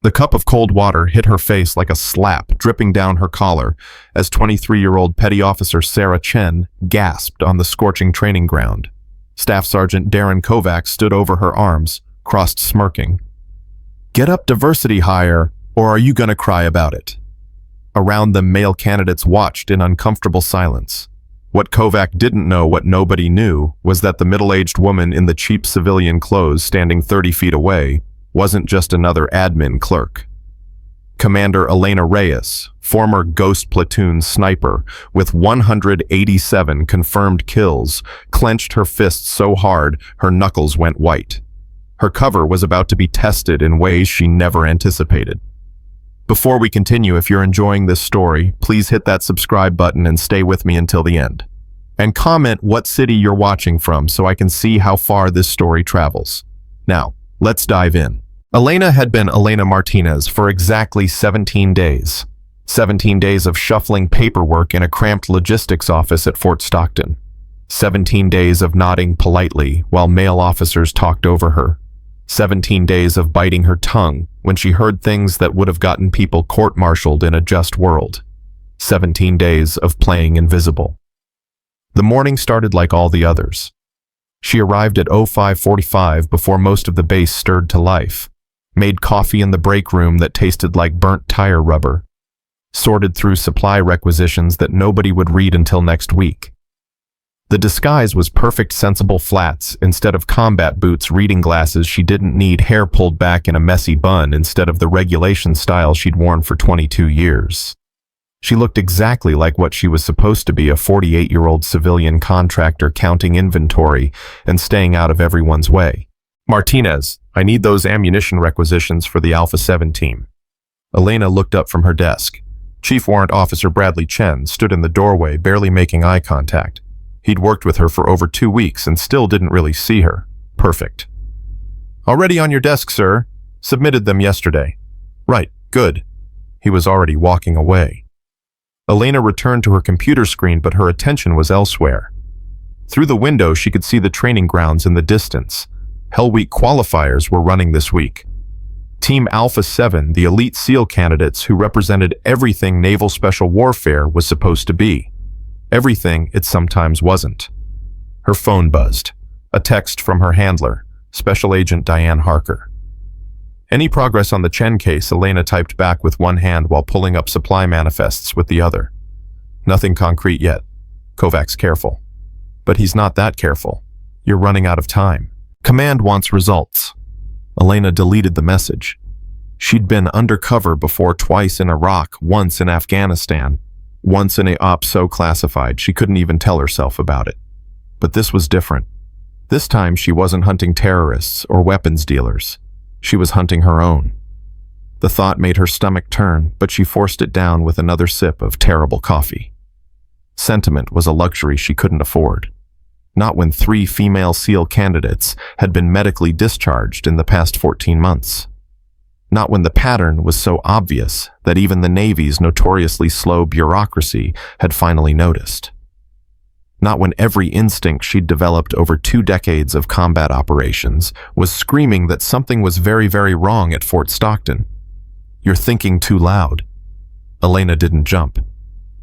The cup of cold water hit her face like a slap, dripping down her collar, as 23-year-old Petty Officer Sarah Chen gasped on the scorching training ground. Staff Sergeant Darren Kovacs stood over her arms, crossed smirking. "Get up diversity higher, or are you gonna cry about it?" Around them, male candidates watched in uncomfortable silence. What Kovac didn't know, what nobody knew, was that the middle-aged woman in the cheap civilian clothes standing 30 feet away wasn't just another admin clerk. Commander Elena Reyes, former Ghost Platoon sniper with 187 confirmed kills, clenched her fists so hard her knuckles went white. Her cover was about to be tested in ways she never anticipated. Before we continue, if you're enjoying this story, please hit that subscribe button and stay with me until the end. And comment what city you're watching from so I can see how far this story travels. Now, let's dive in. Elena had been Elena Martinez for exactly 17 days. 17 days of shuffling paperwork in a cramped logistics office at Fort Stockton. 17 days of nodding politely while male officers talked over her. 17 days of biting her tongue when she heard things that would have gotten people court-martialed in a just world. 17 days of playing invisible. The morning started like all the others. She arrived at 05:45 before most of the base stirred to life, made coffee in the break room that tasted like burnt tire rubber, sorted through supply requisitions that nobody would read until next week. The disguise was perfect sensible flats instead of combat boots, reading glasses she didn't need, hair pulled back in a messy bun instead of the regulation style she'd worn for 22 years. She looked exactly like what she was supposed to be, a 48-year-old civilian contractor counting inventory and staying out of everyone's way. "Martinez, I need those ammunition requisitions for the Alpha 7 team." Elena looked up from her desk. Chief Warrant Officer Bradley Chen stood in the doorway, barely making eye contact. He'd worked with her for over 2 weeks and still didn't really see her. Perfect. "Already on your desk, sir. Submitted them yesterday." "Right, good." He was already walking away. Elena returned to her computer screen, but her attention was elsewhere. Through the window, she could see the training grounds in the distance. Hell Week qualifiers were running this week. Team Alpha 7, the elite SEAL candidates who represented everything Naval Special Warfare was supposed to be. Everything it sometimes wasn't. Her phone buzzed. A text from her handler, Special Agent Diane Harker. "Any progress on the Chen case?" Elena typed back with one hand while pulling up supply manifests with the other. "Nothing concrete yet. Kovacs careful." "But he's not that careful. You're running out of time. Command wants results." Elena deleted the message. She'd been undercover before, twice in Iraq, once in Afghanistan, once in a op so classified she couldn't even tell herself about it. But this was different. This time she wasn't hunting terrorists or weapons dealers. She was hunting her own. The thought made her stomach turn, but she forced it down with another sip of terrible coffee. Sentiment was a luxury she couldn't afford. Not when 3 female SEAL candidates had been medically discharged in the past 14 months. Not when the pattern was so obvious that even the Navy's notoriously slow bureaucracy had finally noticed. Not when every instinct she'd developed over 2 decades of combat operations was screaming that something was very, very wrong at Fort Stockton. "You're thinking too loud." Elena didn't jump.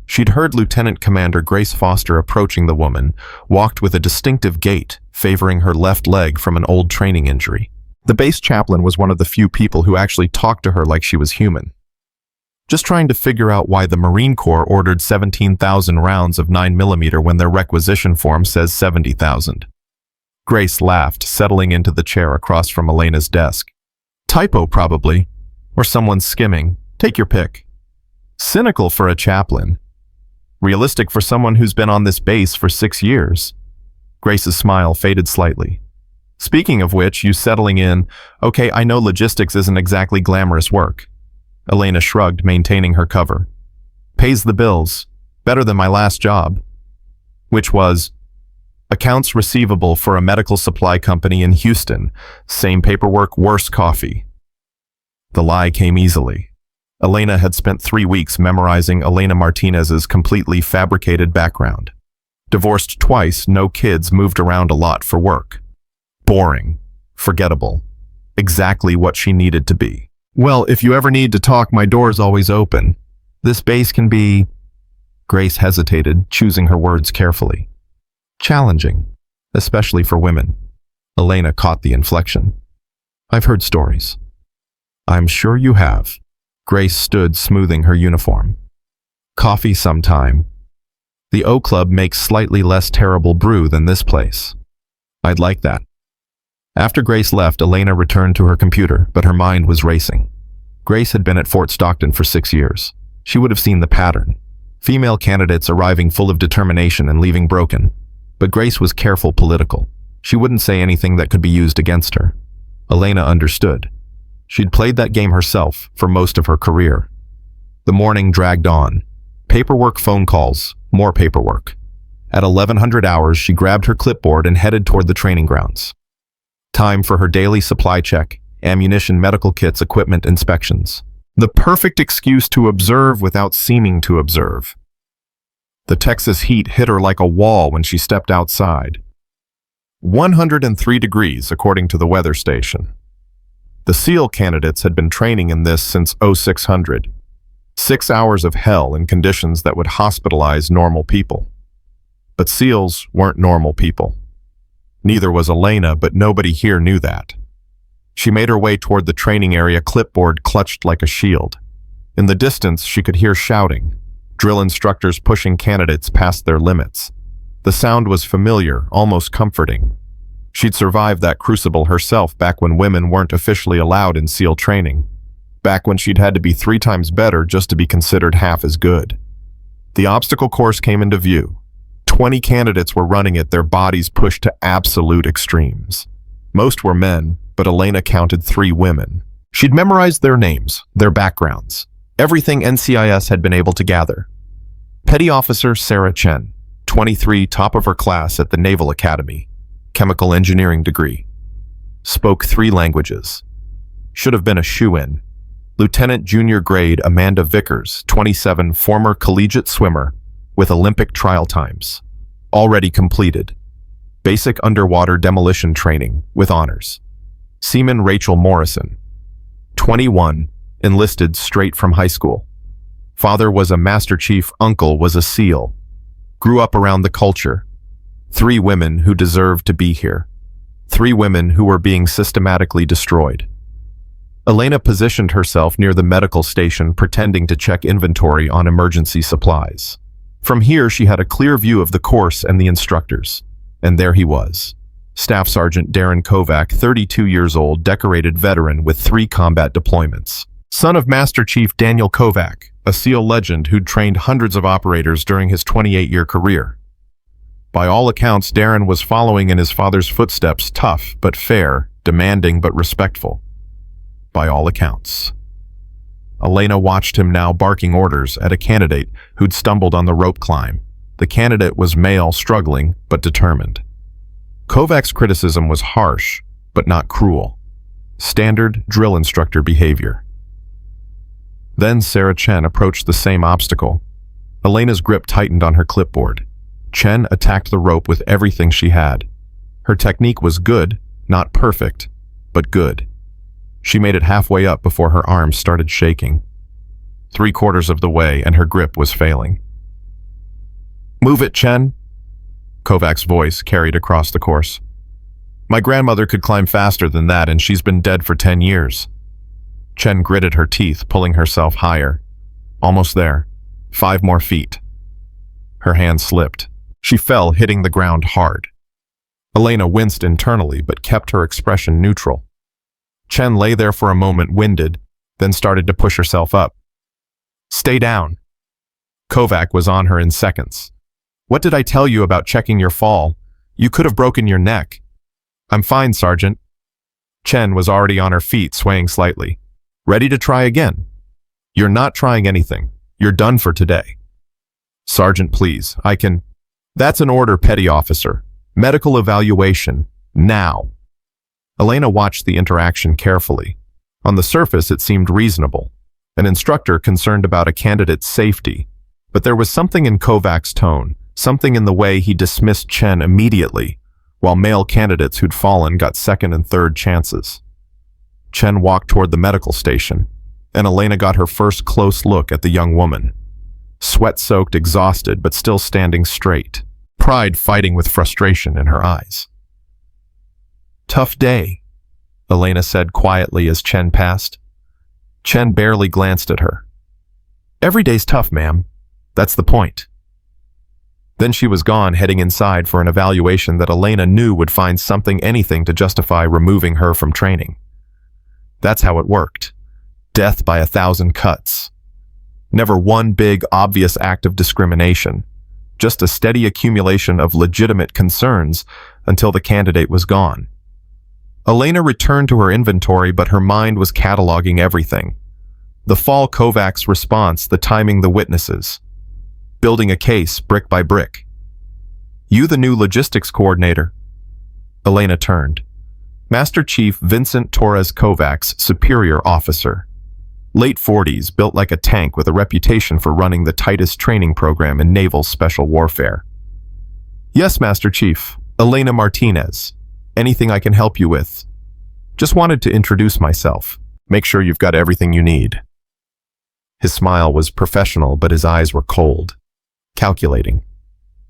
She'd heard Lieutenant Commander Grace Foster approaching the woman, walked with a distinctive gait, favoring her left leg from an old training injury. The base chaplain was one of the few people who actually talked to her like she was human. Just trying to figure out why the Marine Corps ordered 17,000 rounds of 9mm when their requisition form says 70,000. Grace laughed, settling into the chair across from Elena's desk. "Typo, probably. Or someone skimming. Take your pick." Cynical for a chaplain. Realistic for someone who's been on this base for 6 years. Grace's smile faded slightly. "Speaking of which, you settling in, okay, I know logistics isn't exactly glamorous work." Elena shrugged, maintaining her cover. "Pays the bills. Better than my last job." Which was accounts receivable for a medical supply company in Houston. Same paperwork, worse coffee. The lie came easily. Elena had spent 3 weeks memorizing Elena Martinez's completely fabricated background. Divorced twice, no kids, moved around a lot for work. Boring. Forgettable. Exactly what she needed to be. Well, if you ever need to talk, my door's always open. This base can be... Grace hesitated, choosing her words carefully. Challenging, especially for women. Elena caught the inflection. I've heard stories. I'm sure you have. Grace stood, smoothing her uniform. Coffee sometime. The O Club makes slightly less terrible brew than this place. I'd like that. After Grace left, Elena returned to her computer, but her mind was racing. Grace had been at Fort Stockton for 6 years. She would have seen the pattern. Female candidates arriving full of determination and leaving broken. But Grace was careful political. She wouldn't say anything that could be used against her. Elena understood. She'd played that game herself for most of her career. The morning dragged on. Paperwork, phone calls, more paperwork. At 1100 hours, she grabbed her clipboard and headed toward the training grounds. Time for her daily supply check, ammunition, medical kits, equipment inspections. The perfect excuse to observe without seeming to observe. The Texas heat hit her like a wall when she stepped outside. 103 degrees, according to the weather station. The SEAL candidates had been training in this since 0600. 6 hours of hell in conditions that would hospitalize normal people. But SEALs weren't normal people. Neither was Elena, but nobody here knew that. She made her way toward the training area, clipboard clutched like a shield. In the distance, she could hear shouting, drill instructors pushing candidates past their limits. The sound was familiar, almost comforting. She'd survived that crucible herself back when women weren't officially allowed in SEAL training. Back when she'd had to be 3 times better just to be considered half as good. The obstacle course came into view. 20 candidates were running it, their bodies pushed to absolute extremes. Most were men, but Elena counted 3 women. She'd memorized their names, their backgrounds, everything NCIS had been able to gather. Petty Officer Sarah Chen, 23, top of her class at the Naval Academy, chemical engineering degree. Spoke 3 languages. Should have been a shoo-in. Lieutenant junior grade Amanda Vickers, 27, former collegiate swimmer, with Olympic trial times. Already completed. Basic underwater demolition training, with honors. Seaman Rachel Morrison, 21, enlisted straight from high school. Father was a Master Chief, uncle was a SEAL. Grew up around the culture. 3 women who deserved to be here. 3 women who were being systematically destroyed. Elena positioned herself near the medical station, pretending to check inventory on emergency supplies. From here, she had a clear view of the course and the instructors. And there he was. Staff Sergeant Darren Kovac, 32 years old, decorated veteran with 3 combat deployments. Son of Master Chief Daniel Kovac, a SEAL legend who'd trained hundreds of operators during his 28-year career. By all accounts, Darren was following in his father's footsteps, tough but fair, demanding but respectful. By all accounts. Elena watched him now barking orders at a candidate who'd stumbled on the rope climb. The candidate was male, struggling, but determined. Kovac's criticism was harsh, but not cruel. Standard drill instructor behavior. Then Sarah Chen approached the same obstacle. Elena's grip tightened on her clipboard. Chen attacked the rope with everything she had. Her technique was good, not perfect, but good. She made it halfway up before her arms started shaking. 3/4 of the way, and her grip was failing. "Move it, Chen," Kovac's voice carried across the course. "My grandmother could climb faster than that, and she's been dead for 10 years. Chen gritted her teeth, pulling herself higher. Almost there. 5 more feet. Her hand slipped. She fell, hitting the ground hard. Elena winced internally, but kept her expression neutral. Chen lay there for a moment, winded, then started to push herself up. "Stay down." Kovac was on her in seconds. "What did I tell you about checking your fall? You could have broken your neck." "I'm fine, Sergeant." Chen was already on her feet, swaying slightly. "Ready to try again?" "You're not trying anything. You're done for today." "Sergeant, please, I can..." "That's an order, Petty Officer. Medical evaluation. Now." Elena watched the interaction carefully. On the surface, it seemed reasonable. An instructor concerned about a candidate's safety. But there was something in Kovac's tone, something in the way he dismissed Chen immediately, while male candidates who'd fallen got second and third chances. Chen walked toward the medical station, and Elena got her first close look at the young woman. Sweat-soaked, exhausted, but still standing straight, pride fighting with frustration in her eyes. "Tough day," Elena said quietly as Chen passed. Chen barely glanced at her. "Every day's tough, ma'am. That's the point." Then she was gone, heading inside for an evaluation that Elena knew would find anything to justify removing her from training. That's how it worked. Death by 1,000 cuts. Never one big, obvious act of discrimination. Just a steady accumulation of legitimate concerns until the candidate was gone. Elena returned to her inventory, but her mind was cataloging everything. The fall Kovacs response, the timing, the witnesses. Building a case brick by brick. "You the new logistics coordinator?" Elena turned. Master Chief Vincent Torres Kovacs, superior officer. Late 40s, built like a tank with a reputation for running the tightest training program in naval special warfare. "Yes, Master Chief. Elena Martinez. Anything I can help you with? Just wanted to introduce myself. Make sure you've got everything you need." His smile was professional, but his eyes were cold. Calculating.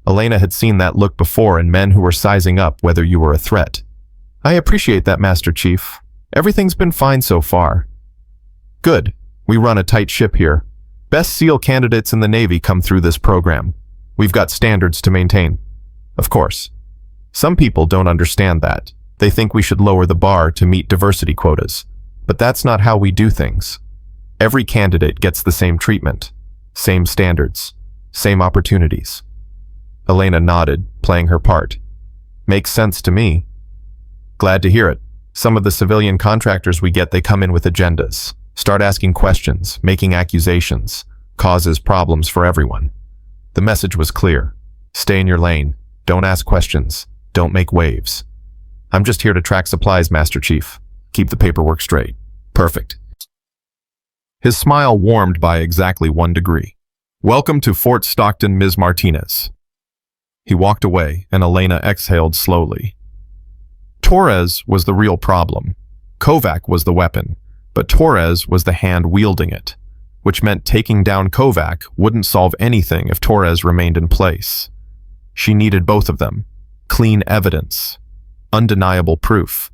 Elena had seen that look before in men who were sizing up whether you were a threat. "I appreciate that, Master Chief. Everything's been fine so far." "Good. We run a tight ship here. Best SEAL candidates in the Navy come through this program. We've got standards to maintain." "Of course. Some people don't understand that. They think we should lower the bar to meet diversity quotas. But that's not how we do things. Every candidate gets the same treatment, same standards, same opportunities." Elena nodded, playing her part. "Makes sense to me." "Glad to hear it. Some of the civilian contractors we get, they come in with agendas, start asking questions, making accusations, causes problems for everyone. The message was clear. Stay in your lane. Don't ask questions. Don't make waves. I'm just here to track supplies, Master Chief. Keep the paperwork straight." "Perfect." His smile warmed by exactly 1 degree. "Welcome to Fort Stockton, Ms. Martinez." He walked away, and Elena exhaled slowly. Torres was the real problem. Kovac was the weapon, but Torres was the hand wielding it, which meant taking down Kovac wouldn't solve anything if Torres remained in place. She needed both of them. Clean evidence. Undeniable proof.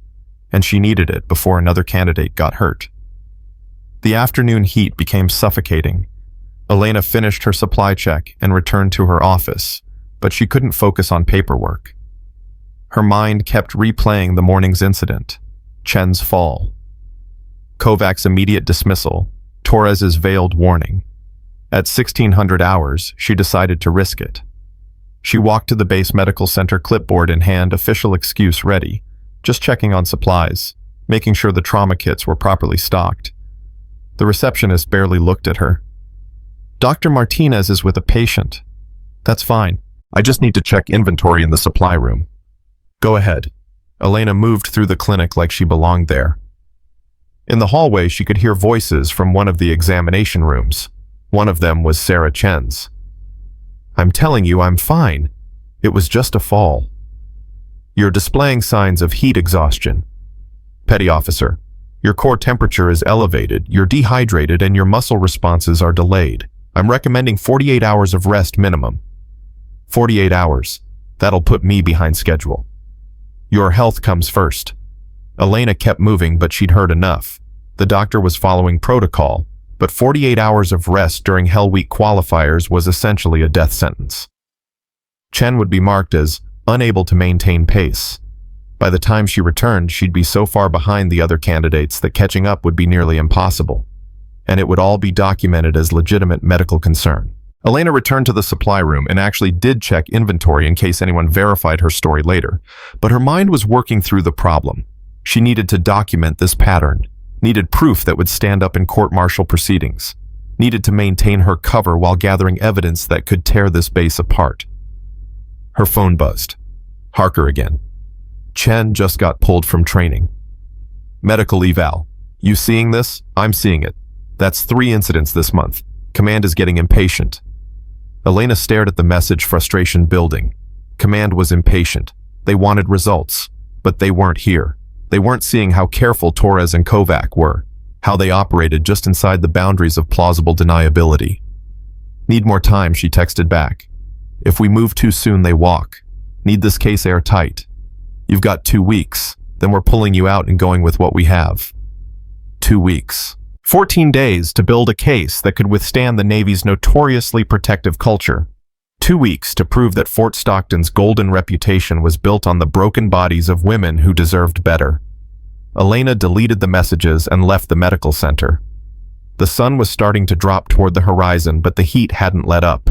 And she needed it before another candidate got hurt. The afternoon heat became suffocating. Elena finished her supply check and returned to her office, but she couldn't focus on paperwork. Her mind kept replaying the morning's incident, Chen's fall, Kovac's immediate dismissal, Torres's veiled warning. At 1600 hours, she decided to risk it. She walked to the base medical center, clipboard in hand, official excuse ready, just checking on supplies, making sure the trauma kits were properly stocked. The receptionist barely looked at her. "Dr. Martinez is with a patient." "That's fine. I just need to check inventory in the supply room." "Go ahead." Elena moved through the clinic like she belonged there. In the hallway, she could hear voices from one of the examination rooms. One of them was Sarah Chen's. "I'm telling you, I'm fine. It was just a fall." "You're displaying signs of heat exhaustion." "Petty officer, your core temperature is elevated, you're dehydrated, and your muscle responses are delayed. I'm recommending 48 hours of rest minimum." 48 hours. That'll put me behind schedule. "Your health comes first." Elena kept moving, but she'd heard enough. The doctor was following protocol, but 48 hours of rest during Hell Week qualifiers was essentially a death sentence. Chen would be marked as unable to maintain pace. By the time she returned, she'd be so far behind the other candidates that catching up would be nearly impossible. And it would all be documented as legitimate medical concern. Elena returned to the supply room and actually did check inventory in case anyone verified her story later. But her mind was working through the problem. She needed to document this pattern, needed proof that would stand up in court-martial proceedings, needed to maintain her cover while gathering evidence that could tear this base apart. Her phone buzzed. Harker again. Chen just got pulled from training. "Medical eval. You seeing this? I'm seeing it. That's 3 incidents this month. Command is getting impatient." Elena stared at the message, frustration building. Command was impatient. They wanted results, but they weren't here. They weren't seeing how careful Torres and Kovac were, how they operated just inside the boundaries of plausible deniability. Need more time, she texted back. If we move too soon, they walk. Need this case airtight. You've got 2 weeks, then we're pulling you out and going with what we have. 2 weeks. 14 days to build a case that could withstand the Navy's notoriously protective culture. 2 weeks to prove that Fort Stockton's golden reputation was built on the broken bodies of women who deserved better. Elena deleted the messages and left the medical center. The sun was starting to drop toward the horizon, but the heat hadn't let up.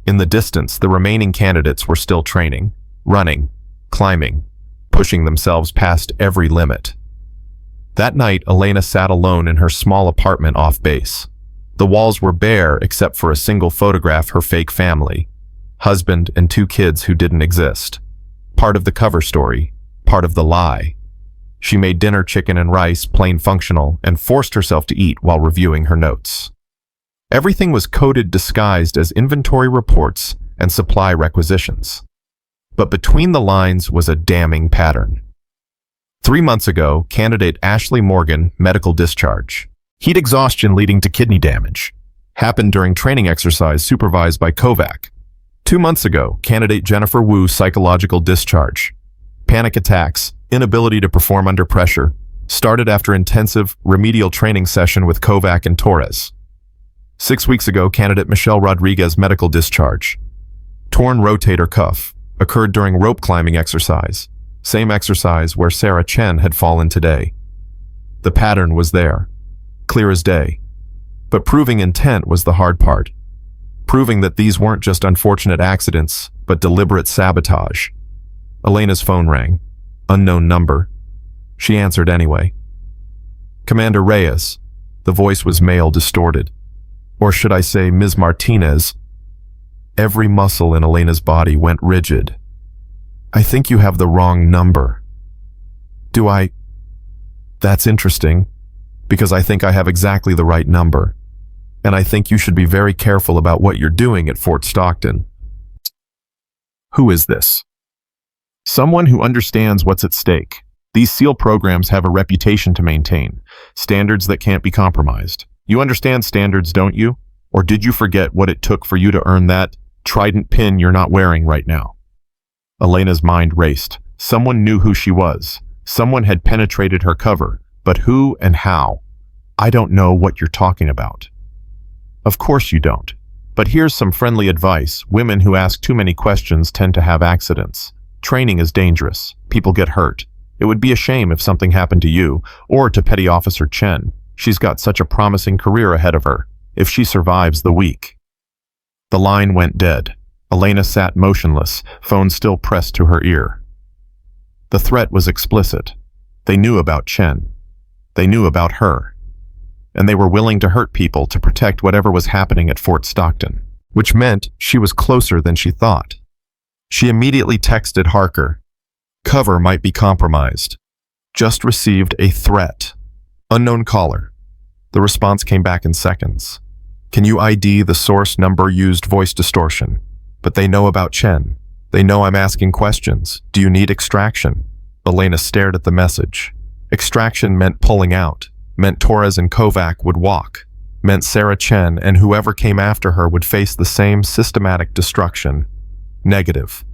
In the distance, the remaining candidates were still training, running, climbing, pushing themselves past every limit. That night, Elena sat alone in her small apartment off base. The walls were bare except for a single photograph of her fake family, husband and 2 kids who didn't exist. Part of the cover story, part of the lie. She made dinner chicken and rice, plain functional, and forced herself to eat while reviewing her notes. Everything was coded disguised as inventory reports and supply requisitions. But between the lines was a damning pattern. 3 months ago, candidate Ashley Morgan, medical discharge. Heat exhaustion leading to kidney damage. Happened during training exercise supervised by Kovac. 2 months ago, candidate Jennifer Wu, psychological discharge. Panic attacks, inability to perform under pressure, started after intensive remedial training session with Kovac and Torres. 6 weeks ago, candidate Michelle Rodriguez, medical discharge. Torn rotator cuff, occurred during rope climbing exercise, same exercise where Sarah Chen had fallen today. The pattern was there, clear as day. But proving intent was the hard part. Proving that these weren't just unfortunate accidents, but deliberate sabotage. Elena's phone rang. Unknown number. She answered anyway. Commander Reyes. The voice was male distorted. Or should I say Ms. Martinez? Every muscle in Elena's body went rigid. I think you have the wrong number. Do I? That's interesting, because I think I have exactly the right number. And I think you should be very careful about what you're doing at Fort Stockton. Who is this? Someone who understands what's at stake. These SEAL programs have a reputation to maintain, standards that can't be compromised. You understand standards, don't you? Or did you forget what it took for you to earn that trident pin you're not wearing right now? Elena's mind raced. Someone knew who she was. Someone had penetrated her cover. But who and how? I don't know what you're talking about. Of course you don't. But here's some friendly advice. Women who ask too many questions tend to have accidents. Training is dangerous. People get hurt. It would be a shame if something happened to you, or to Petty Officer Chen. She's got such a promising career ahead of her, if she survives the week. The line went dead. Elena sat motionless, phone still pressed to her ear. The threat was explicit. They knew about Chen. They knew about her. And they were willing to hurt people to protect whatever was happening at Fort Stockton, which meant she was closer than she thought. She immediately texted Harker. Cover might be compromised. Just received a threat. Unknown caller. The response came back in seconds. Can you ID the source number? Used voice distortion. But they know about Chen. They know I'm asking questions. Do you need extraction? Elena stared at the message. Extraction meant pulling out. Meant Torres and Kovac would walk. Meant Sarah Chen and whoever came after her would face the same systematic destruction. Negative.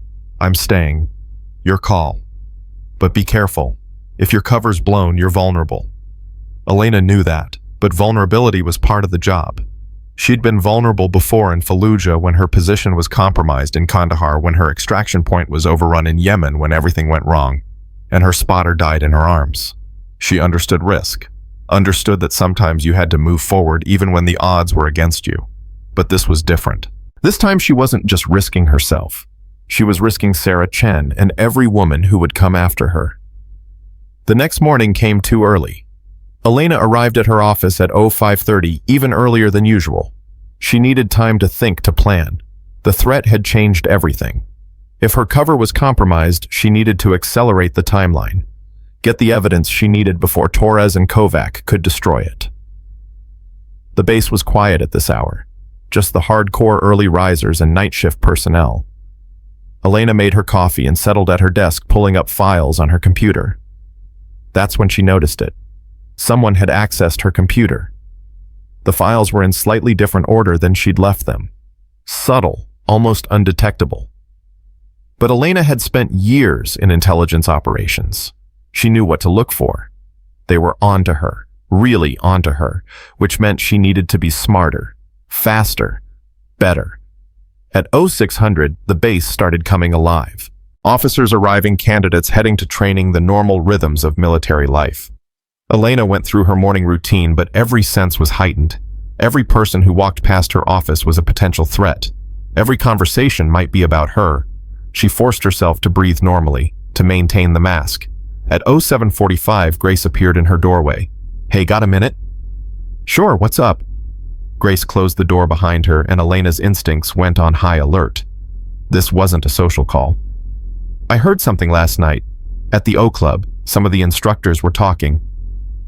I'm staying. Your call. But be careful. If your cover's blown, you're vulnerable. Elena knew that, but vulnerability was part of the job. She'd been vulnerable before in Fallujah when her position was compromised, in Kandahar when her extraction point was overrun, in Yemen when everything went wrong, and her spotter died in her arms. She understood risk. Understood that sometimes you had to move forward even when the odds were against you. But this was different. This time she wasn't just risking herself. She was risking Sarah Chen and every woman who would come after her. The next morning came too early. Elena arrived at her office at 05:30, even earlier than usual. She needed time to think, to plan. The threat had changed everything. If her cover was compromised, she needed to accelerate the timeline. Get the evidence she needed before Torres and Kovac could destroy it. The base was quiet at this hour. Just the hardcore early risers and night shift personnel. Elena made her coffee and settled at her desk, pulling up files on her computer. That's when she noticed it. Someone had accessed her computer. The files were in slightly different order than she'd left them. Subtle, almost undetectable. But Elena had spent years in intelligence operations. She knew what to look for. They were onto her, really onto her, which meant she needed to be smarter, faster, better. At 0600, the base started coming alive. Officers arriving, candidates heading to training, the normal rhythms of military life. Elena went through her morning routine, but every sense was heightened. Every person who walked past her office was a potential threat. Every conversation might be about her. She forced herself to breathe normally, to maintain the mask. At 0745, Grace appeared in her doorway. "Hey, got a minute?" "Sure, what's up?" Grace closed the door behind her, and Elena's instincts went on high alert. This wasn't a social call. "I heard something last night. At the O Club, some of the instructors were talking."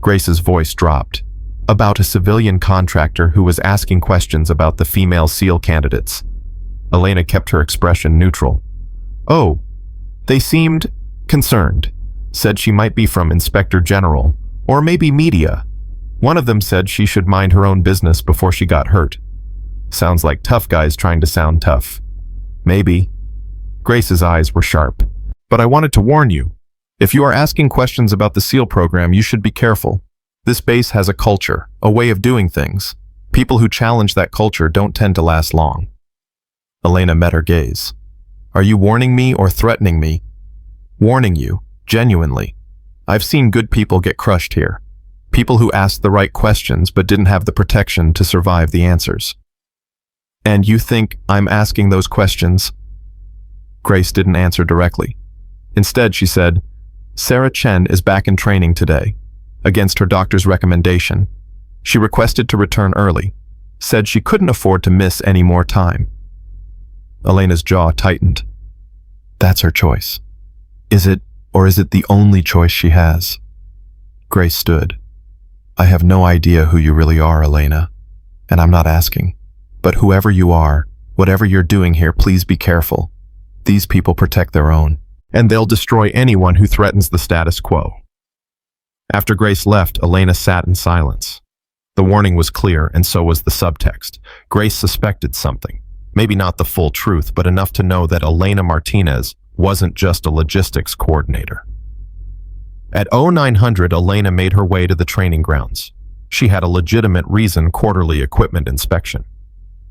Grace's voice dropped. "About a civilian contractor who was asking questions about the female SEAL candidates." Elena kept her expression neutral. "Oh, they seemed concerned. Said she might be from Inspector General, or maybe media. One of them said she should mind her own business before she got hurt. Sounds like tough guys trying to sound tough." "Maybe." Grace's eyes were sharp. "But I wanted to warn you. If you are asking questions about the SEAL program, you should be careful. This base has a culture, a way of doing things. People who challenge that culture don't tend to last long." Elena met her gaze. "Are you warning me or threatening me?" "Warning you, genuinely. I've seen good people get crushed here. People who asked the right questions but didn't have the protection to survive the answers." "And you think I'm asking those questions?" Grace didn't answer directly. Instead, she said, "Sarah Chen is back in training today, against her doctor's recommendation. She requested to return early, said she couldn't afford to miss any more time." Elena's jaw tightened. That's her choice. Is it, or is it the only choice she has? Grace stood. "I have no idea who you really are, Elena, and I'm not asking. But whoever you are, whatever you're doing here, please be careful. These people protect their own, and they'll destroy anyone who threatens the status quo." After Grace left, Elena sat in silence. The warning was clear, and so was the subtext. Grace suspected something. Maybe not the full truth, but enough to know that Elena Martinez wasn't just a logistics coordinator. At 0900, Elena made her way to the training grounds. She had a legitimate reason: quarterly equipment inspection.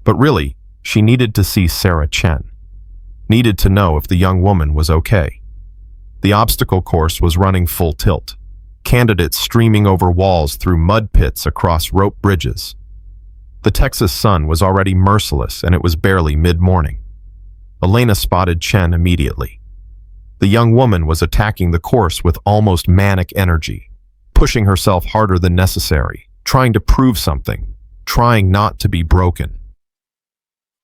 But really, she needed to see Sarah Chen. Needed to know if the young woman was okay. The obstacle course was running full tilt. Candidates streaming over walls, through mud pits, across rope bridges. The Texas sun was already merciless, and it was barely mid-morning. Elena spotted Chen immediately. The young woman was attacking the course with almost manic energy, pushing herself harder than necessary, trying to prove something, trying not to be broken.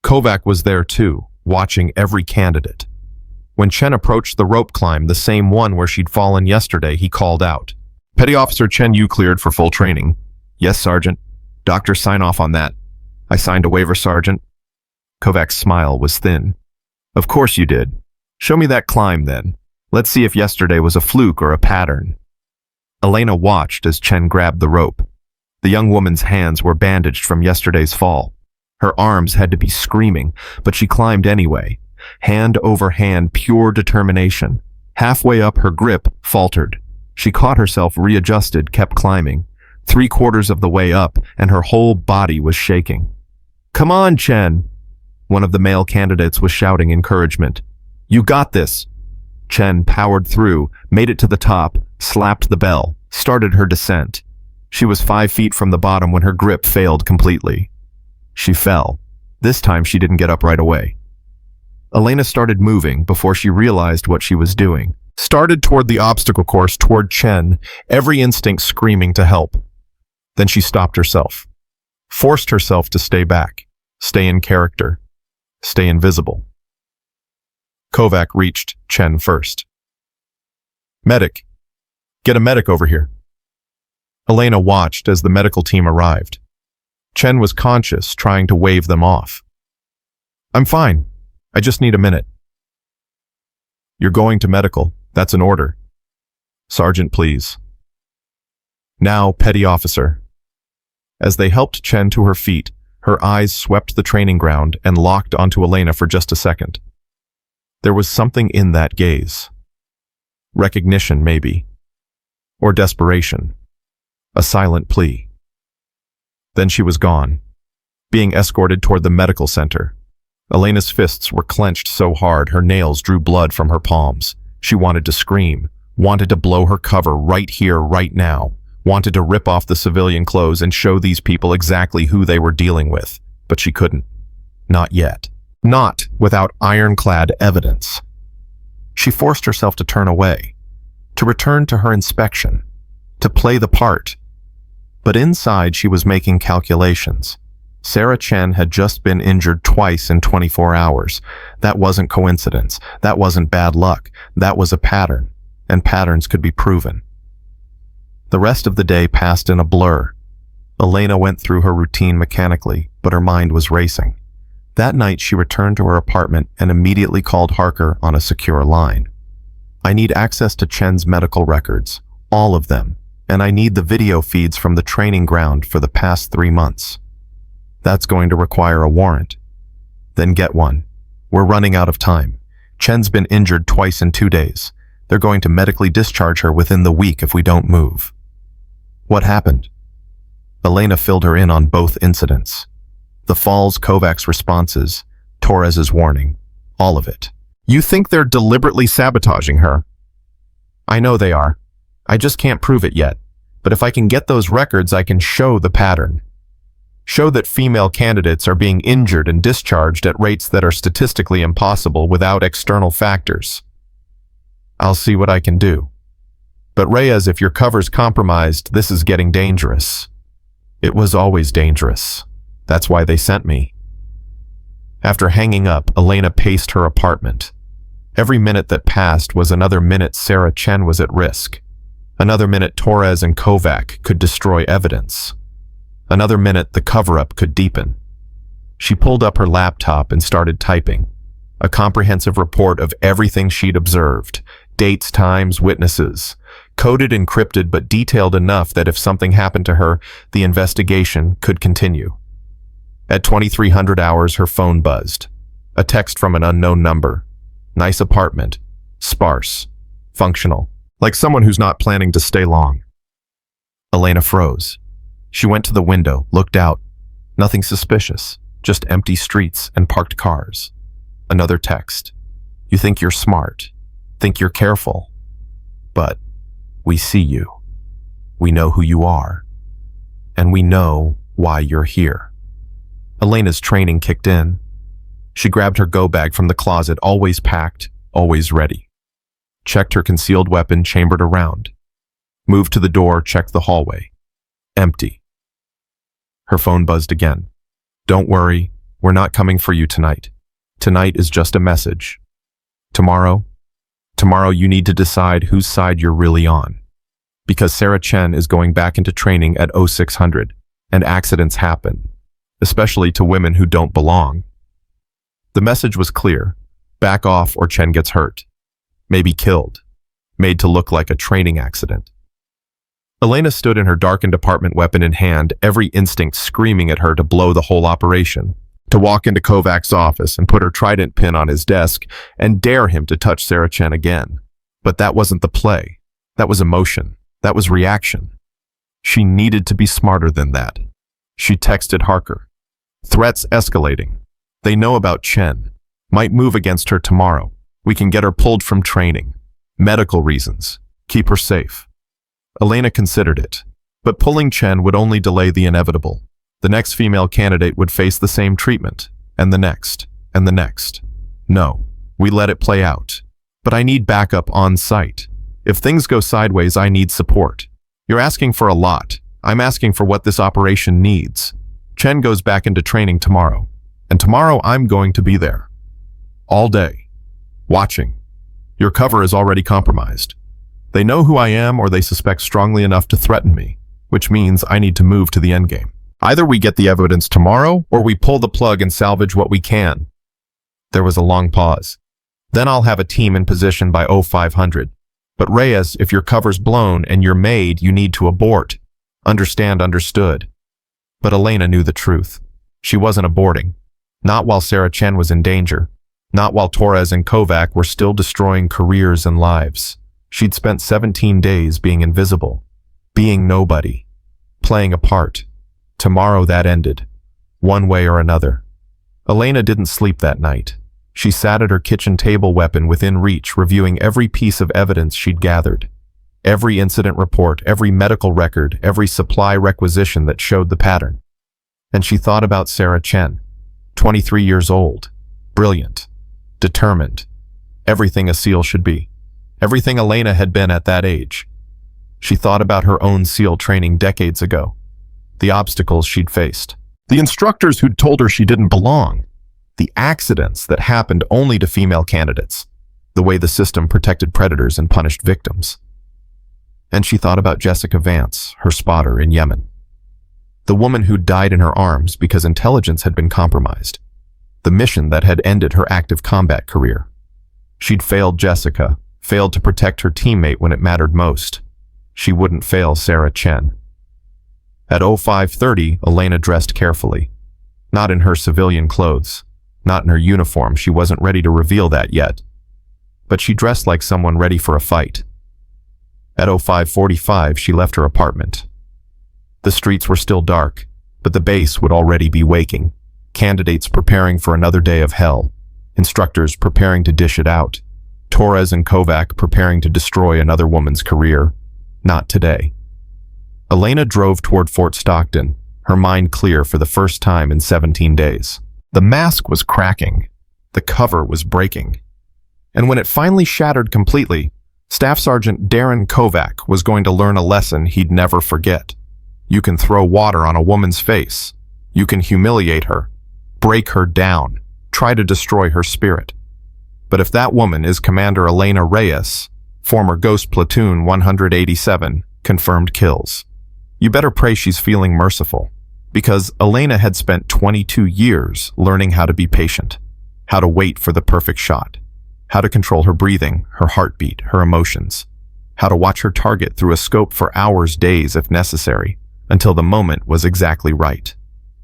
Kovac was there too, watching every candidate. When Chen approached the rope climb, the same one where she'd fallen yesterday, he called out, "Petty Officer Chen, you cleared for full training." "Yes, Sergeant. Doctor, sign off on that." "I signed a waiver, Sergeant." Kovac's smile was thin. "Of course you did. Show me that climb then. Let's see if yesterday was a fluke or a pattern." Elena watched as Chen grabbed the rope. The young woman's hands were bandaged from yesterday's fall. Her arms had to be screaming, but she climbed anyway. Hand over hand, pure determination. Halfway up, her grip faltered. She caught herself, readjusted, kept climbing. 3/4 of the way up, and her whole body was shaking. "Come on, Chen!" One of the male candidates was shouting encouragement. "You got this!" Chen powered through, made it to the top, slapped the bell, started her descent. She was 5 feet from the bottom when her grip failed completely. She fell. This time she didn't get up right away. Elena started moving before she realized what she was doing. Started toward the obstacle course, toward Chen, every instinct screaming to help. Then she stopped herself. Forced herself to stay back, stay in character, stay invisible. Kovac reached Chen first. "Medic. Get a medic over here." Elena watched as the medical team arrived. Chen was conscious, trying to wave them off. "I'm fine. I just need a minute." "You're going to medical. That's an order." "Sergeant, please. Now, petty officer. As they helped Chen to her feet, her eyes swept the training ground and locked onto Elena for just a second. There was something in that gaze. Recognition, maybe. Or desperation. A silent plea. Then she was gone, being escorted toward the medical center. Elena's fists were clenched so hard her nails drew blood from her palms. She wanted to scream, wanted to blow her cover right here, right now, wanted to rip off the civilian clothes and show these people exactly who they were dealing with. But she couldn't. Not yet. Not without ironclad evidence. She forced herself to turn away, to return to her inspection, to play the part. But inside she was making calculations. Sarah Chen had just been injured twice in 24 hours. That wasn't coincidence. That wasn't bad luck. That was a pattern, and patterns could be proven. The rest of the day passed in a blur. Elena went through her routine mechanically, but her mind was racing. That night she returned to her apartment and immediately called Harker on a secure line. I need access to Chen's medical records, all of them, and I need the video feeds from the training ground for the past 3 months. That's going to require a warrant. Then get one. We're running out of time. Chen's been injured twice in 2 days. They're going to medically discharge her within the week if we don't move. What happened? Elena filled her in on both incidents. The falls, Kovacs' responses, Torres's warning, all of it. You think they're deliberately sabotaging her? I know they are. I just can't prove it yet. But if I can get those records, I can show the pattern. Show that female candidates are being injured and discharged at rates that are statistically impossible without external factors. I'll see what I can do. But Reyes, if your cover's compromised, this is getting dangerous. It was always dangerous. That's why they sent me. After hanging up, Elena paced her apartment. Every minute that passed was another minute Sarah Chen was at risk. Another minute Torres and Kovac could destroy evidence. Another minute the cover-up could deepen. She pulled up her laptop and started typing. A comprehensive report of everything she'd observed. Dates, times, witnesses. Coded, encrypted, but detailed enough that if something happened to her, the investigation could continue. At 2300 hours, her phone buzzed. A text from an unknown number. Nice apartment. Sparse. Functional. Like someone who's not planning to stay long. Elena froze. She went to the window, looked out. Nothing suspicious. Just empty streets and parked cars. Another text. You think you're smart. Think you're careful. But we see you. We know who you are. And we know why you're here. Elena's training kicked in. She grabbed her go bag from the closet, always packed, always ready. Checked her concealed weapon chambered around. Moved to the door, checked the hallway. Empty. Her phone buzzed again. Don't worry, we're not coming for you tonight. Tonight is just a message. Tomorrow you need to decide whose side you're really on. Because Sarah Chen is going back into training at 0600, and accidents happen, especially to women who don't belong. The message was clear. Back off or Chen gets hurt. Maybe killed. Made to look like a training accident. Elena stood in her darkened apartment, weapon in hand, every instinct screaming at her to blow the whole operation. To walk into Kovac's office and put her trident pin on his desk and dare him to touch Sarah Chen again. But that wasn't the play. That was emotion. That was reaction. She needed to be smarter than that. She texted Harker. Threats escalating. They know about Chen. Might move against her tomorrow. We can get her pulled from training. Medical reasons. Keep her safe. Elena considered it. But pulling Chen would only delay the inevitable. The next female candidate would face the same treatment. And the next. And the next. No. We let it play out. But I need backup on site. If things go sideways, I need support. You're asking for a lot. I'm asking for what this operation needs. Chen goes back into training tomorrow. And tomorrow I'm going to be there. All day. Watching. Your cover is already compromised. They know who I am or they suspect strongly enough to threaten me, which means I need to move to the endgame. Either we get the evidence tomorrow or we pull the plug and salvage what we can. There was a long pause. Then I'll have a team in position by 0500. But Reyes, if your cover's blown and you're made, you need to abort. Understood. But Elena knew the truth. She wasn't aborting. Not while Sarah Chen was in danger. Not while Torres and Kovac were still destroying careers and lives. She'd spent 17 days being invisible, being nobody, playing a part. Tomorrow that ended, one way or another. Elena didn't sleep that night. She sat at her kitchen table, weapon within reach, reviewing every piece of evidence she'd gathered. Every incident report, every medical record, every supply requisition that showed the pattern. And she thought about Sarah Chen, 23 years old, brilliant, determined, everything a SEAL should be, everything Elena had been at that age. She thought about her own SEAL training decades ago, the obstacles she'd faced, the instructors who'd told her she didn't belong, the accidents that happened only to female candidates, the way the system protected predators and punished victims. And she thought about Jessica Vance, her spotter in Yemen, the woman who died in her arms because intelligence had been compromised, the mission that had ended her active combat career. She'd failed Jessica, failed to protect her teammate when it mattered most. She wouldn't fail Sarah Chen. At 05:30, Elena dressed carefully. Not in her civilian clothes, not in her uniform. She wasn't ready to reveal that yet. But she dressed like someone ready for a fight. At 05:45, she left her apartment. The streets were still dark, but the base would already be waking. Candidates preparing for another day of hell. Instructors preparing to dish it out. Torres and Kovac preparing to destroy another woman's career. Not today. Elena drove toward Fort Stockton, her mind clear for the first time in 17 days. The mask was cracking. The cover was breaking. And when it finally shattered completely, Staff Sergeant Darren Kovac was going to learn a lesson he'd never forget. You can throw water on a woman's face. You can humiliate her, break her down, try to destroy her spirit. But if that woman is Commander Elena Reyes, former Ghost Platoon 187, confirmed kills, you better pray she's feeling merciful. Because Elena had spent 22 years learning how to be patient, how to wait for the perfect shot, how to control her breathing, her heartbeat, her emotions, how to watch her target through a scope for hours, days if necessary, until the moment was exactly right.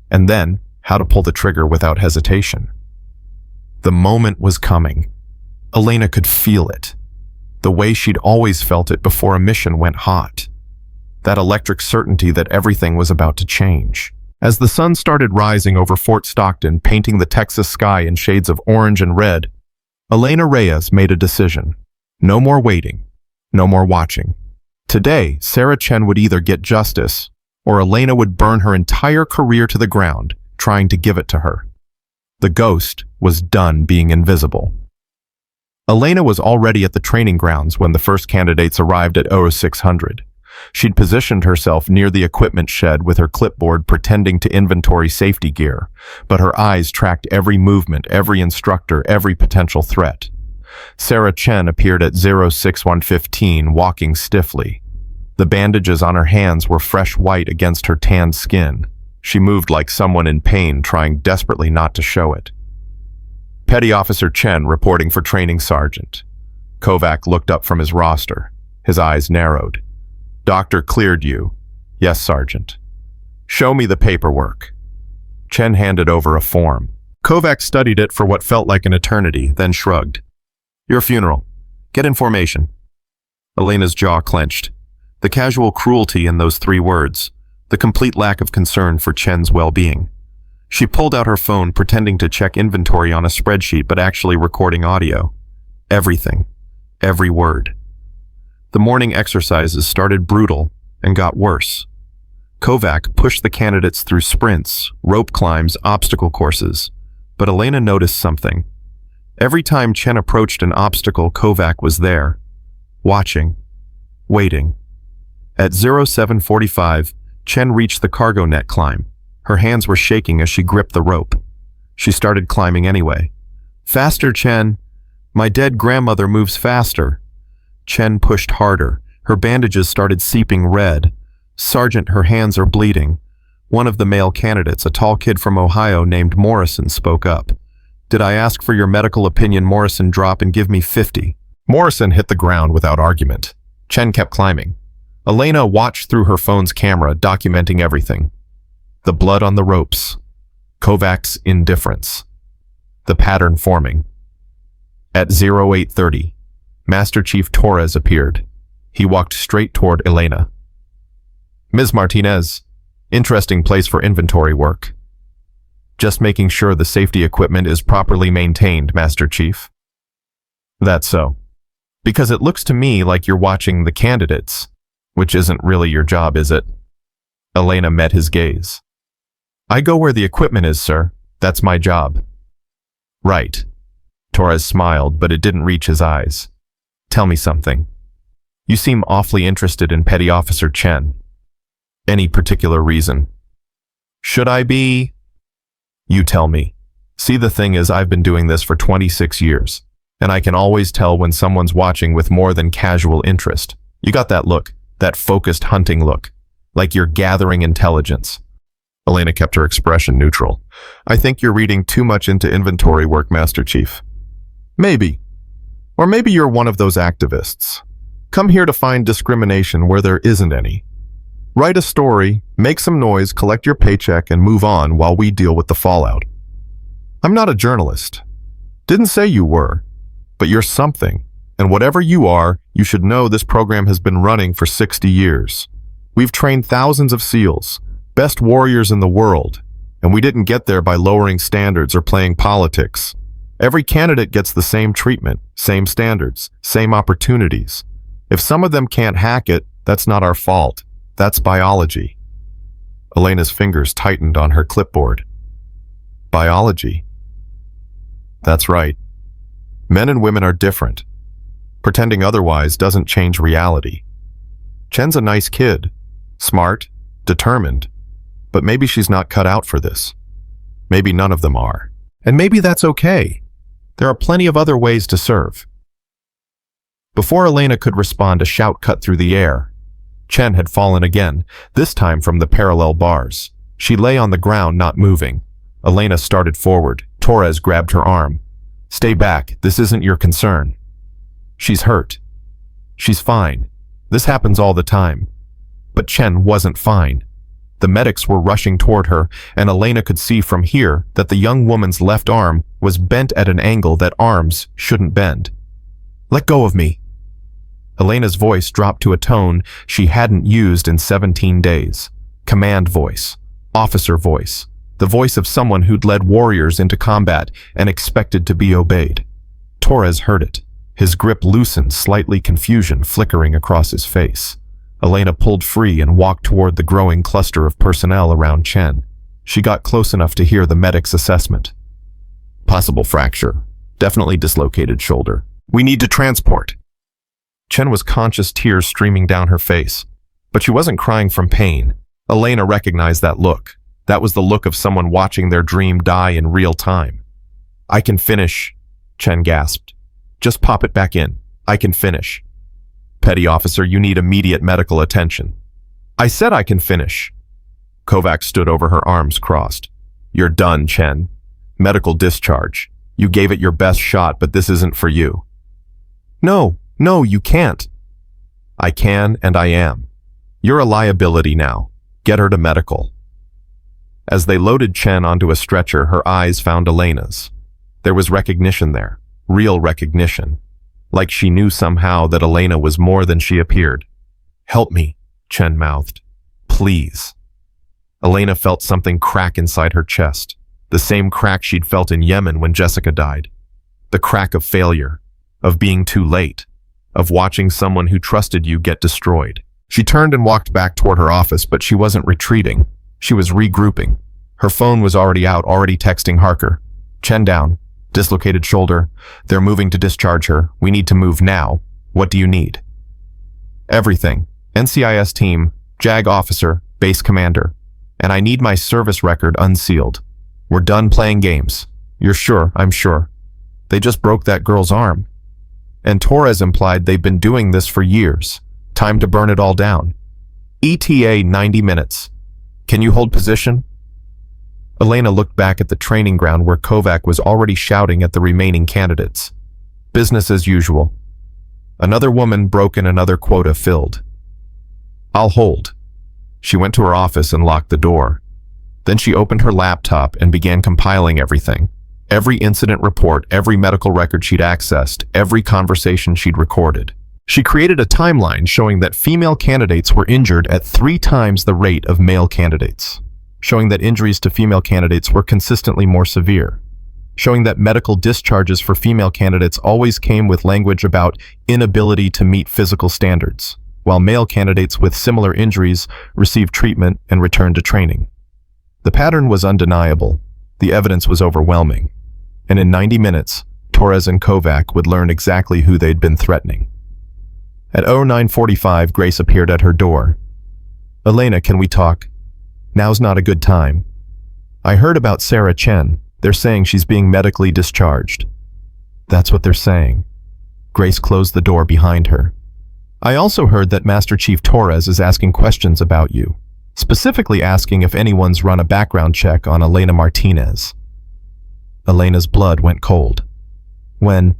And then, how to pull the trigger without hesitation. The moment was coming. Elena could feel it, the way she'd always felt it before a mission went hot. That electric certainty that everything was about to change. As the sun started rising over Fort Stockton, painting the Texas sky in shades of orange and red, Elena Reyes made a decision. No more waiting, no more watching. Today, Sarah Chen would either get justice, or Elena would burn her entire career to the ground, trying to give it to her. The ghost was done being invisible. Elena was already at the training grounds when the first candidates arrived at 0600. She'd positioned herself near the equipment shed with her clipboard, pretending to inventory safety gear, but her eyes tracked every movement, every instructor, every potential threat. Sarah Chen appeared at 06115, walking stiffly. The bandages on her hands were fresh white against her tanned skin. She moved like someone in pain, trying desperately not to show it. Petty Officer Chen reporting for Training Sergeant. Kovac looked up from his roster. His eyes narrowed. Doctor cleared you. Yes, Sergeant. Show me the paperwork. Chen handed over a form. Kovac studied it for what felt like an eternity, then shrugged. Your funeral. Get in formation. Elena's jaw clenched. The casual cruelty in those 3 words, the complete lack of concern for Chen's well-being. She pulled out her phone, pretending to check inventory on a spreadsheet, but actually recording audio. Everything. Every word. The morning exercises started brutal and got worse. Kovac pushed the candidates through sprints, rope climbs, obstacle courses. But Elena noticed something. Every time Chen approached an obstacle, Kovac was there, watching, waiting. At 0745, Chen reached the cargo net climb. Her hands were shaking as she gripped the rope. She started climbing anyway. Faster, Chen. My dead grandmother moves faster. Chen pushed harder. Her bandages started seeping red. Sergeant, her hands are bleeding. One of the male candidates, a tall kid from Ohio named Morrison, spoke up. Did I ask for your medical opinion? Morrison, drop and give me 50. Morrison hit the ground without argument. Chen kept climbing. Elena watched through her phone's camera, documenting everything. The blood on the ropes. Kovac's indifference. The pattern forming. At 0830, Master Chief Torres appeared. He walked straight toward Elena. Ms. Martinez, interesting place for inventory work. Just making sure the safety equipment is properly maintained, Master Chief. That's so. Because it looks to me like you're watching the candidates, which isn't really your job, is it? Elena met his gaze. I go where the equipment is, sir. That's my job. Right. Torres smiled, but it didn't reach his eyes. Tell me something. You seem awfully interested in Petty Officer Chen. Any particular reason? Should I be? You tell me. See, the thing is, I've been doing this for 26 years, and I can always tell when someone's watching with more than casual interest. You got that look, that focused hunting look, like you're gathering intelligence. Elena kept her expression neutral. I think you're reading too much into inventory work, Master Chief. Maybe. Or maybe you're one of those activists. Come here to find discrimination where there isn't any. Write a story, make some noise, collect your paycheck, and move on while we deal with the fallout. I'm not a journalist. Didn't say you were, but you're something. And whatever you are, you should know this program has been running for 60 years. We've trained thousands of SEALs, best warriors in the world, and we didn't get there by lowering standards or playing politics. Every candidate gets the same treatment, same standards, same opportunities. If some of them can't hack it, that's not our fault. That's biology. Elena's fingers tightened on her clipboard. Biology. That's right. Men and women are different. Pretending otherwise doesn't change reality. Chen's a nice kid. Smart, determined. But maybe she's not cut out for this. Maybe none of them are. And maybe that's okay. There are plenty of other ways to serve. Before Elena could respond, a shout cut through the air. Chen had fallen again, this time from the parallel bars. She lay on the ground, not moving. Elena started forward. Torres grabbed her arm. Stay back. This isn't your concern. She's hurt. She's fine. This happens all the time. But Chen wasn't fine. The medics were rushing toward her, and Elena could see from here that the young woman's left arm was bent at an angle that arms shouldn't bend. Let go of me. Elena's voice dropped to a tone she hadn't used in 17 days. Command voice. Officer voice. The voice of someone who'd led warriors into combat and expected to be obeyed. Torres heard it. His grip loosened, slightly confusion flickering across his face. Elena pulled free and walked toward the growing cluster of personnel around Chen. She got close enough to hear the medic's assessment. Possible fracture. Definitely dislocated shoulder. We need to transport. Chen was conscious, tears streaming down her face. But she wasn't crying from pain. Elena recognized that look. That was the look of someone watching their dream die in real time. I can finish, Chen gasped. Just pop it back in. I can finish. Petty officer, you need immediate medical attention. I said I can finish. Kovac stood over her, arms crossed. You're done, Chen. Medical discharge. You gave it your best shot, but this isn't for you. No, you can't. I can and I am. You're a liability now. Get her to medical. As they loaded Chen onto a stretcher, her eyes found Elena's. There was recognition there, real recognition. Like she knew somehow that Elena was more than she appeared. Help me, Chen mouthed. Please. Elena felt something crack inside her chest, the same crack she'd felt in Yemen when Jessica died. The crack of failure, of being too late, of watching someone who trusted you get destroyed. She turned and walked back toward her office, but she wasn't retreating. She was regrouping. Her phone was already out, already texting Harker. Chen down. Dislocated shoulder. They're moving to discharge her. We need to move now. What do you need? Everything. NCIS team, JAG officer, base commander. And I need my service record unsealed. We're done playing games. You're sure? I'm sure. They just broke that girl's arm. And Torres implied they've been doing this for years. Time to burn it all down. ETA 90 minutes. Can you hold position? Elena looked back at the training ground where Kovac was already shouting at the remaining candidates. Business as usual. Another woman broken, another quota filled. I'll hold. She went to her office and locked the door. Then she opened her laptop and began compiling everything. Every incident report, every medical record she'd accessed, every conversation she'd recorded. She created a timeline showing that female candidates were injured at 3 times the rate of male candidates, showing that injuries to female candidates were consistently more severe, showing that medical discharges for female candidates always came with language about inability to meet physical standards, while male candidates with similar injuries received treatment and returned to training. The pattern was undeniable, the evidence was overwhelming, and in 90 minutes, Torres and Kovac would learn exactly who they'd been threatening. At 09:45, Grace appeared at her door. "Elena, can we talk? Now's not a good time. I heard about Sarah Chen. They're saying she's being medically discharged." "That's what they're saying." Grace closed the door behind her. "I also heard that Master Chief Torres is asking questions about you, specifically asking if anyone's run a background check on Elena Martinez." Elena's blood went cold. "When?"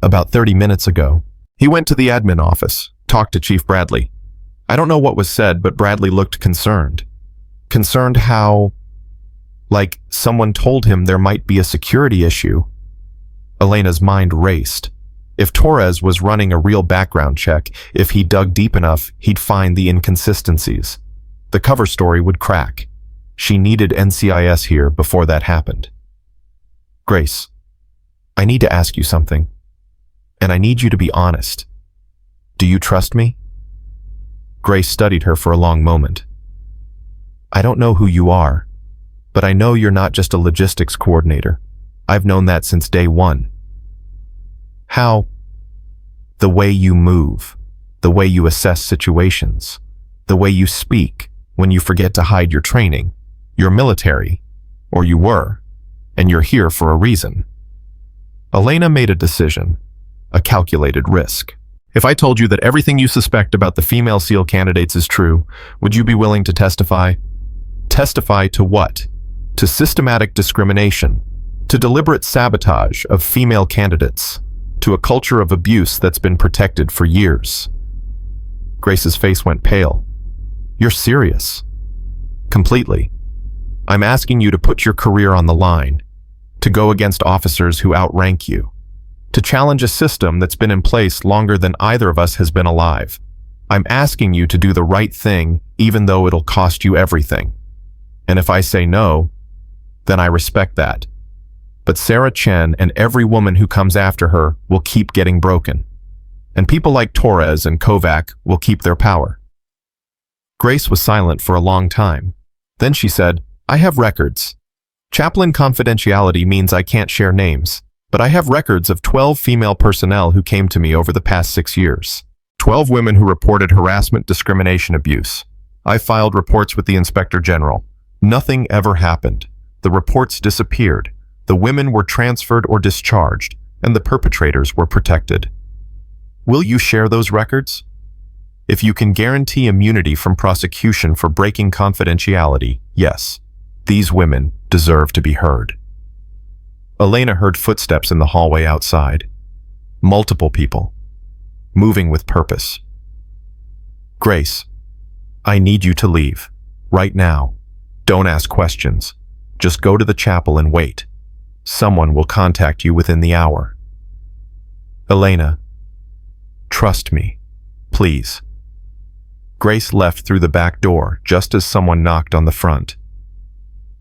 "About 30 minutes ago. He went to the admin office, talked to Chief Bradley. I don't know what was said, but Bradley looked concerned. Concerned how? Like someone told him there might be a security issue." Elena's mind raced. If Torres was running a real background check, if he dug deep enough, he'd find the inconsistencies. The cover story would crack. She needed NCIS here before that happened. "Grace, I need to ask you something. And I need you to be honest. Do you trust me?" Grace studied her for a long moment. "I don't know who you are, but I know you're not just a logistics coordinator. I've known that since day one." "How?" "The way you move, the way you assess situations, the way you speak when you forget to hide your training. You're military, or you were, and you're here for a reason." Elena made a decision. A calculated risk. "If I told you that everything you suspect about the female SEAL candidates is true, would you be willing to testify?" "Testify to what?" "To systematic discrimination, to deliberate sabotage of female candidates, to a culture of abuse that's been protected for years." Grace's face went pale. "You're serious?" "Completely. I'm asking you to put your career on the line, to go against officers who outrank you, to challenge a system that's been in place longer than either of us has been alive. I'm asking you to do the right thing, even though it'll cost you everything. And if I say no, then I respect that. But Sarah Chen and every woman who comes after her will keep getting broken. And people like Torres and Kovac will keep their power." Grace was silent for a long time. Then she said, "I have records. Chaplain confidentiality means I can't share names. But I have records of 12 female personnel who came to me over the past 6 years. 12 women who reported harassment, discrimination, abuse. I filed reports with the Inspector General. Nothing ever happened. The reports disappeared. The women were transferred or discharged, and the perpetrators were protected. Will you share those records? If you can guarantee immunity from prosecution for breaking confidentiality, yes, these women deserve to be heard." Elena heard footsteps in the hallway outside. Multiple people, moving with purpose. "Grace, I need you to leave, right now. Don't ask questions. Just go to the chapel and wait. Someone will contact you within the hour." "Elena, trust me, please." Grace left through the back door just as someone knocked on the front.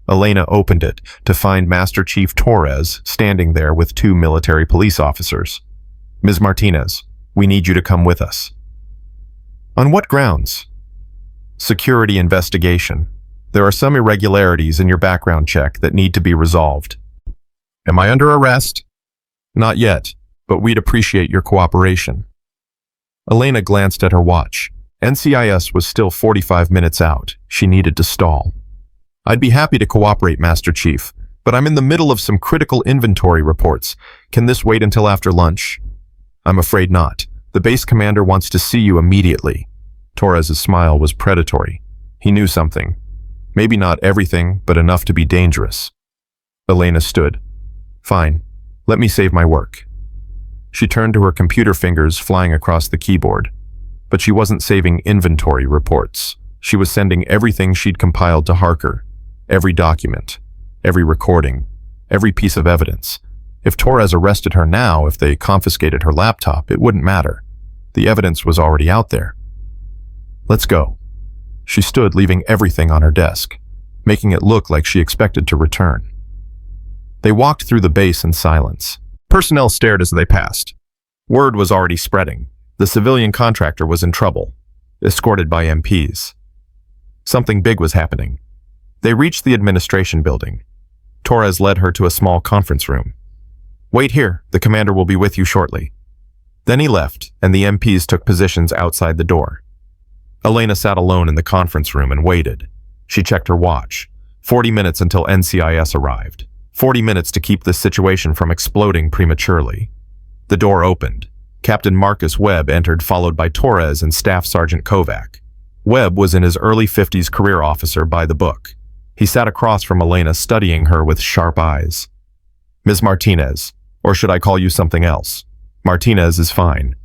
Elena opened it to find Master Chief Torres standing there with 2 military police officers. "Ms. Martinez, we need you to come with us." "On what grounds?" "Security investigation. There are some irregularities in your background check that need to be resolved." "Am I under arrest?" "Not yet, but we'd appreciate your cooperation." Elena glanced at her watch. NCIS was still 45 minutes out. She needed to stall. "I'd be happy to cooperate, Master Chief, but I'm in the middle of some critical inventory reports. Can this wait until after lunch?" "I'm afraid not. The base commander wants to see you immediately." Torres' smile was predatory. He knew something. Maybe not everything, but enough to be dangerous. Elena stood. "Fine. Let me save my work." She turned to her computer fingers flying across the keyboard. But she wasn't saving inventory reports. She was sending everything she'd compiled to Harker. Every document, every recording, every piece of evidence. If Torres arrested her now, if they confiscated her laptop, it wouldn't matter. The evidence was already out there. Let's go. She stood, leaving everything on her desk, making it look like she expected to return. They walked through the base in silence. Personnel stared as they passed. Word was already spreading. The civilian contractor was in trouble, escorted by MPs. Something big was happening. They reached the administration building. Torres led her to a small conference room. "Wait here, the commander will be with you shortly." Then he left, and the MPs took positions outside the door. Elena sat alone in the conference room and waited. She checked her watch. 40 minutes until NCIS arrived. 40 minutes to keep this situation from exploding prematurely. The door opened. Captain Marcus Webb entered, followed by Torres and Staff Sergeant Kovac. Webb was in his early 50s, career officer by the book. He sat across from Elena, studying her with sharp eyes. "Ms. Martinez, or should I call you something else? Martinez is fine."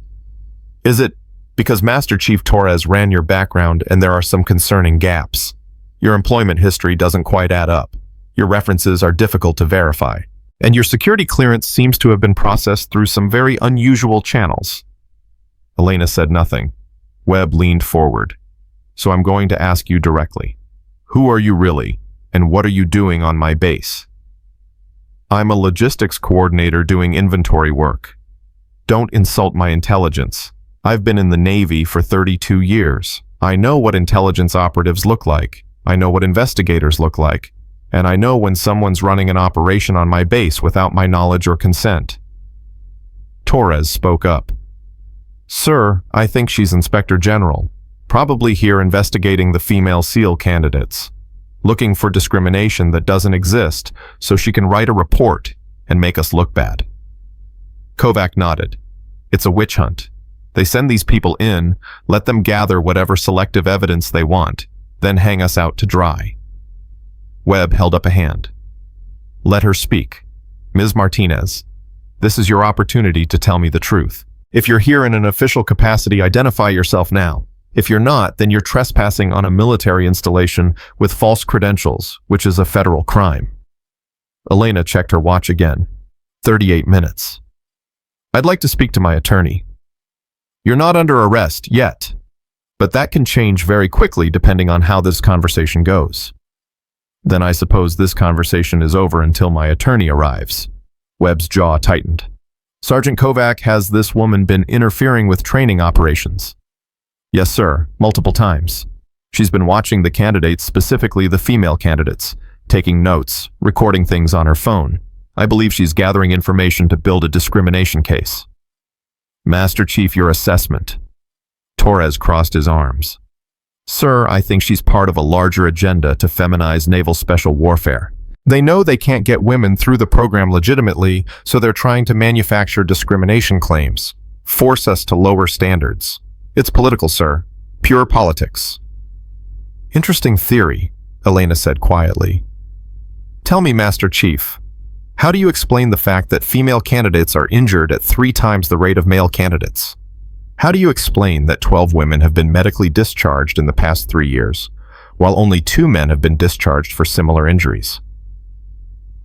"Is it because Master Chief Torres ran your background and there are some concerning gaps? Your employment history doesn't quite add up. Your references are difficult to verify. And your security clearance seems to have been processed through some very unusual channels." Elena said nothing. Webb leaned forward. "So I'm going to ask you directly. Who are you really, and what are you doing on my base?" "I'm a logistics coordinator doing inventory work. Don't insult my intelligence. I've been in the Navy for 32 years. I know what intelligence operatives look like. I know what investigators look like. And I know when someone's running an operation on my base without my knowledge or consent." Torres spoke up. "Sir, I think she's Inspector General, probably here investigating the female SEAL candidates, looking for discrimination that doesn't exist so she can write a report and make us look bad." Kovac nodded. "It's a witch hunt. They send these people in, let them gather whatever selective evidence they want, then hang us out to dry." Webb held up a hand. "Let her speak. Ms. Martinez, this is your opportunity to tell me the truth. If you're here in an official capacity, identify yourself now. If you're not, then you're trespassing on a military installation with false credentials, which is a federal crime." Elena checked her watch again. 38 minutes. "I'd like to speak to my attorney." "You're not under arrest yet, but that can change very quickly depending on how this conversation goes." "Then I suppose this conversation is over until my attorney arrives." Webb's jaw tightened. "Sergeant Kovac, has this woman been interfering with training operations?" "Yes, sir, multiple times. She's been watching the candidates, specifically the female candidates, taking notes, recording things on her phone. I believe she's gathering information to build a discrimination case." "Master Chief, your assessment." Torres crossed his arms. "Sir, I think she's part of a larger agenda to feminize naval special warfare. They know they can't get women through the program legitimately, so they're trying to manufacture discrimination claims, force us to lower standards. It's political, sir. Pure politics." "Interesting theory," Elena said quietly. "Tell me, Master Chief, how do you explain the fact that female candidates are injured at 3 times the rate of male candidates? How do you explain that 12 women have been medically discharged in the past 3 years, while only 2 men have been discharged for similar injuries?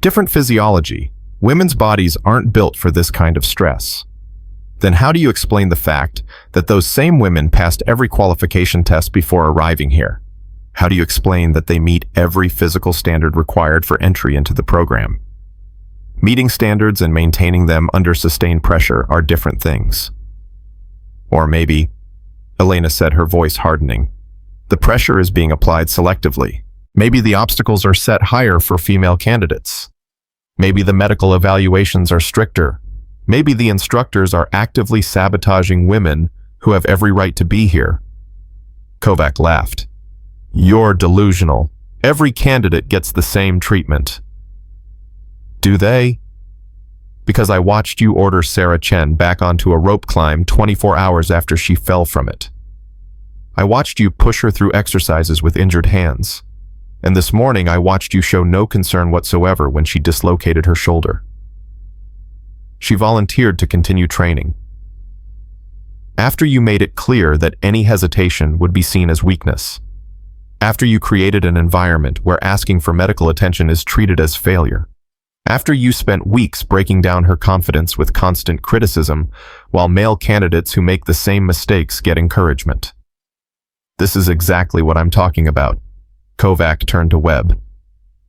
Different physiology. Women's bodies aren't built for this kind of stress. Then how do you explain the fact that those same women passed every qualification test before arriving here? How do you explain that they meet every physical standard required for entry into the program? Meeting standards and maintaining them under sustained pressure are different things. Or maybe," Elena said, her voice hardening, "the pressure is being applied selectively. Maybe the obstacles are set higher for female candidates. Maybe the medical evaluations are stricter. Maybe the instructors are actively sabotaging women who have every right to be here." Kovac laughed. "You're delusional. Every candidate gets the same treatment." "Do they? Because I watched you order Sarah Chen back onto a rope climb 24 hours after she fell from it. I watched you push her through exercises with injured hands. And this morning I watched you show no concern whatsoever when she dislocated her shoulder. She volunteered to continue training. After you made it clear that any hesitation would be seen as weakness. After you created an environment where asking for medical attention is treated as failure. After you spent weeks breaking down her confidence with constant criticism, while male candidates who make the same mistakes get encouragement. This is exactly what I'm talking about. Kovac turned to Webb.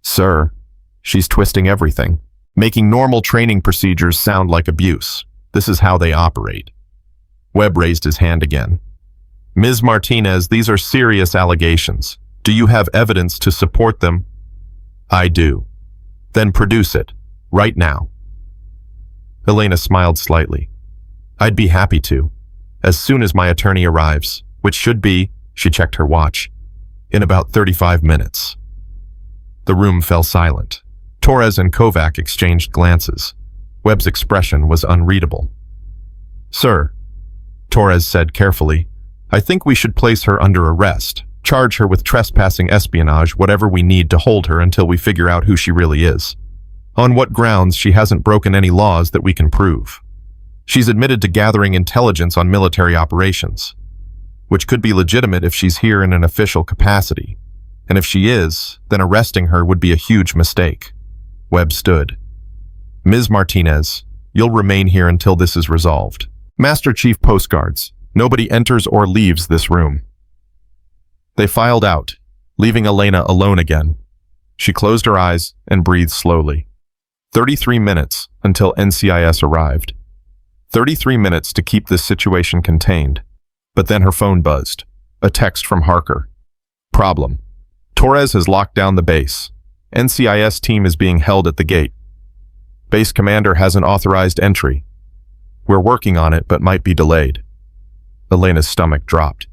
Sir, she's twisting everything, making normal training procedures sound like abuse. This is how they operate. Webb raised his hand again. Ms. Martinez, these are serious allegations. Do you have evidence to support them? I do. Then produce it, right now. Elena smiled slightly. I'd be happy to, as soon as my attorney arrives, which should be, she checked her watch, in about 35 minutes. The room fell silent. Torres and Kovac exchanged glances. Webb's expression was unreadable. Sir, Torres said carefully, I think we should place her under arrest, charge her with trespassing, espionage, whatever we need to hold her until we figure out who she really is. On what grounds she hasn't broken any laws that we can prove. She's admitted to gathering intelligence on military operations, which could be legitimate if she's here in an official capacity. And if she is, then arresting her would be a huge mistake. Webb stood. Ms. Martinez, you'll remain here until this is resolved. Master Chief Postguards, nobody enters or leaves this room. They filed out, leaving Elena alone again. She closed her eyes and breathed slowly. 33 minutes until NCIS arrived. 33 minutes to keep this situation contained. But then her phone buzzed. A text from Harker. Problem. Torres has locked down the base. NCIS team is being held at the gate. Base commander hasn't authorized entry. We're working on it, but might be delayed. Elena's stomach dropped.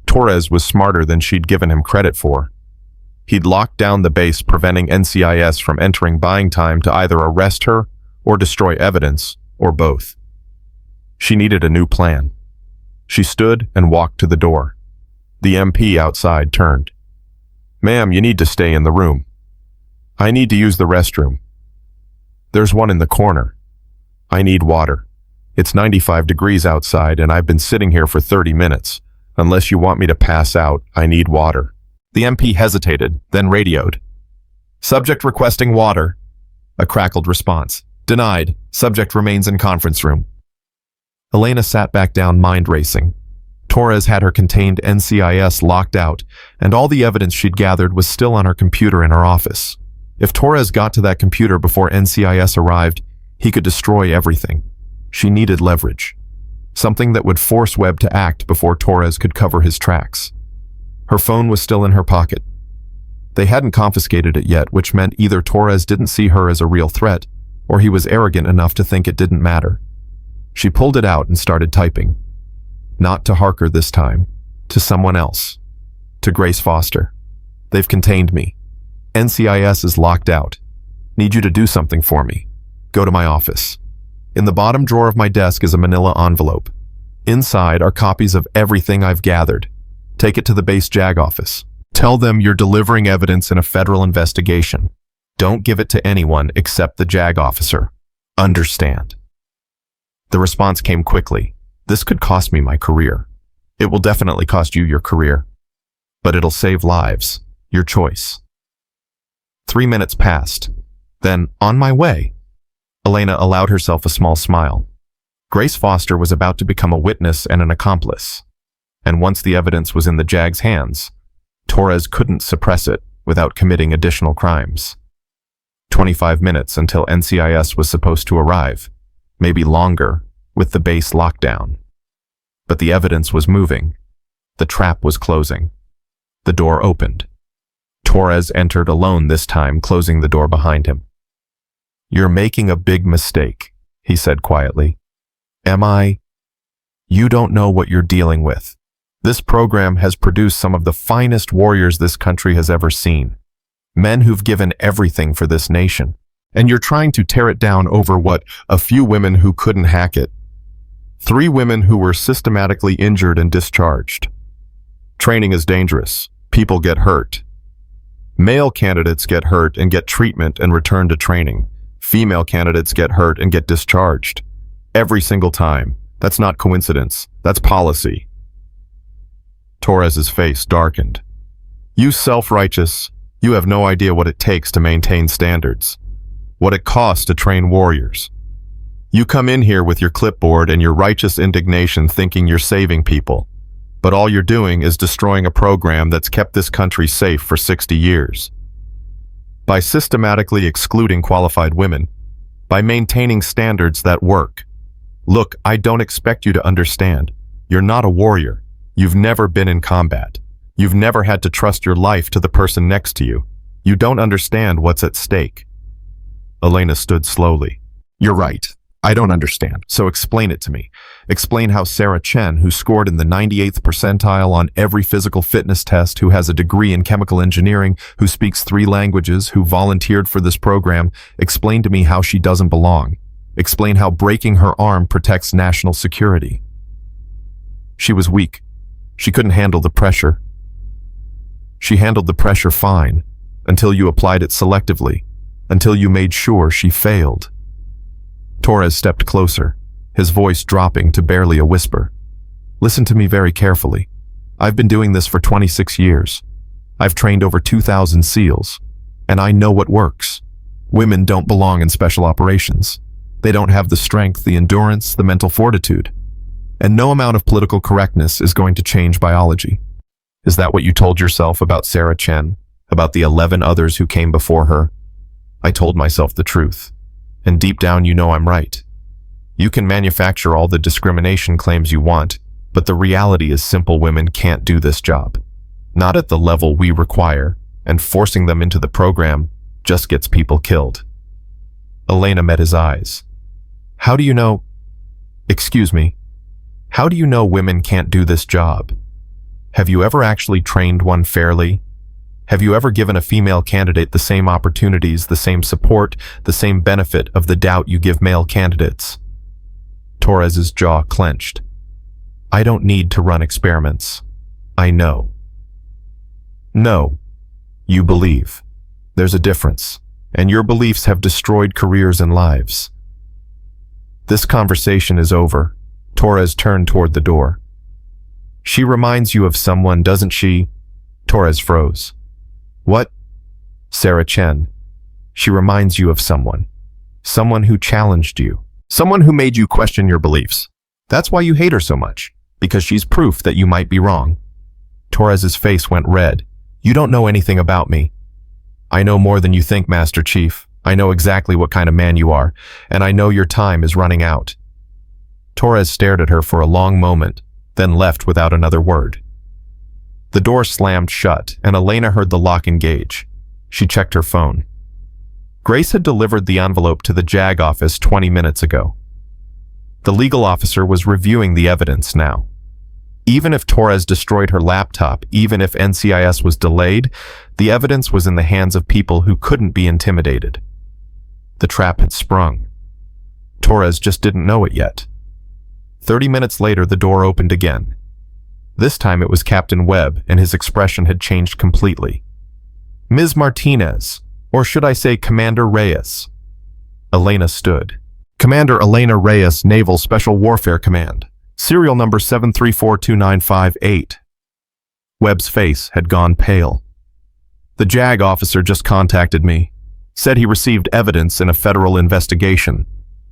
Torres was smarter than she'd given him credit for. He'd locked down the base, preventing NCIS from entering buying time to either arrest her or destroy evidence, or both. She needed a new plan. She stood and walked to the door. The MP outside turned. Ma'am, you need to stay in the room. I need to use the restroom. There's one in the corner. I need water. It's 95 degrees outside and I've been sitting here for 30 minutes. Unless you want me to pass out, I need water. The MP hesitated, then radioed. Subject requesting water. A crackled response. Denied. Subject remains in conference room. Elena sat back down, mind racing. Torres had her contained NCIS locked out, and all the evidence she'd gathered was still on her computer in her office. If Torres got to that computer before NCIS arrived, he could destroy everything. She needed leverage. Something that would force Webb to act before Torres could cover his tracks. Her phone was still in her pocket. They hadn't confiscated it yet, which meant either Torres didn't see her as a real threat, or he was arrogant enough to think it didn't matter. She pulled it out and started typing. Not to Harker this time. To someone else. To Grace Foster. They've contained me. NCIS is locked out. Need you to do something for me. Go to my office. In the bottom drawer of my desk is a manila envelope. Inside are copies of everything I've gathered. Take it to the base JAG office. Tell them you're delivering evidence in a federal investigation. Don't give it to anyone except the JAG officer. Understand? The response came quickly. This could cost me my career. It will definitely cost you your career. But it'll save lives. Your choice. 3 minutes passed. Then, on my way. Elena allowed herself a small smile. Grace Foster was about to become a witness and an accomplice. And once the evidence was in the JAG's hands, Torres couldn't suppress it without committing additional crimes. 25 minutes until NCIS was supposed to arrive, maybe longer, with the base lockdown. But the evidence was moving. The trap was closing. The door opened. Torres entered alone this time, closing the door behind him. You're making a big mistake, he said quietly. Am I? You don't know what you're dealing with. This program has produced some of the finest warriors this country has ever seen. Men who've given everything for this nation. And you're trying to tear it down over what? A few women who couldn't hack it. 3 women who were systematically injured and discharged. Training is dangerous. People get hurt. Male candidates get hurt and get treatment and return to training. Female candidates get hurt and get discharged. Every single time. That's not coincidence. That's policy. Torres's face darkened. You self-righteous, you have no idea what it takes to maintain standards. What it costs to train warriors. You come in here with your clipboard and your righteous indignation thinking you're saving people. But all you're doing is destroying a program that's kept this country safe for 60 years. By systematically excluding qualified women, by maintaining standards that work. Look, I don't expect you to understand. You're not a warrior. You've never been in combat. You've never had to trust your life to the person next to you. You don't understand what's at stake. Elena stood slowly. You're right. I don't understand. So explain it to me. Explain how Sarah Chen, who scored in the 98th percentile on every physical fitness test, who has a degree in chemical engineering, who speaks 3 languages, who volunteered for this program, explain to me how she doesn't belong. Explain how breaking her arm protects national security. She was weak. She couldn't handle the pressure. She handled the pressure fine, until you applied it selectively, until you made sure she failed. Torres stepped closer, his voice dropping to barely a whisper. Listen to me very carefully. I've been doing this for 26 years. I've trained over 2,000 SEALs, and I know what works. Women don't belong in special operations. They don't have the strength, the endurance, the mental fortitude. And no amount of political correctness is going to change biology. Is that what you told yourself about Sarah Chen, about the 11 others who came before her? I told myself the truth. And deep down you know I'm right. You can manufacture all the discrimination claims you want, but the reality is simple women can't do this job. Not at the level we require, and forcing them into the program just gets people killed. Elena met his eyes. How do you know... Excuse me. How do you know women can't do this job? Have you ever actually trained one fairly? Have you ever given a female candidate the same opportunities, the same support, the same benefit of the doubt you give male candidates? Torres's jaw clenched. I don't need to run experiments. I know. No. You believe. There's a difference, and your beliefs have destroyed careers and lives. This conversation is over. Torres turned toward the door. She reminds you of someone, doesn't she? Torres froze. What? Sarah Chen. She reminds you of someone. Someone who challenged you. Someone who made you question your beliefs. That's why you hate her so much, because she's proof that you might be wrong. Torres's face went red. You don't know anything about me. I know more than you think, Master Chief. I know exactly what kind of man you are, and I know your time is running out. Torres stared at her for a long moment, then left without another word. The door slammed shut, and Elena heard the lock engage. She checked her phone. Grace had delivered the envelope to the JAG office 20 minutes ago. The legal officer was reviewing the evidence now. Even if Torres destroyed her laptop, even if NCIS was delayed, the evidence was in the hands of people who couldn't be intimidated. The trap had sprung. Torres just didn't know it yet. 30 minutes later, the door opened again. This time it was Captain Webb, and his expression had changed completely. Ms. Martinez, or should I say Commander Reyes? Elena stood. Commander Elena Reyes, Naval Special Warfare Command. Serial number 7342958. Webb's face had gone pale. The JAG officer just contacted me. Said he received evidence in a federal investigation.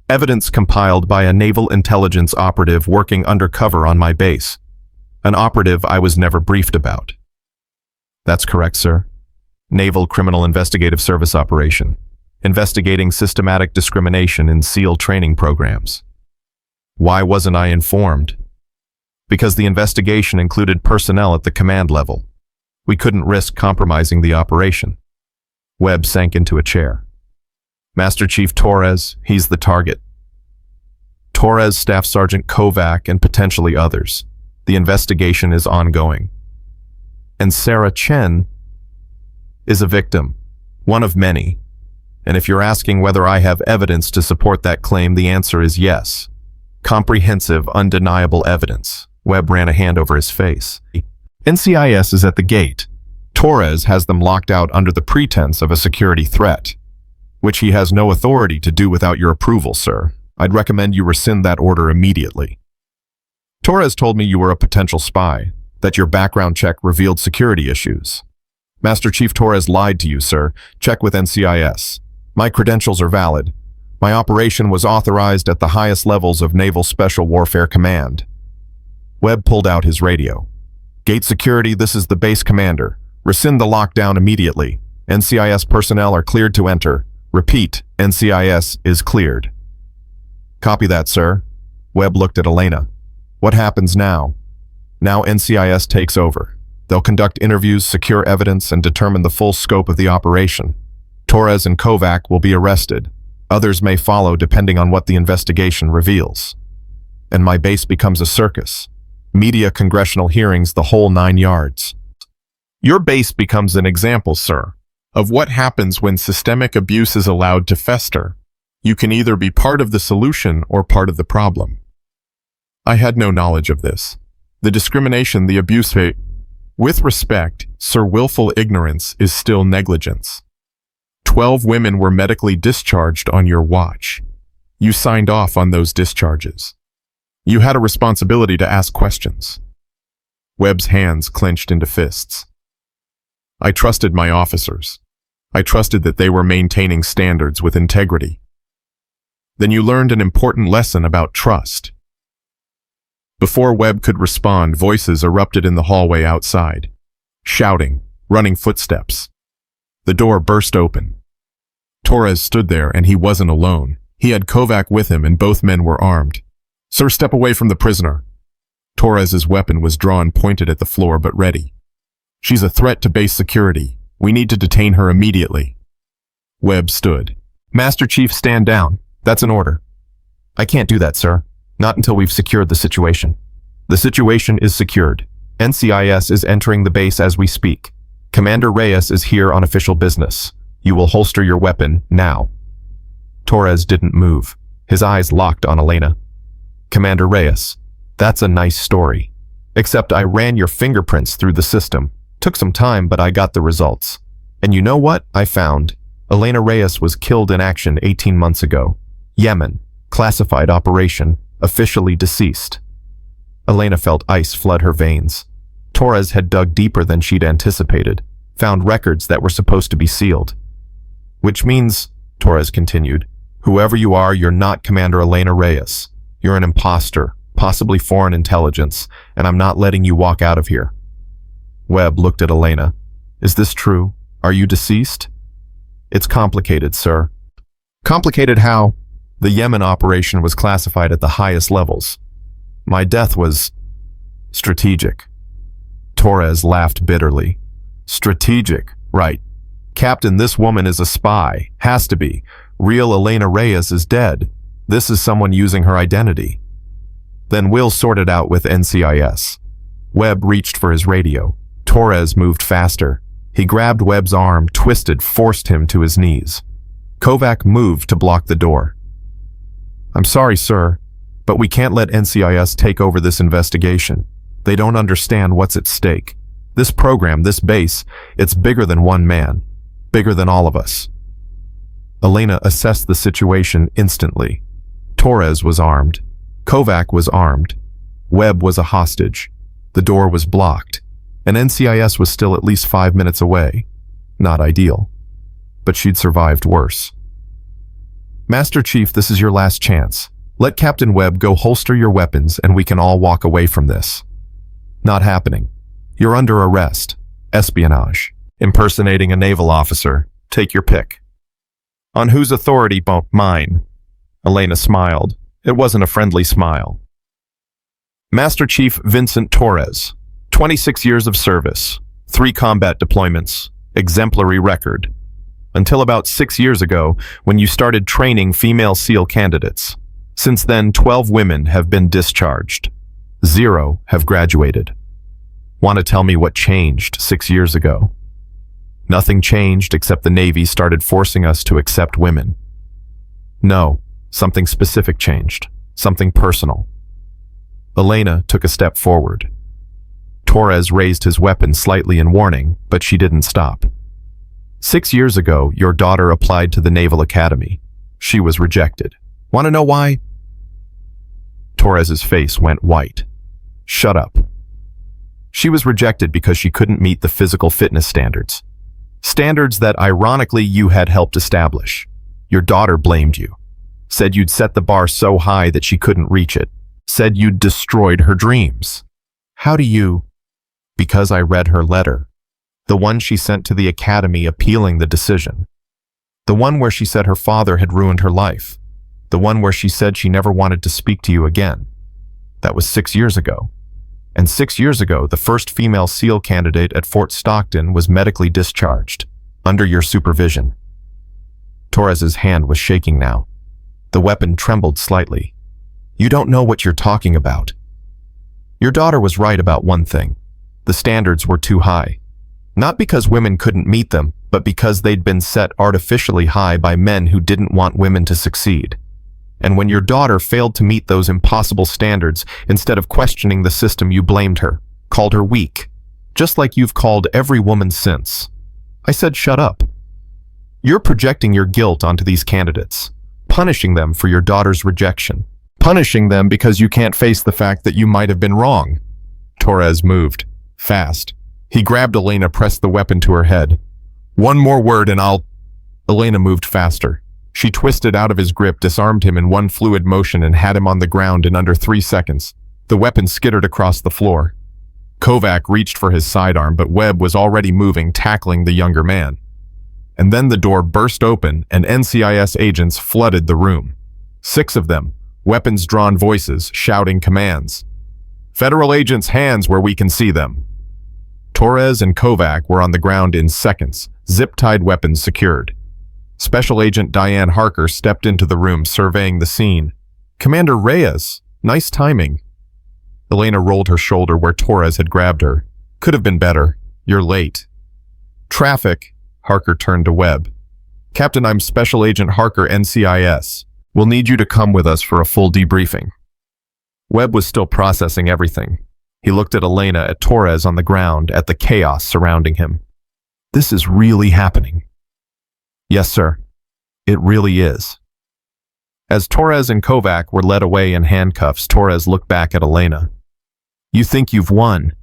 Evidence compiled by a naval intelligence operative working undercover on my base. An operative I was never briefed about. That's correct, sir. Naval Criminal Investigative Service operation. Investigating systematic discrimination in SEAL training programs. Why wasn't I informed? Because the investigation included personnel at the command level. We couldn't risk compromising the operation. Webb sank into a chair. Master Chief Torres, he's the target. Torres, Staff Sergeant Kovac, and potentially others. The investigation is ongoing. And Sarah Chen is a victim, one of many. And if you're asking whether I have evidence to support that claim, the answer is yes. Comprehensive, undeniable evidence. Webb ran a hand over his face. NCIS is at the gate. Torres has them locked out under the pretense of a security threat, which he has no authority to do without your approval, sir. I'd recommend you rescind that order immediately. Torres told me you were a potential spy, that your background check revealed security issues. Master Chief Torres lied to you, sir. Check with NCIS. My credentials are valid. My operation was authorized at the highest levels of Naval Special Warfare Command. Webb pulled out his radio. Gate security, this is the base commander. Rescind the lockdown immediately. NCIS personnel are cleared to enter. Repeat, NCIS is cleared. Copy that, sir. Webb looked at Elena. What happens now? Now NCIS takes over. They'll conduct interviews, secure evidence, and determine the full scope of the operation. Torres and Kovac will be arrested. Others may follow depending on what the investigation reveals. And my base becomes a circus. Media, congressional hearings, the whole 9 yards. Your base becomes an example, sir, of what happens when systemic abuse is allowed to fester. You can either be part of the solution or part of the problem. I had no knowledge of this. The discrimination, the abuse. With respect, sir, willful ignorance is still negligence. 12 women were medically discharged on your watch. You signed off on those discharges. You had a responsibility to ask questions. Webb's hands clenched into fists. I trusted my officers. I trusted that they were maintaining standards with integrity. Then you learned an important lesson about trust. Before Webb could respond, voices erupted in the hallway outside. Shouting, running footsteps. The door burst open. Torres stood there, and he wasn't alone. He had Kovac with him, and both men were armed. Sir, step away from the prisoner. Torres's weapon was drawn, pointed at the floor, but ready. She's a threat to base security. We need to detain her immediately. Webb stood. Master Chief, stand down. That's an order. I can't do that, sir. Not until we've secured the situation. The situation is secured. NCIS is entering the base as we speak. Commander Reyes is here on official business. You will holster your weapon now. Torres didn't move. His eyes locked on Elena. Commander Reyes, that's a nice story. Except I ran your fingerprints through the system. Took some time, but I got the results. And you know what I found? Elena Reyes was killed in action 18 months ago. Yemen. Classified operation. Officially deceased. Elena felt ice flood her veins. Torres had dug deeper than she'd anticipated. Found records that were supposed to be sealed. Which means, Torres continued, whoever you are, you're not Commander Elena Reyes. You're an imposter, possibly foreign intelligence, and I'm not letting you walk out of here. Webb looked at Elena. Is this true? Are you deceased? It's complicated, sir. Complicated how? The Yemen operation was classified at the highest levels. My death was strategic. Torres laughed bitterly. Strategic, right. Captain, this woman is a spy. Has to be. Real Elena Reyes is dead. This is someone using her identity. Then we'll sort it out with NCIS. Webb reached for his radio. Torres moved faster. He grabbed Webb's arm, twisted, forced him to his knees. Kovac moved to block the door. I'm sorry, sir, but we can't let NCIS take over this investigation. They don't understand what's at stake. This program, this base, it's bigger than one man. Bigger than all of us. Elena assessed the situation instantly. Torres was armed. Kovac was armed. Webb was a hostage. The door was blocked. And NCIS was still at least 5 minutes away. Not ideal. But she'd survived worse. Master Chief, this is your last chance. Let Captain Webb go holster your weapons and we can all walk away from this. Not happening. You're under arrest. Espionage. Impersonating a naval officer. Take your pick. On whose authority? Mine. Elena smiled. It wasn't a friendly smile. Master Chief Vincent Torres. 26 years of service. 3 combat deployments. Exemplary record. Until about 6 years ago, when you started training female SEAL candidates. Since then, 12 women have been discharged. 0 have graduated. Want to tell me what changed 6 years ago? Nothing changed except the Navy started forcing us to accept women. No, something specific changed. Something personal. Elena took a step forward. Torres raised his weapon slightly in warning, but she didn't stop. 6 years ago, your daughter applied to the Naval Academy. She was rejected. Want to know why? Torres's face went white. Shut up. She was rejected because she couldn't meet the physical fitness standards. Standards that, ironically, you had helped establish. Your daughter blamed you. Said you'd set the bar so high that she couldn't reach it. Said you'd destroyed her dreams. How do you? Because I read her letter. The one she sent to the academy appealing the decision. The one where she said her father had ruined her life. The one where she said she never wanted to speak to you again. That was 6 years ago. And 6 years ago, the first female SEAL candidate at Fort Stockton was medically discharged, under your supervision. Torres's hand was shaking now. The weapon trembled slightly. You don't know what you're talking about. Your daughter was right about one thing. The standards were too high. Not because women couldn't meet them, but because they'd been set artificially high by men who didn't want women to succeed. And when your daughter failed to meet those impossible standards, instead of questioning the system, you blamed her, called her weak, just like you've called every woman since. I said shut up. You're projecting your guilt onto these candidates, punishing them for your daughter's rejection, punishing them because you can't face the fact that you might have been wrong. Torres moved, fast. He grabbed Elena, pressed the weapon to her head. One more word and I'll... Elena moved faster. She twisted out of his grip, disarmed him in one fluid motion, and had him on the ground in under 3 seconds. The weapon skittered across the floor. Kovac reached for his sidearm, but Webb was already moving, tackling the younger man. And then the door burst open, and NCIS agents flooded the room. 6 of them, weapons-drawn voices, shouting commands. Federal agents, hands where we can see them. Torres and Kovac were on the ground in seconds, zip-tied weapons secured. Special Agent Diane Harker stepped into the room, surveying the scene. Commander Reyes, nice timing. Elena rolled her shoulder where Torres had grabbed her. Could have been better. You're late. Traffic. Harker turned to Webb. Captain, I'm Special Agent Harker, NCIS. We'll need you to come with us for a full debriefing. Webb was still processing everything. He looked at Elena, at Torres on the ground, at the chaos surrounding him. This is really happening. Yes, sir. It really is. As Torres and Kovac were led away in handcuffs, Torres looked back at Elena. You think you've won,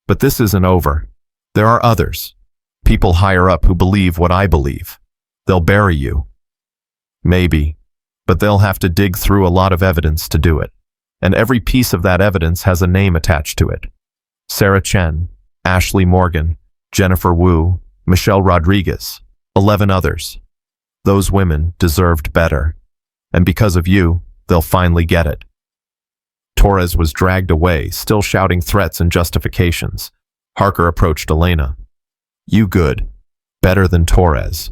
but this isn't over. There are others. People higher up who believe what I believe. They'll bury you. Maybe, but they'll have to dig through a lot of evidence to do it. And every piece of that evidence has a name attached to it. Sarah Chen, Ashley Morgan, Jennifer Wu, Michelle Rodriguez, 11 others. Those women deserved better. And because of you, they'll finally get it. Torres was dragged away, still shouting threats and justifications. Harker approached Elena. You good. Better than Torres.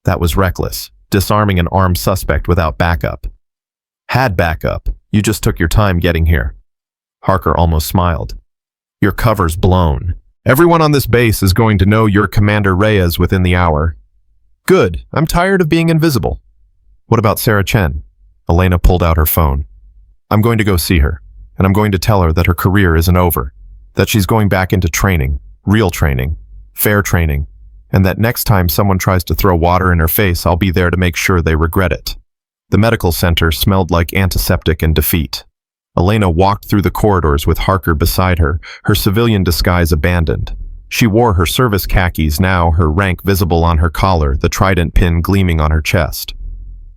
That was reckless, disarming an armed suspect without backup. Had backup. You just took your time getting here. Harker almost smiled. Your cover's blown. Everyone on this base is going to know you're Commander Reyes within the hour. Good. I'm tired of being invisible. What about Sarah Chen? Elena pulled out her phone. I'm going to go see her, and I'm going to tell her that her career isn't over, that she's going back into training, real training, fair training, and that next time someone tries to throw water in her face, I'll be there to make sure they regret it. The medical center smelled like antiseptic and defeat. Elena walked through the corridors with Harker beside her, her civilian disguise abandoned. She wore her service khakis now, her rank visible on her collar, the trident pin gleaming on her chest.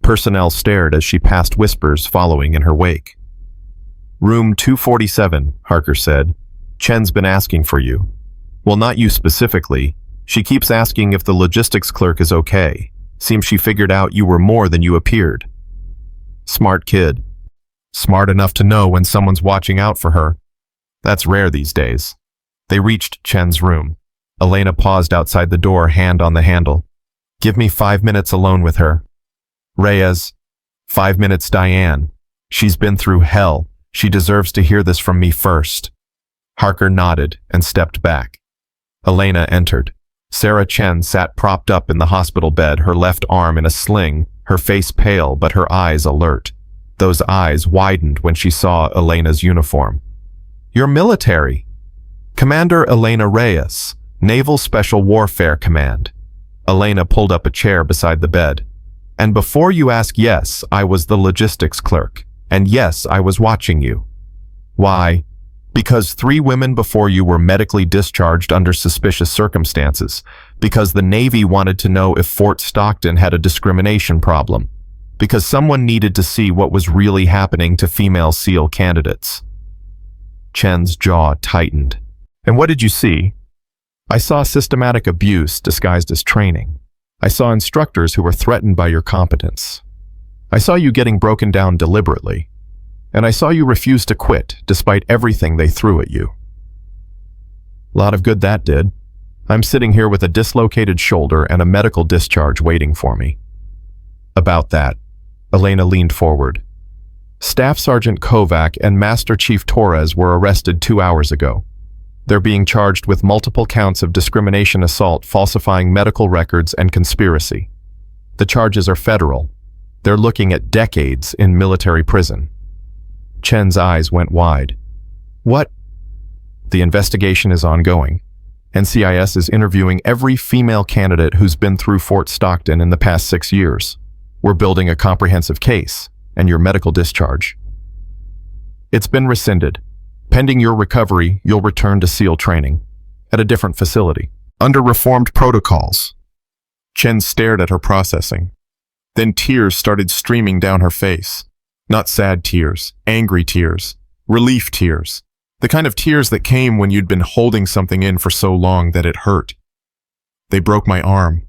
Personnel stared as she passed, whispers following in her wake. Room 247, Harker said. Chen's been asking for you. Well, not you specifically. She keeps asking if the logistics clerk is okay. Seems she figured out you were more than you appeared. Smart kid. Smart enough to know when someone's watching out for her. That's rare these days. They reached Chen's room. Elena paused outside the door, hand on the handle. Give me 5 minutes alone with her. Reyes. 5 minutes, Diane. She's been through hell. She deserves to hear this from me first. Harker nodded and stepped back. Elena entered. Sarah Chen sat propped up in the hospital bed, her left arm in a sling, her face pale but her eyes alert. Those eyes widened when she saw Elena's uniform. You're military. Commander Elena Reyes, Naval Special Warfare Command. Elena pulled up a chair beside the bed. And before you ask, yes, I was the logistics clerk. And yes, I was watching you. Why? Because 3 women before you were medically discharged under suspicious circumstances. Because the Navy wanted to know if Fort Stockton had a discrimination problem. Because someone needed to see what was really happening to female SEAL candidates. Chen's jaw tightened. And what did you see? I saw systematic abuse disguised as training. I saw instructors who were threatened by your competence. I saw you getting broken down deliberately. And I saw you refuse to quit despite everything they threw at you. Lot of good that did. I'm sitting here with a dislocated shoulder and a medical discharge waiting for me. About that, Elena leaned forward. Staff Sergeant Kovac and Master Chief Torres were arrested 2 hours ago. They're being charged with multiple counts of discrimination assault, falsifying medical records, and conspiracy. The charges are federal. They're looking at decades in military prison. Chen's eyes went wide. What? The investigation is ongoing. NCIS is interviewing every female candidate who's been through Fort Stockton in the past 6 years. We're building a comprehensive case, and your medical discharge. It's been rescinded. Pending your recovery, you'll return to SEAL training at a different facility, under reformed protocols. Chen stared at her processing. Then tears started streaming down her face. Not sad tears, angry tears, relief tears. The kind of tears that came when you'd been holding something in for so long that it hurt. They broke my arm.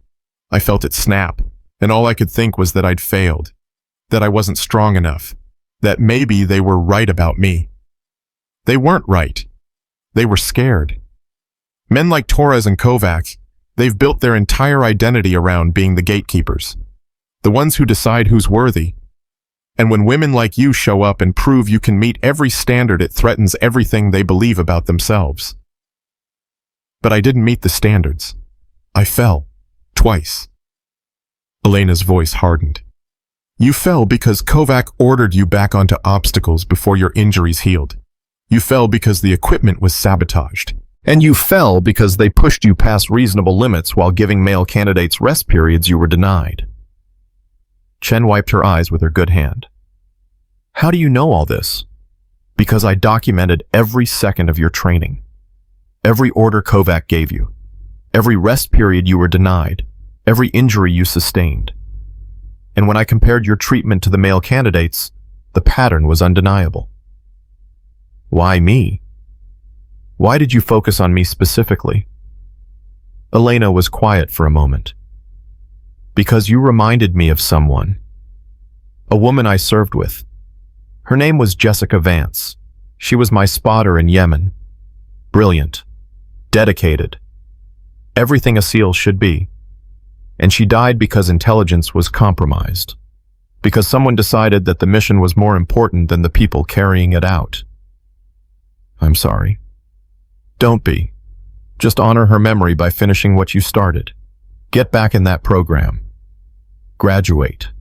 I felt it snap, and all I could think was that I'd failed, that I wasn't strong enough, that maybe they were right about me. They weren't right. They were scared. Men like Torres and Kovac, they've built their entire identity around being the gatekeepers, the ones who decide who's worthy. And when women like you show up and prove you can meet every standard, it threatens everything they believe about themselves. But I didn't meet the standards. I fell. Twice. Elena's voice hardened. You fell because Kovac ordered you back onto obstacles before your injuries healed. You fell because the equipment was sabotaged. And you fell because they pushed you past reasonable limits while giving male candidates rest periods you were denied. Chen wiped her eyes with her good hand. How do you know all this? Because I documented every second of your training. Every order Kovac gave you. Every rest period you were denied. Every injury you sustained. And when I compared your treatment to the male candidates, the pattern was undeniable. Why me? Why did you focus on me specifically? Elena was quiet for a moment. Because you reminded me of someone. A woman I served with. Her name was Jessica Vance. She was my spotter in Yemen. Brilliant. Dedicated. Everything a SEAL should be. And she died because intelligence was compromised. Because someone decided that the mission was more important than the people carrying it out. I'm sorry. Don't be. Just honor her memory by finishing what you started. Get back in that program. Graduate.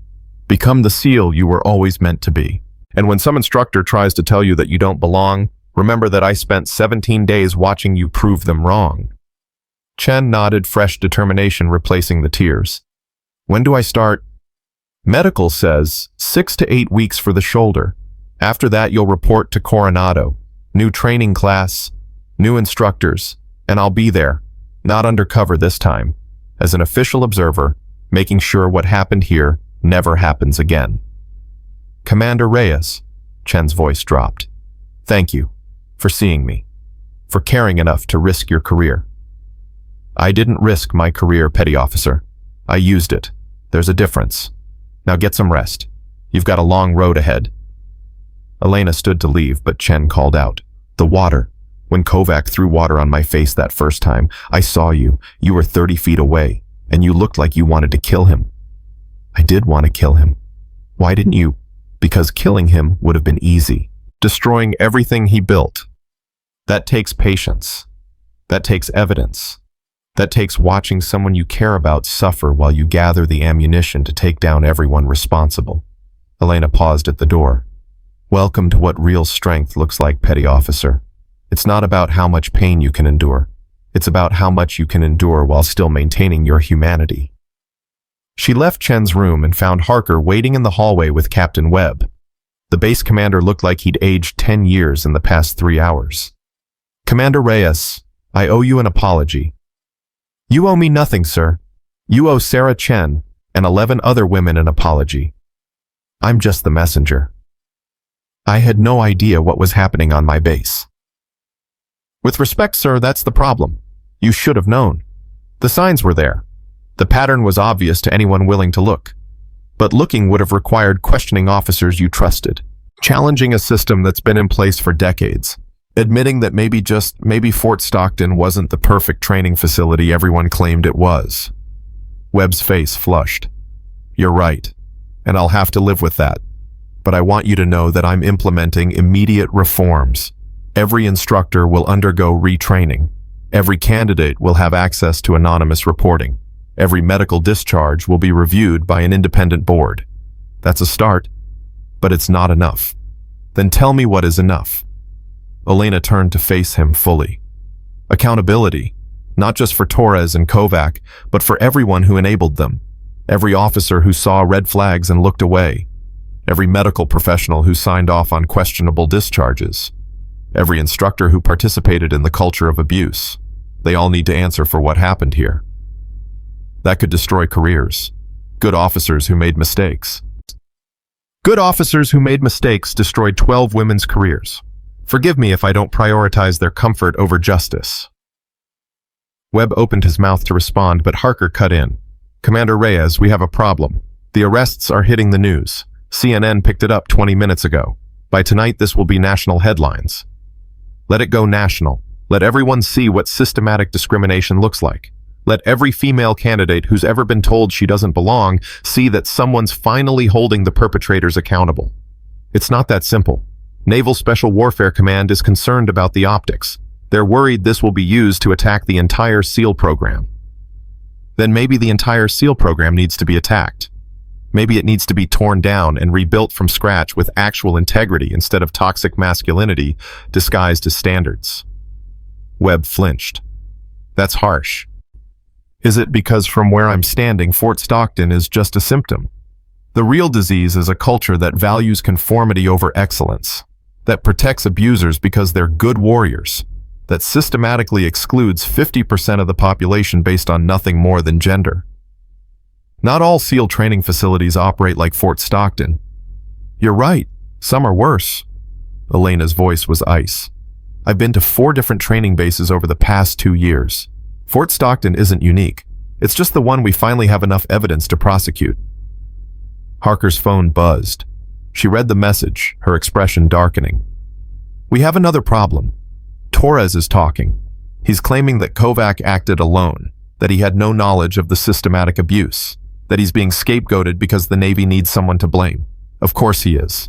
Become the SEAL you were always meant to be. And when some instructor tries to tell you that you don't belong, remember that I spent 17 days watching you prove them wrong. Chen nodded, fresh determination replacing the tears. When do I start? Medical says 6 to 8 weeks for the shoulder. After that, you'll report to Coronado. New training class, new instructors, and I'll be there, not undercover this time, as an official observer, making sure what happened here never happens again. Commander Reyes, Chen's voice dropped. Thank you for seeing me, for caring enough to risk your career. I didn't risk my career, petty officer. I used it. There's a difference. Now get some rest. You've got a long road ahead. Elena stood to leave, but Chen called out. The water. When Kovac threw water on my face that first time, I saw you. You were 30 feet away, and you looked like you wanted to kill him. I did want to kill him. Why didn't you? Because killing him would have been easy. Destroying everything he built. That takes patience. That takes evidence. That takes watching someone you care about suffer while you gather the ammunition to take down everyone responsible. Elena paused at the door. Welcome to what real strength looks like, petty officer. It's not about how much pain you can endure. It's about how much you can endure while still maintaining your humanity. She left Chen's room and found Harker waiting in the hallway with Captain Webb. The base commander looked like he'd aged 10 years in the past 3 hours. Commander Reyes, I owe you an apology. You owe me nothing, sir. You owe Sarah Chen and 11 other women an apology. I'm just the messenger. I had no idea what was happening on my base. With respect, sir, that's the problem. You should have known. The signs were there. The pattern was obvious to anyone willing to look. But looking would have required questioning officers you trusted, challenging a system that's been in place for decades, admitting that maybe Fort Stockton wasn't the perfect training facility everyone claimed it was. Webb's face flushed. You're right, and I'll have to live with that. But I want you to know that I'm implementing immediate reforms. Every instructor will undergo retraining. Every candidate will have access to anonymous reporting. Every medical discharge will be reviewed by an independent board. That's a start, but it's not enough. Then tell me what is enough. Elena turned to face him fully. Accountability, not just for Torres and Kovac, but for everyone who enabled them. Every officer who saw red flags and looked away. Every medical professional who signed off on questionable discharges. Every instructor who participated in the culture of abuse. They all need to answer for what happened here. That could destroy careers. Good officers who made mistakes. Good officers who made mistakes destroyed 12 women's careers. Forgive me if I don't prioritize their comfort over justice. Webb opened his mouth to respond, but Harker cut in. Commander Reyes, we have a problem. The arrests are hitting the news. CNN picked it up 20 minutes ago. By tonight, this will be national headlines. Let it go national. Let everyone see what systematic discrimination looks like. Let every female candidate who's ever been told she doesn't belong see that someone's finally holding the perpetrators accountable. It's not that simple. Naval Special Warfare Command is concerned about the optics. They're worried this will be used to attack the entire SEAL program. Then maybe the entire SEAL program needs to be attacked. Maybe it needs to be torn down and rebuilt from scratch with actual integrity instead of toxic masculinity disguised as standards. Webb flinched. That's harsh. Is it because from where I'm standing, Fort Stockton is just a symptom? The real disease is a culture that values conformity over excellence, that protects abusers because they're good warriors, that systematically excludes 50% of the population based on nothing more than gender. Not all SEAL training facilities operate like Fort Stockton. You're right, some are worse. Elena's voice was ice. I've been to 4 different training bases over the past 2 years. Fort Stockton isn't unique. It's just the one we finally have enough evidence to prosecute. Harker's phone buzzed. She read the message, her expression darkening. We have another problem. Torres is talking. He's claiming that Kovac acted alone, that he had no knowledge of the systematic abuse, that he's being scapegoated because the Navy needs someone to blame. Of course he is.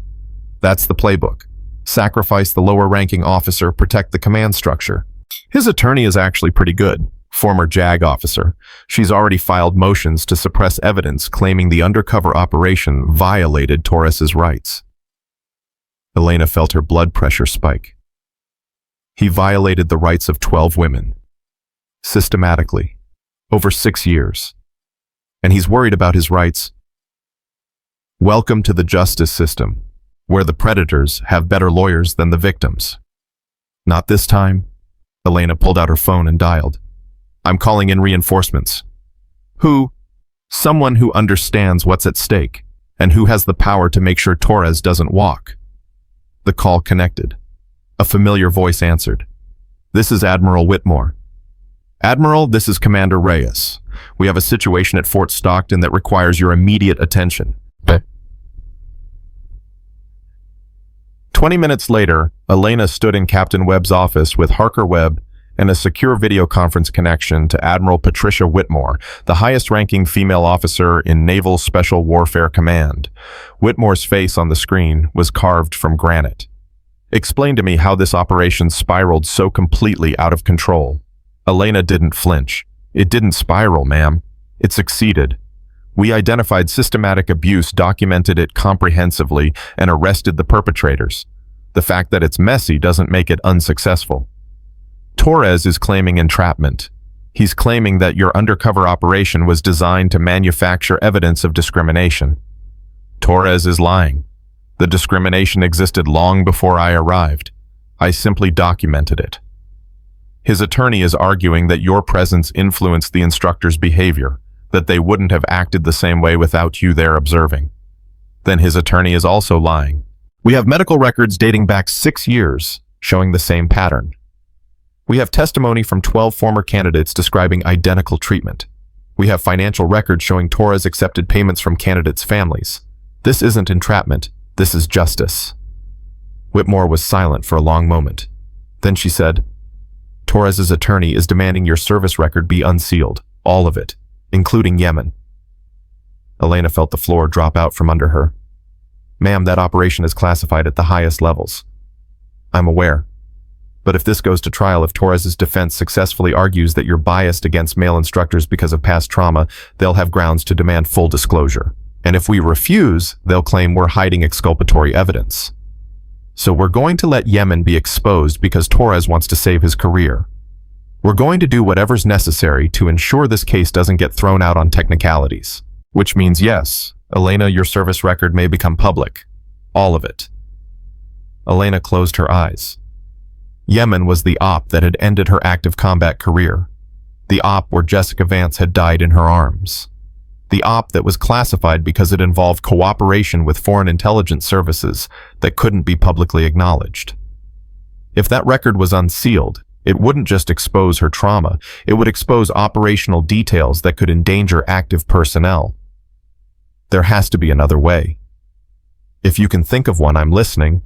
That's the playbook. Sacrifice the lower-ranking officer, protect the command structure. His attorney is actually pretty good. Former JAG officer. She's already filed motions to suppress evidence claiming the undercover operation violated Torres's rights. Elena felt her blood pressure spike. He violated the rights of 12 women. Systematically. Over 6 years. And he's worried about his rights. Welcome to the justice system, where the predators have better lawyers than the victims. Not this time. Elena pulled out her phone and dialed. I'm calling in reinforcements. Who? Someone who understands what's at stake, and who has the power to make sure Torres doesn't walk. The call connected. A familiar voice answered. This is Admiral Whitmore. Admiral, this is Commander Reyes. We have a situation at Fort Stockton that requires your immediate attention. 20 minutes later, Elena stood in Captain Webb's office with Harker Webb and a secure video conference connection to Admiral Patricia Whitmore, the highest-ranking female officer in Naval Special Warfare Command. Whitmore's face on the screen was carved from granite. Explain to me how this operation spiraled so completely out of control. Elena didn't flinch. It didn't spiral, ma'am. It succeeded. We identified systematic abuse, documented it comprehensively, and arrested the perpetrators. The fact that it's messy doesn't make it unsuccessful. Torres is claiming entrapment. He's claiming that your undercover operation was designed to manufacture evidence of discrimination. Torres is lying. The discrimination existed long before I arrived. I simply documented it. His attorney is arguing that your presence influenced the instructor's behavior, that they wouldn't have acted the same way without you there observing. Then his attorney is also lying. We have medical records dating back 6 years showing the same pattern. We have testimony from 12 former candidates describing identical treatment. We have financial records showing Torres accepted payments from candidates' families. This isn't entrapment, this is justice. Whitmore was silent for a long moment. Then she said, Torres's attorney is demanding your service record be unsealed, all of it, including Yemen. Elena felt the floor drop out from under her. Ma'am, that operation is classified at the highest levels. I'm aware. But if this goes to trial, if Torres's defense successfully argues that you're biased against male instructors because of past trauma, they'll have grounds to demand full disclosure. And if we refuse, they'll claim we're hiding exculpatory evidence. So we're going to let Yemen be exposed because Torres wants to save his career. We're going to do whatever's necessary to ensure this case doesn't get thrown out on technicalities. Which means yes, Elena, your service record may become public. All of it. Elena closed her eyes. Yemen was the op that had ended her active combat career. The op where Jessica Vance had died in her arms. The op that was classified because it involved cooperation with foreign intelligence services that couldn't be publicly acknowledged. If that record was unsealed, it wouldn't just expose her trauma, it would expose operational details that could endanger active personnel. There has to be another way. If you can think of one, I'm listening.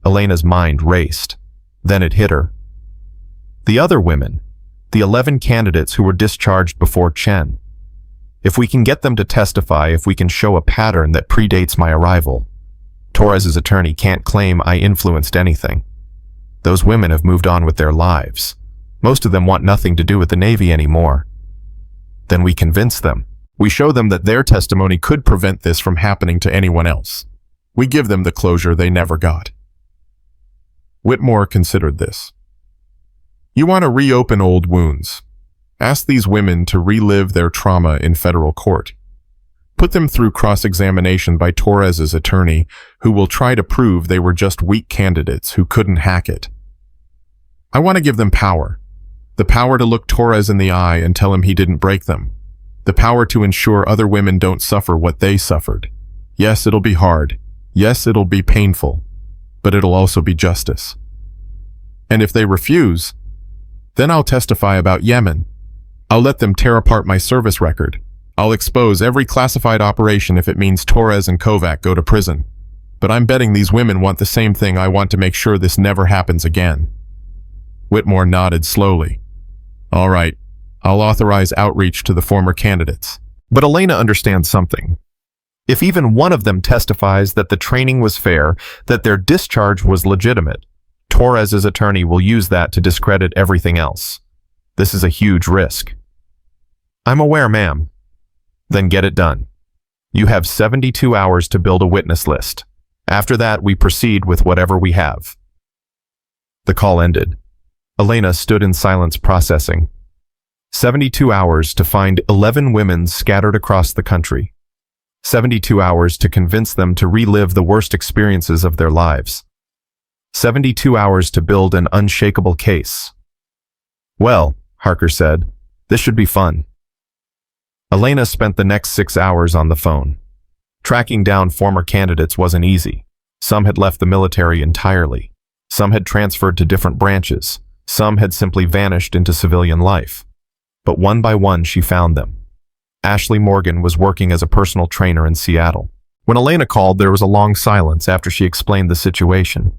Elena's mind raced. Then it hit her. The other women, the 11 candidates who were discharged before Chen. If we can get them to testify, if we can show a pattern that predates my arrival, Torres's attorney can't claim I influenced anything. Those women have moved on with their lives. Most of them want nothing to do with the Navy anymore. Then we convince them. We show them that their testimony could prevent this from happening to anyone else. We give them the closure they never got. Whitmore considered this. You want to reopen old wounds. Ask these women to relive their trauma in federal court. Put them through cross-examination by Torres's attorney, who will try to prove they were just weak candidates who couldn't hack it. I want to give them power. The power to look Torres in the eye and tell him he didn't break them. The power to ensure other women don't suffer what they suffered. Yes, it'll be hard. Yes, it'll be painful. But it'll also be justice. And if they refuse, then I'll testify about Yemen. I'll let them tear apart my service record. I'll expose every classified operation if it means Torres and Kovac go to prison. But I'm betting these women want the same thing. I want to make sure this never happens again. Whitmore nodded slowly. All right, I'll authorize outreach to the former candidates. But Elena understands something. If even one of them testifies that the training was fair, that their discharge was legitimate, Torres's attorney will use that to discredit everything else. This is a huge risk. I'm aware, ma'am. Then get it done. You have 72 hours to build a witness list. After that, we proceed with whatever we have. The call ended. Elena stood in silence processing. 72 hours to find 11 women scattered across the country. 72 hours to convince them to relive the worst experiences of their lives. 72 hours to build an unshakable case. Well, Harker said, this should be fun. Elena spent the next 6 hours on the phone. Tracking down former candidates wasn't easy. Some had left the military entirely. Some had transferred to different branches. Some had simply vanished into civilian life. But one by one she found them. Ashley Morgan was working as a personal trainer in Seattle. When Elena called, there was a long silence after she explained the situation.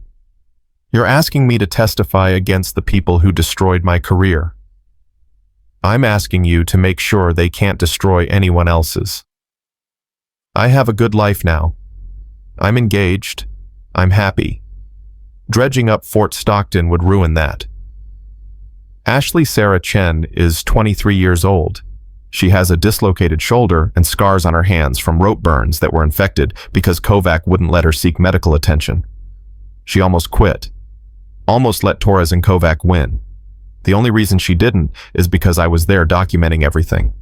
You're asking me to testify against the people who destroyed my career. I'm asking you to make sure they can't destroy anyone else's. I have a good life now. I'm engaged. I'm happy. Dredging up Fort Stockton would ruin that. Ashley Sarah Chen is 23 years old. She has a dislocated shoulder and scars on her hands from rope burns that were infected because Kovac wouldn't let her seek medical attention. She almost quit. Almost let Torres and Kovac win. The only reason she didn't is because I was there documenting everything.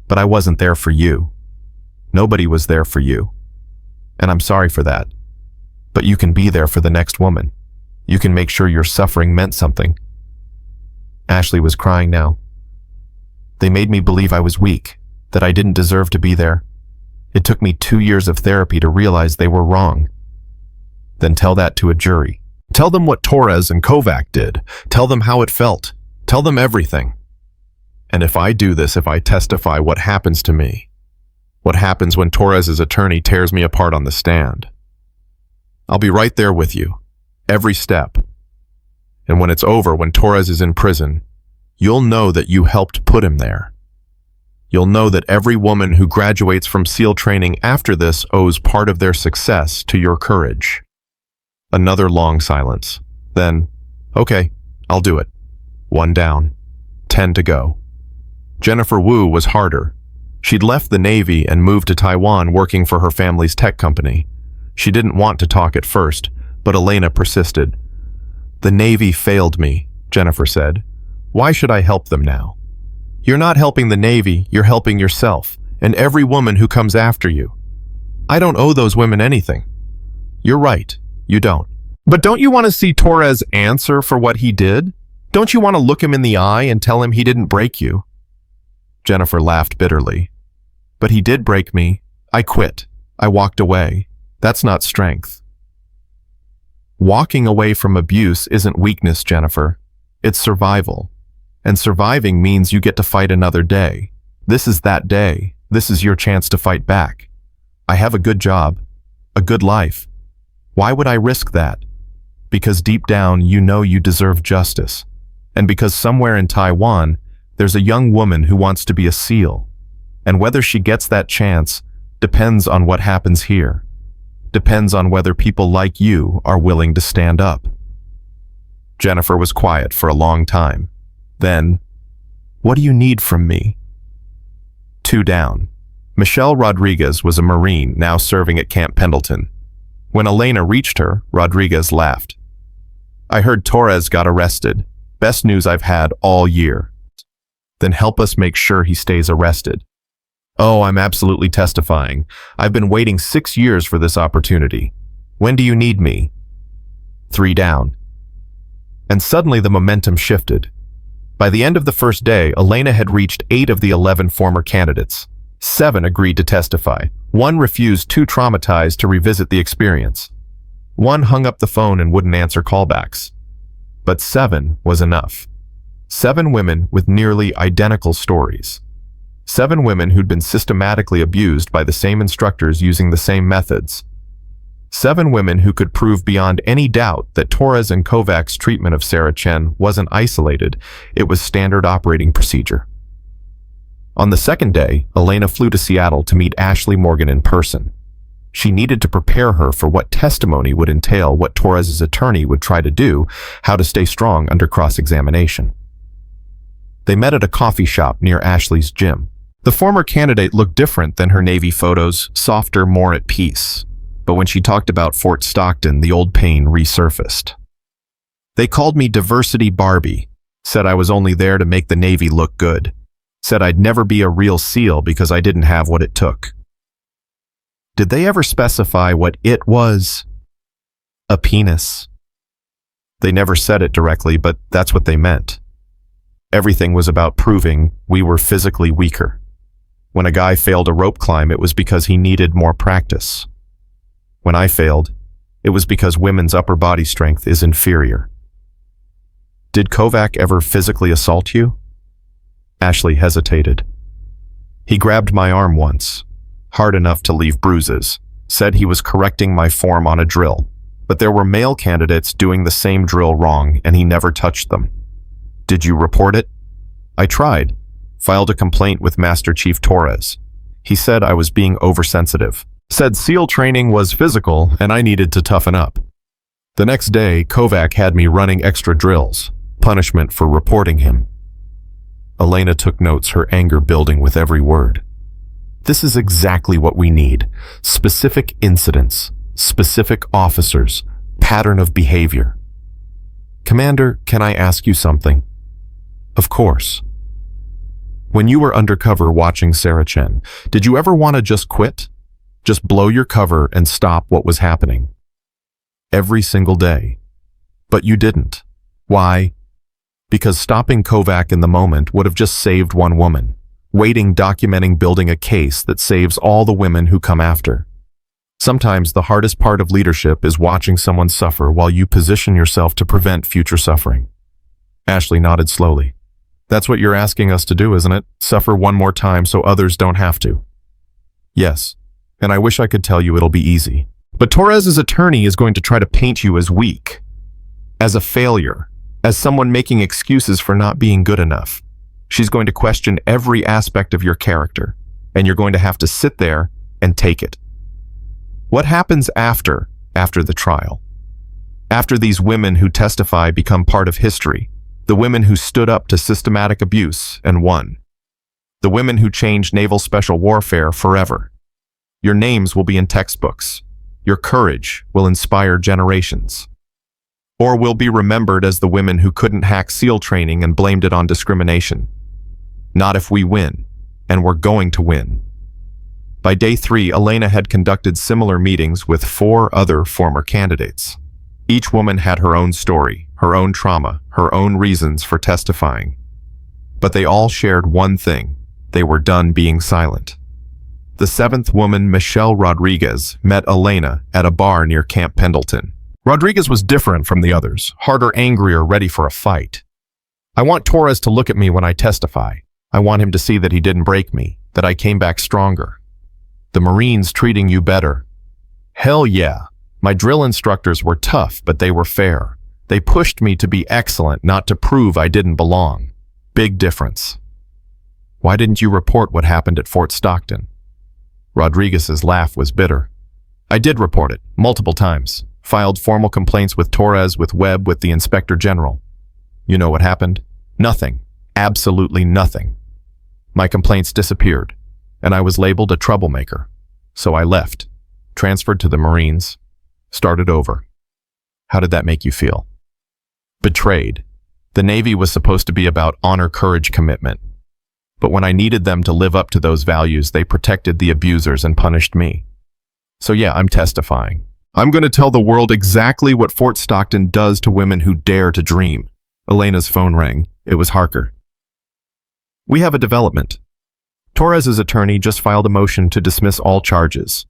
But I wasn't there for you. Nobody was there for you. And I'm sorry for that. But you can be there for the next woman. You can make sure your suffering meant something. Ashley was crying now. They made me believe I was weak, that I didn't deserve to be there. It took me 2 years of therapy to realize they were wrong. Then tell that to a jury. Tell them what Torres and Kovac did. Tell them how it felt. Tell them everything. And if I do this, if I testify, what happens to me? What happens when Torres's attorney tears me apart on the stand? I'll be right there with you, every step. And when it's over, when Torres is in prison, you'll know that you helped put him there. You'll know that every woman who graduates from SEAL training after this owes part of their success to your courage. Another long silence. Then, okay, I'll do it. 1 down, 10 to go. Jennifer Wu was harder. She'd left the Navy and moved to Taiwan working for her family's tech company. She didn't want to talk at first, but Elena persisted. The Navy failed me, Jennifer said. Why should I help them now? You're not helping the Navy, you're helping yourself, and every woman who comes after you. I don't owe those women anything. You're right, you don't. But don't you want to see Torres answer for what he did? Don't you want to look him in the eye and tell him he didn't break you? Jennifer laughed bitterly. But he did break me. I quit. I walked away. That's not strength. Walking away from abuse isn't weakness, Jennifer. It's survival. And surviving means you get to fight another day. This is that day. This is your chance to fight back. I have a good job, a good life. Why would I risk that? Because deep down you know you deserve justice. And because somewhere in Taiwan, there's a young woman who wants to be a SEAL. And whether she gets that chance depends on what happens here. Depends on whether people like you are willing to stand up. Jennifer was quiet for a long time. Then, what do you need from me? 2 down. Michelle Rodriguez was a Marine now serving at Camp Pendleton. When Elena reached her, Rodriguez laughed. I heard Torres got arrested. Best news I've had all year. Then help us make sure he stays arrested. Oh, I'm absolutely testifying. I've been waiting 6 years for this opportunity. When do you need me? 3 down. And suddenly the momentum shifted. By the end of the first day, Elena had reached 8 of the 11 former candidates. 7 agreed to testify. 1 refused, too traumatized to revisit the experience. 1 hung up the phone and wouldn't answer callbacks. But 7 was enough. 7 women with nearly identical stories. 7 women who'd been systematically abused by the same instructors using the same methods. 7 women who could prove beyond any doubt that Torres and Kovac's treatment of Sarah Chen wasn't isolated, it was standard operating procedure. On the second day, Elena flew to Seattle to meet Ashley Morgan in person. She needed to prepare her for what testimony would entail, what Torres's attorney would try to do, how to stay strong under cross-examination. They met at a coffee shop near Ashley's gym. The former candidate looked different than her Navy photos, softer, more at peace. But when she talked about Fort Stockton, the old pain resurfaced. They called me Diversity Barbie, said I was only there to make the Navy look good, said I'd never be a real SEAL because I didn't have what it took. Did they ever specify what it was? A penis. They never said it directly, but that's what they meant. Everything was about proving we were physically weaker. When a guy failed a rope climb, it was because he needed more practice. When I failed, it was because women's upper body strength is inferior. Did Kovac ever physically assault you? Ashley hesitated. He grabbed my arm once, hard enough to leave bruises, said he was correcting my form on a drill, but there were male candidates doing the same drill wrong and he never touched them. Did you report it? I tried, filed a complaint with Master Chief Torres. He said I was being oversensitive. Said SEAL training was physical and I needed to toughen up. The next day, Kovac had me running extra drills, punishment for reporting him. Elena took notes, her anger building with every word. This is exactly what we need. Specific incidents, specific officers, pattern of behavior. Commander, can I ask you something? Of course. When you were undercover watching Sarah Chen, did you ever want to just quit? Just blow your cover and stop what was happening? Every single day. But you didn't. Why? Because stopping Kovac in the moment would have just saved one woman. Waiting, documenting, building a case that saves all the women who come after. Sometimes the hardest part of leadership is watching someone suffer while you position yourself to prevent future suffering. Ashley nodded slowly. That's what you're asking us to do, isn't it? Suffer one more time so others don't have to. Yes, and I wish I could tell you it'll be easy. But Torres's attorney is going to try to paint you as weak, as a failure, as someone making excuses for not being good enough. She's going to question every aspect of your character, and you're going to have to sit there and take it. What happens after the trial? After these women who testify become part of history, the women who stood up to systematic abuse and won. The women who changed naval special warfare forever. Your names will be in textbooks. Your courage will inspire generations. Or will be remembered as the women who couldn't hack SEAL training and blamed it on discrimination. Not if we win, and we're going to win. By day 3, Elena had conducted similar meetings with 4 other former candidates. Each woman had her own story, her own trauma, her own reasons for testifying. But they all shared one thing: they were done being silent. The 7th woman, Michelle Rodriguez, met Elena at a bar near Camp Pendleton. Rodriguez was different from the others, harder, angrier, ready for a fight. I want Torres to look at me when I testify. I want him to see that he didn't break me, that I came back stronger. The Marines treating you better. Hell yeah. My drill instructors were tough, but they were fair. They pushed me to be excellent, not to prove I didn't belong. Big difference. Why didn't you report what happened at Fort Stockton? Rodriguez's laugh was bitter. I did report it, multiple times. Filed formal complaints with Torres, with Webb, with the Inspector General. You know what happened? Nothing. Absolutely nothing. My complaints disappeared, and I was labeled a troublemaker. So I left, transferred to the Marines, started over. How did that make you feel? Betrayed. The Navy was supposed to be about honor, courage, commitment. But when I needed them to live up to those values, they protected the abusers and punished me. So yeah, I'm testifying. I'm going to tell the world exactly what Fort Stockton does to women who dare to dream. Elena's phone rang. It was Harker. We have a development. Torres's attorney just filed a motion to dismiss all charges.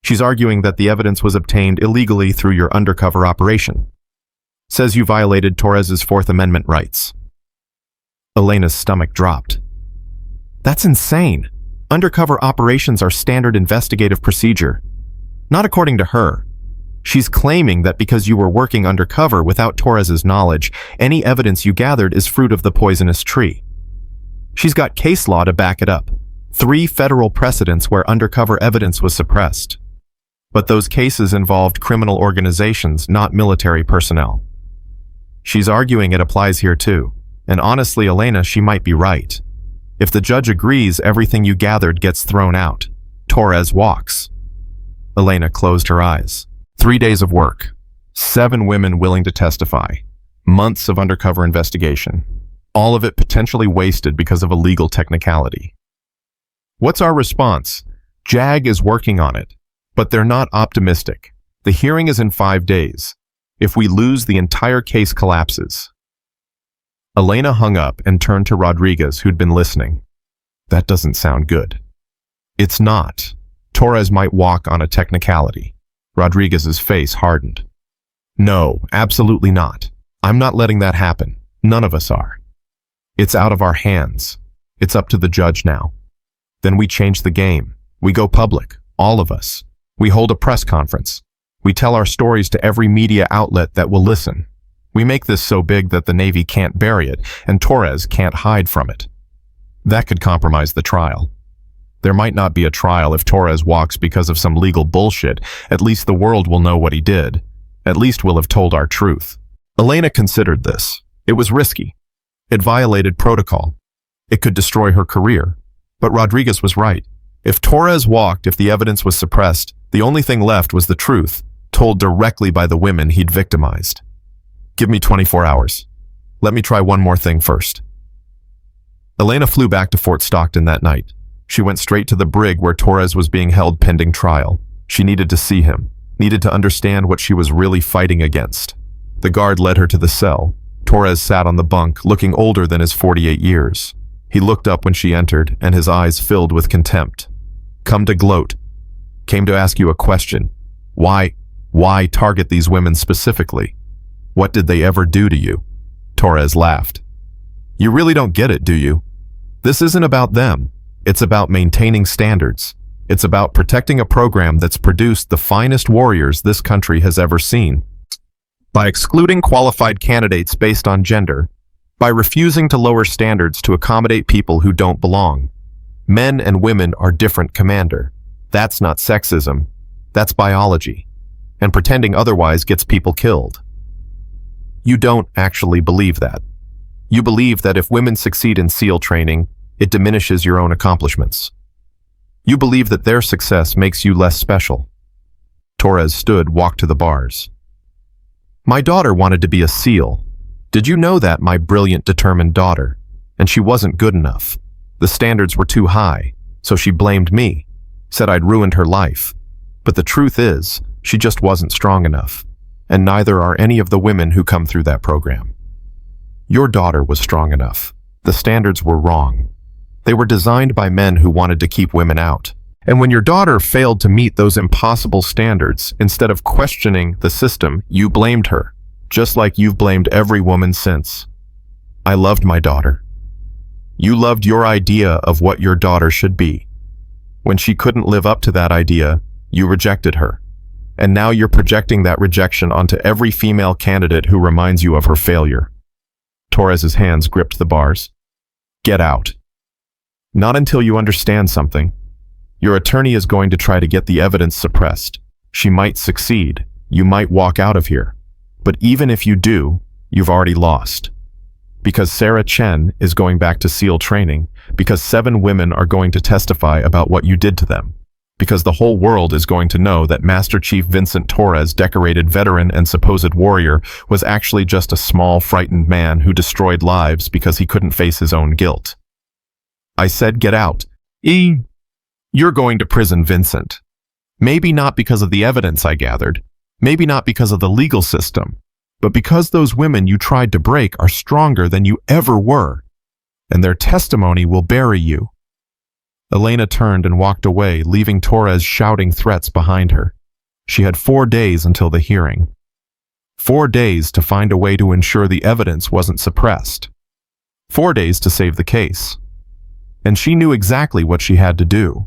She's arguing that the evidence was obtained illegally through your undercover operation. Says you violated Torres's Fourth Amendment rights. Elena's stomach dropped. That's insane. Undercover operations are standard investigative procedure. Not according to her. She's claiming that because you were working undercover without Torres's knowledge, any evidence you gathered is fruit of the poisonous tree. She's got case law to back it up. 3 federal precedents where undercover evidence was suppressed. But those cases involved criminal organizations, not military personnel. She's arguing it applies here too. And honestly, Elena, she might be right. If the judge agrees, everything you gathered gets thrown out. Torres walks. Elena closed her eyes. 3 days of work. 7 women willing to testify. Months of undercover investigation. All of it potentially wasted because of a legal technicality. What's our response? JAG is working on it, but they're not optimistic. The hearing is in 5 days. If we lose, the entire case collapses. Elena hung up and turned to Rodriguez, who'd been listening. That doesn't sound good. It's not. Torres might walk on a technicality. Rodriguez's face hardened. No, absolutely not. I'm not letting that happen. None of us are. It's out of our hands. It's up to the judge now. Then we change the game. We go public, all of us. We hold a press conference. We tell our stories to every media outlet that will listen. We make this so big that the Navy can't bury it, and Torres can't hide from it. That could compromise the trial. There might not be a trial if Torres walks because of some legal bullshit. At least the world will know what he did. At least we'll have told our truth. Elena considered this. It was risky. It violated protocol. It could destroy her career. But Rodriguez was right. If Torres walked, if the evidence was suppressed, the only thing left was the truth, told directly by the women he'd victimized. Give me 24 hours. Let me try one more thing first. Elena flew back to Fort Stockton that night. She went straight to the brig where Torres was being held pending trial. She needed to see him, needed to understand what she was really fighting against. The guard led her to the cell. Torres sat on the bunk, looking older than his 48 years. He looked up when she entered, and his eyes filled with contempt. Come to gloat. Came to ask you a question. Why target these women specifically? What did they ever do to you? Torres laughed. You really don't get it, do you? This isn't about them. It's about maintaining standards. It's about protecting a program that's produced the finest warriors this country has ever seen. By excluding qualified candidates based on gender, by refusing to lower standards to accommodate people who don't belong. Men and women are different, Commander. That's not sexism. That's biology. And pretending otherwise gets people killed. You don't actually believe that. You believe that if women succeed in SEAL training, it diminishes your own accomplishments. You believe that their success makes you less special. Torres stood, walked to the bars. My daughter wanted to be a SEAL. Did you know that, my brilliant, determined daughter? And she wasn't good enough. The standards were too high, so she blamed me, said I'd ruined her life. But the truth is, she just wasn't strong enough, and neither are any of the women who come through that program. Your daughter was strong enough. The standards were wrong. They were designed by men who wanted to keep women out. And when your daughter failed to meet those impossible standards, instead of questioning the system, you blamed her, just like you've blamed every woman since. I loved my daughter. You loved your idea of what your daughter should be. When she couldn't live up to that idea, you rejected her. And now you're projecting that rejection onto every female candidate who reminds you of her failure. Torres's hands gripped the bars. Get out. Not until you understand something. Your attorney is going to try to get the evidence suppressed. She might succeed. You might walk out of here. But even if you do, you've already lost. Because Sarah Chen is going back to SEAL training. Because 7 women are going to testify about what you did to them. Because the whole world is going to know that Master Chief Vincent Torres, decorated veteran and supposed warrior, was actually just a small, frightened man who destroyed lives because he couldn't face his own guilt. I said get out. You're going to prison, Vincent. Maybe not because of the evidence I gathered, maybe not because of the legal system, but because those women you tried to break are stronger than you ever were, and their testimony will bury you. Elena turned and walked away, leaving Torres shouting threats behind her. She had 4 days until the hearing. 4 days to find a way to ensure the evidence wasn't suppressed. 4 days to save the case. And she knew exactly what she had to do.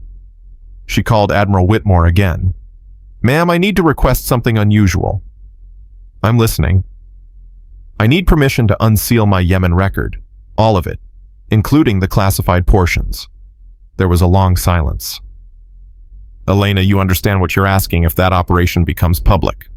She called Admiral Whitmore again. Ma'am, I need to request something unusual. I'm listening. I need permission to unseal my Yemen record. All of it, including the classified portions. There was a long silence. Elena, you understand what you're asking if that operation becomes public.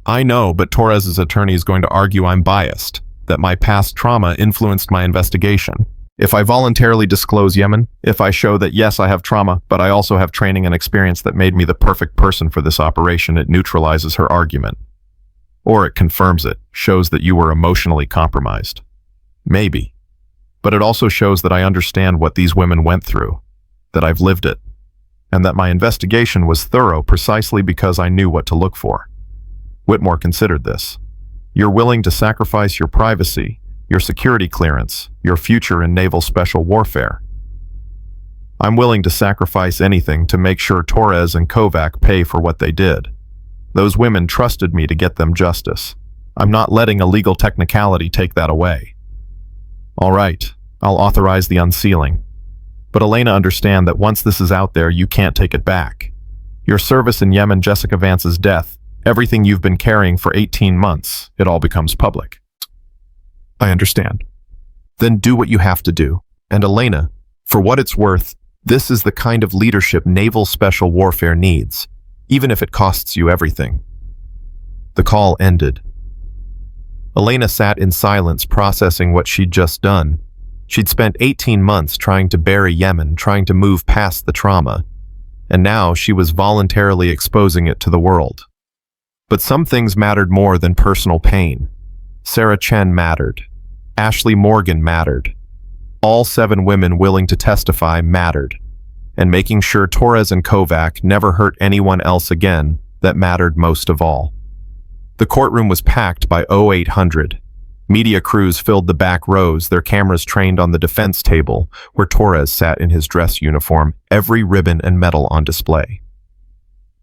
I know, but Torres's attorney is going to argue I'm biased, that my past trauma influenced my investigation. If I voluntarily disclose Yemen, if I show that yes, I have trauma, but I also have training and experience that made me the perfect person for this operation, it neutralizes her argument. Or it confirms it, shows that you were emotionally compromised. Maybe. But it also shows that I understand what these women went through, that I've lived it, and that my investigation was thorough precisely because I knew what to look for. Whitmore considered this. You're willing to sacrifice your privacy, your security clearance, your future in naval special warfare. I'm willing to sacrifice anything to make sure Torres and Kovac pay for what they did. Those women trusted me to get them justice. I'm not letting a legal technicality take that away. All right, I'll authorize the unsealing. But Elena, understand that once this is out there, you can't take it back. Your service in Yemen, Jessica Vance's death, everything you've been carrying for 18 months, it all becomes public. I understand. Then do what you have to do. And Elena, for what it's worth, this is the kind of leadership naval special warfare needs, even if it costs you everything. The call ended. Elena sat in silence, processing what she'd just done. She'd spent 18 months trying to bury Yemen, trying to move past the trauma, and now she was voluntarily exposing it to the world. But some things mattered more than personal pain. Sarah Chen mattered. Ashley Morgan mattered. All 7 women willing to testify mattered. And making sure Torres and Kovac never hurt anyone else again, that mattered most of all. The courtroom was packed by 0800. Media crews filled the back rows, their cameras trained on the defense table, where Torres sat in his dress uniform, every ribbon and medal on display.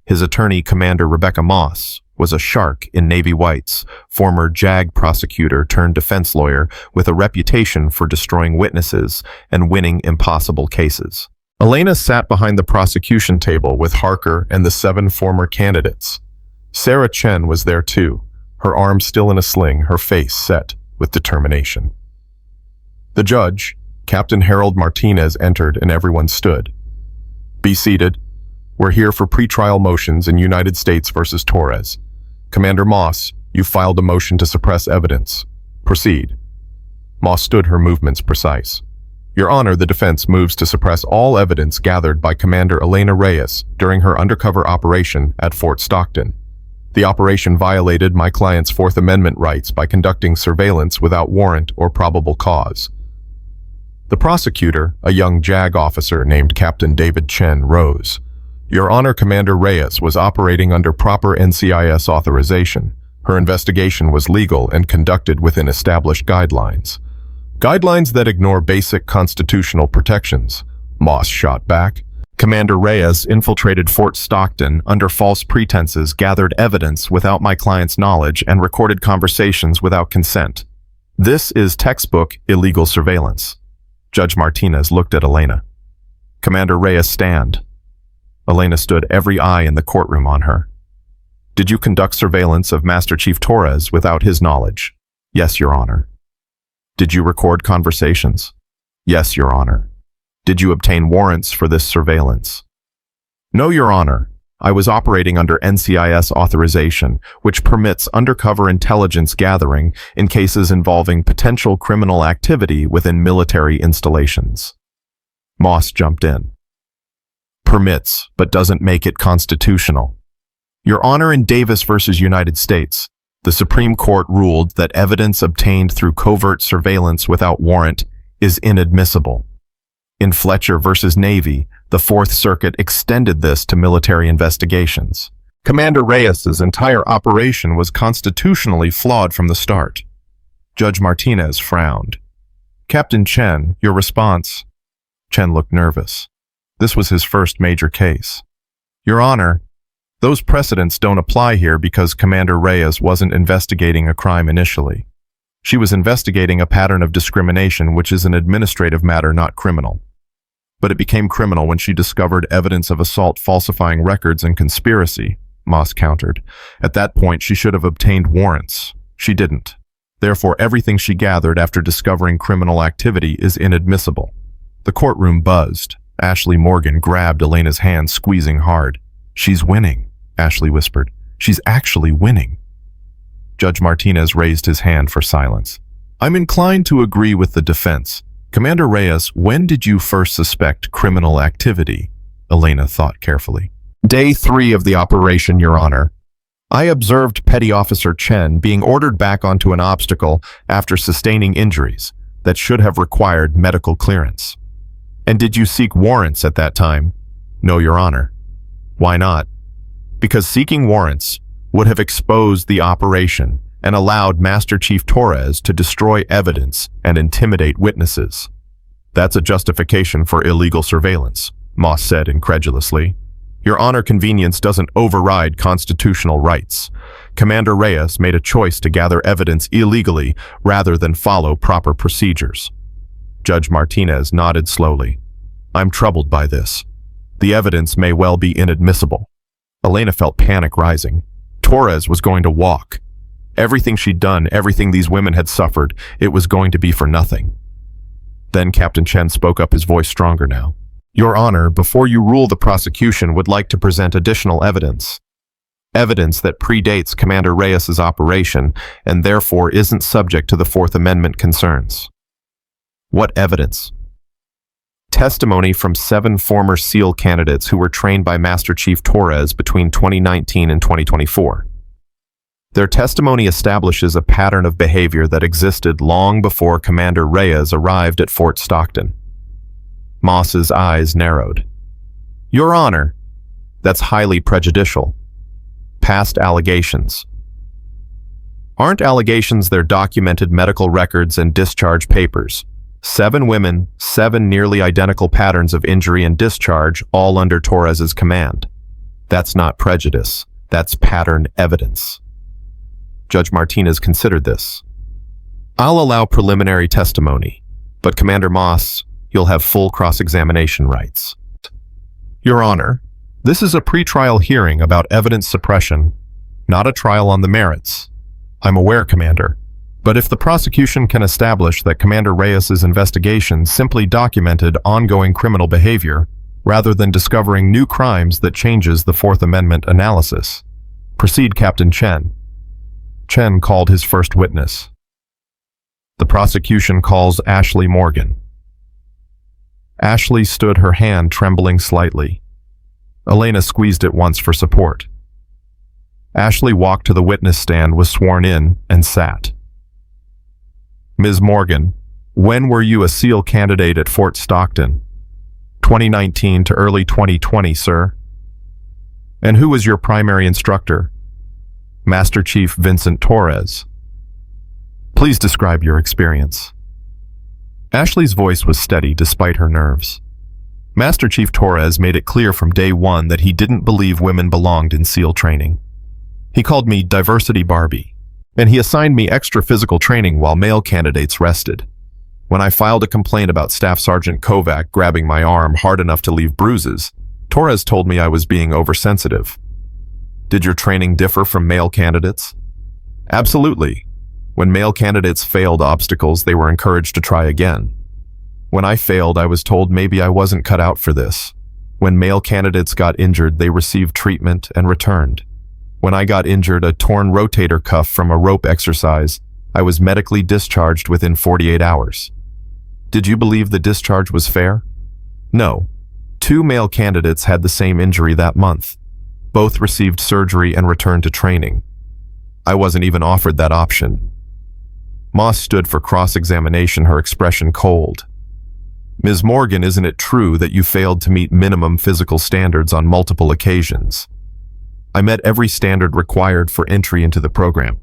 His attorney, Commander Rebecca Moss, was a shark in navy whites, former JAG prosecutor turned defense lawyer with a reputation for destroying witnesses and winning impossible cases. Elena sat behind the prosecution table with Harker and the 7 former candidates. Sarah Chen was there too, her arm still in a sling, her face set with determination. The judge, Captain Harold Martinez, entered and everyone stood. "Be seated. We're here for pretrial motions in United States versus Torres. Commander Moss, you filed a motion to suppress evidence. Proceed." Moss stood, her movements precise. "Your Honor, the defense moves to suppress all evidence gathered by Commander Elena Reyes during her undercover operation at Fort Stockton. The operation violated my client's Fourth Amendment rights by conducting surveillance without warrant or probable cause." The prosecutor, a young JAG officer named Captain David Chen, rose. "Your Honor, Commander Reyes was operating under proper NCIS authorization. Her investigation was legal and conducted within established guidelines. Guidelines that ignore basic constitutional protections," Moss shot back. "Commander Reyes infiltrated Fort Stockton under false pretenses, gathered evidence without my client's knowledge, and recorded conversations without consent. This is textbook illegal surveillance." Judge Martinez looked at Elena. "Commander Reyes, stand." Elena stood, every eye in the courtroom on her. "Did you conduct surveillance of Master Chief Torres without his knowledge?" "Yes, Your Honor." "Did you record conversations?" "Yes, Your Honor." "Did you obtain warrants for this surveillance?" "No, Your Honor. I was operating under NCIS authorization, which permits undercover intelligence gathering in cases involving potential criminal activity within military installations." Moss jumped in. "Permits, but doesn't make it constitutional. Your Honor, in Davis versus United States, the Supreme Court ruled that evidence obtained through covert surveillance without warrant is inadmissible. In Fletcher versus Navy, the Fourth Circuit extended this to military investigations. Commander Reyes's entire operation was constitutionally flawed from the start." Judge Martinez frowned. "Captain Chen, your response?" Chen looked nervous. This was his first major case. "Your Honor, those precedents don't apply here because Commander Reyes wasn't investigating a crime initially. She was investigating a pattern of discrimination, which is an administrative matter, not criminal. But it became criminal when she discovered evidence of assault, falsifying records, and conspiracy," Moss countered. "At that point, she should have obtained warrants. She didn't. Therefore, everything she gathered after discovering criminal activity is inadmissible." The courtroom buzzed. Ashley Morgan grabbed Elena's hand, squeezing hard. "She's winning," Ashley whispered. "She's actually winning." Judge Martinez raised his hand for silence. "I'm inclined to agree with the defense. Commander Reyes, when did you first suspect criminal activity?" Elena thought carefully. "Day 3 of the operation, Your Honor. I observed Petty Officer Chen being ordered back onto an obstacle after sustaining injuries that should have required medical clearance." "And did you seek warrants at that time?" "No, Your Honor." "Why not?" "Because seeking warrants would have exposed the operation and allowed Master Chief Torres to destroy evidence and intimidate witnesses." "That's a justification for illegal surveillance," Moss said incredulously. "Your Honor, convenience doesn't override constitutional rights. Commander Reyes made a choice to gather evidence illegally rather than follow proper procedures." Judge Martinez nodded slowly. "I'm troubled by this. The evidence may well be inadmissible." Elena felt panic rising. Torres was going to walk. Everything she'd done, everything these women had suffered, it was going to be for nothing. Then Captain Chen spoke up, his voice stronger now. "Your Honor, before you rule, the prosecution would like to present additional evidence. Evidence that predates Commander Reyes's operation and therefore isn't subject to the Fourth Amendment concerns." "What evidence?" "Testimony from 7 former SEAL candidates who were trained by Master Chief Torres between 2019 and 2024. Their testimony establishes a pattern of behavior that existed long before Commander Reyes arrived at Fort Stockton." Moss's eyes narrowed. "Your Honor, that's highly prejudicial. Past allegations." Aren't allegations their documented medical records and discharge papers? 7 women, 7 nearly identical patterns of injury and discharge, all under Torres's command. That's not prejudice. That's pattern evidence. Judge Martinez considered this. I'll allow preliminary testimony, but Commander Moss, you'll have full cross-examination rights. Your Honor, this is a pretrial hearing about evidence suppression, not a trial on the merits. I'm aware, Commander, but if the prosecution can establish that Commander Reyes's investigation simply documented ongoing criminal behavior, rather than discovering new crimes that changes the Fourth Amendment analysis. Proceed, Captain Chen. Chen called his first witness. The prosecution calls Ashley Morgan. Ashley stood, her hand trembling slightly. Elena squeezed it once for support. Ashley walked to the witness stand, was sworn in, and sat. Ms. Morgan, when were you a SEAL candidate at Fort Stockton? 2019 to early 2020, sir. And who was your primary instructor? Master Chief Vincent Torres. Please describe your experience. Ashley's voice was steady despite her nerves. Master Chief Torres made it clear from day one that he didn't believe women belonged in SEAL training. He called me Diversity Barbie, and he assigned me extra physical training while male candidates rested. When I filed a complaint about Staff Sergeant Kovac grabbing my arm hard enough to leave bruises, Torres told me I was being oversensitive. Did your training differ from male candidates? Absolutely. When male candidates failed obstacles, they were encouraged to try again. When I failed, I was told maybe I wasn't cut out for this. When male candidates got injured, they received treatment and returned. When I got injured, a torn rotator cuff from a rope exercise, I was medically discharged within 48 hours. Did you believe the discharge was fair? No. 2 male candidates had the same injury that month. Both received surgery and returned to training. I wasn't even offered that option. Moss stood for cross-examination, her expression cold. Ms. Morgan, isn't it true that you failed to meet minimum physical standards on multiple occasions? I met every standard required for entry into the program.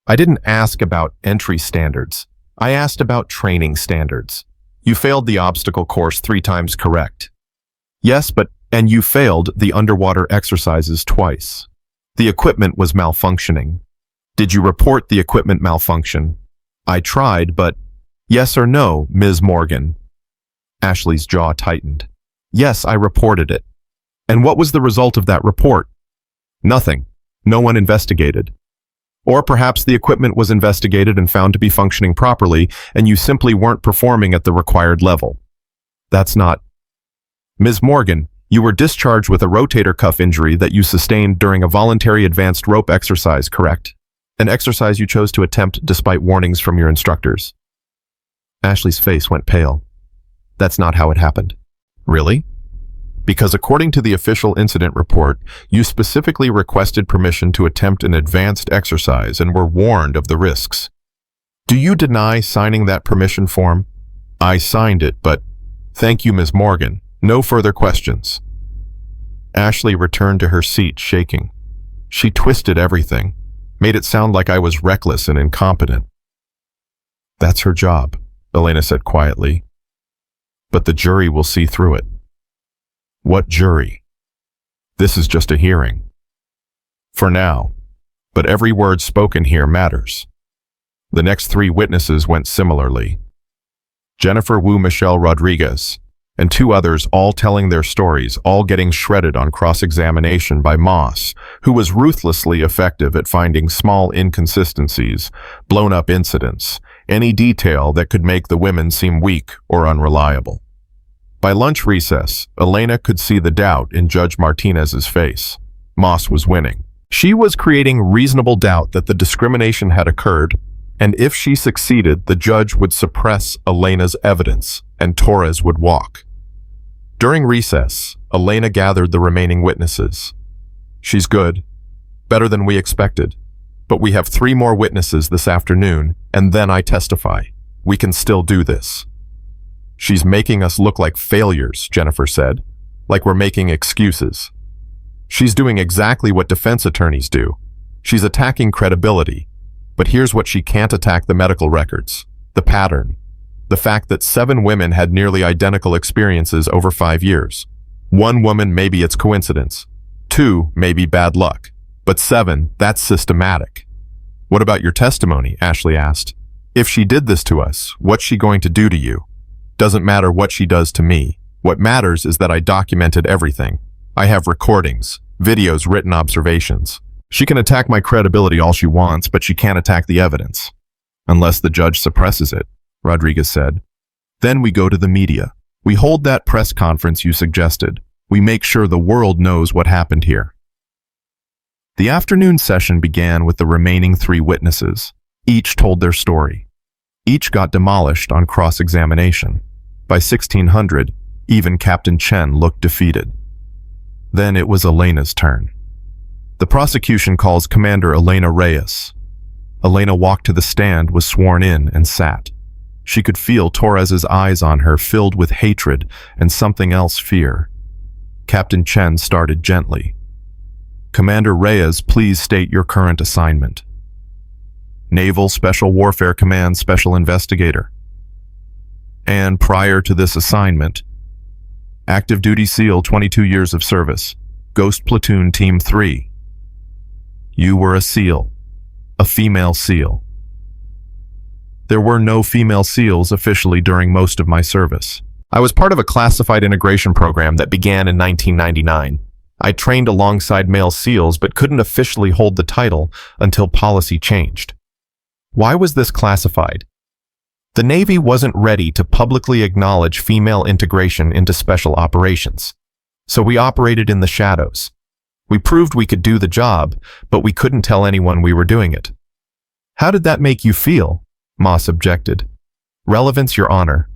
I didn't ask about entry standards. I asked about training standards. You failed the obstacle course 3 times, correct? Yes, and you failed the underwater exercises twice. The equipment was malfunctioning. Did you report the equipment malfunction? I tried, but yes or no, Ms. Morgan? Ashley's jaw tightened. Yes, I reported it. And what was the result of that report? Nothing. No one investigated. Or perhaps the equipment was investigated and found to be functioning properly, and you simply weren't performing at the required level. That's not. Ms. Morgan, you were discharged with a rotator cuff injury that you sustained during a voluntary advanced rope exercise, correct? An exercise you chose to attempt despite warnings from your instructors. Ashley's face went pale. That's not how it happened. Really? Because according to the official incident report, you specifically requested permission to attempt an advanced exercise and were warned of the risks. Do you deny signing that permission form? I signed it, but thank you, Ms. Morgan. No further questions. Ashley returned to her seat, shaking. She twisted everything, made it sound like I was reckless and incompetent. That's her job, Elena said quietly. But the jury will see through it. What jury? This is just a hearing. For now, but every word spoken here matters. The next 3 witnesses went similarly. Jennifer Wu Michelle Rodriguez, and 2 others, all telling their stories, all getting shredded on cross-examination by Moss, who was ruthlessly effective at finding small inconsistencies, blown-up incidents, any detail that could make the women seem weak or unreliable. By lunch recess, Elena could see the doubt in Judge Martinez's face. Moss was winning. She was creating reasonable doubt that the discrimination had occurred, and if she succeeded, the judge would suppress Elena's evidence, and Torres would walk. During recess, Elena gathered the remaining witnesses. She's good, better than we expected, but we have 3 more witnesses this afternoon, and then I testify. We can still do this. She's making us look like failures, Jennifer said, like we're making excuses. She's doing exactly what defense attorneys do. She's attacking credibility, but here's what she can't attack: the medical records, the pattern, the fact that 7 women had nearly identical experiences over 5 years. 1 woman, maybe it's coincidence. 2, maybe bad luck. But 7, that's systematic. What about your testimony? Ashley asked. If she did this to us, what's she going to do to you? Doesn't matter what she does to me. What matters is that I documented everything. I have recordings, videos, written observations. She can attack my credibility all she wants, but she can't attack the evidence. Unless the judge suppresses it, Rodriguez said. Then we go to the media. We hold that press conference you suggested. We make sure the world knows what happened here. The afternoon session began with the remaining 3 witnesses. Each told their story. Each got demolished on cross-examination. By 1600, even Captain Chen looked defeated. Then it was Elena's turn. The prosecution calls Commander Elena Reyes. Elena walked to the stand, was sworn in, and sat. She could feel Torres's eyes on her, filled with hatred and something else, fear. Captain Chen started gently. Commander Reyes, please state your current assignment. Naval Special Warfare Command Special Investigator. And prior to this assignment, active duty SEAL, 22 years of service, Ghost Platoon Team 3. You were a SEAL, a female SEAL. There were no female SEALs officially during most of my service. I was part of a classified integration program that began in 1999. I trained alongside male SEALs but couldn't officially hold the title until policy changed. Why was this classified? The Navy wasn't ready to publicly acknowledge female integration into special operations. So we operated in the shadows. We proved we could do the job, but we couldn't tell anyone we were doing it. How did that make you feel? Moss objected. Relevance, Your Honor.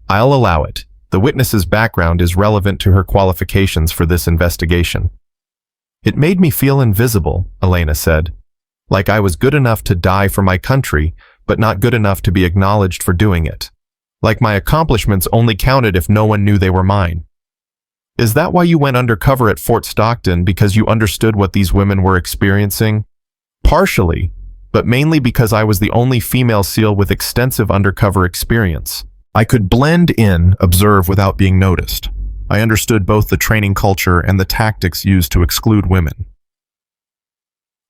I'll allow it. The witness's background is relevant to her qualifications for this investigation. It made me feel invisible, Elena said. Like I was good enough to die for my country, but not good enough to be acknowledged for doing it. Like my accomplishments only counted if no one knew they were mine. Is that why you went undercover at Fort Stockton, because you understood what these women were experiencing? Partially, but mainly because I was the only female SEAL with extensive undercover experience. I could blend in, observe without being noticed. I understood both the training culture and the tactics used to exclude women.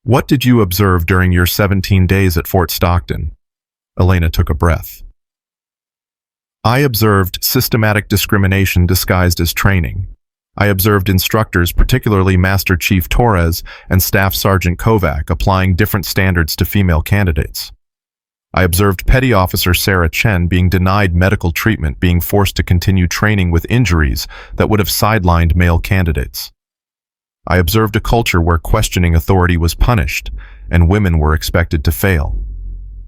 What did you observe during your 17 days at Fort Stockton? Elena took a breath. I observed systematic discrimination disguised as training. I observed instructors, particularly Master Chief Torres and Staff Sergeant Kovac, applying different standards to female candidates. I observed Petty Officer Sarah Chen being denied medical treatment, being forced to continue training with injuries that would have sidelined male candidates. I observed a culture where questioning authority was punished and women were expected to fail.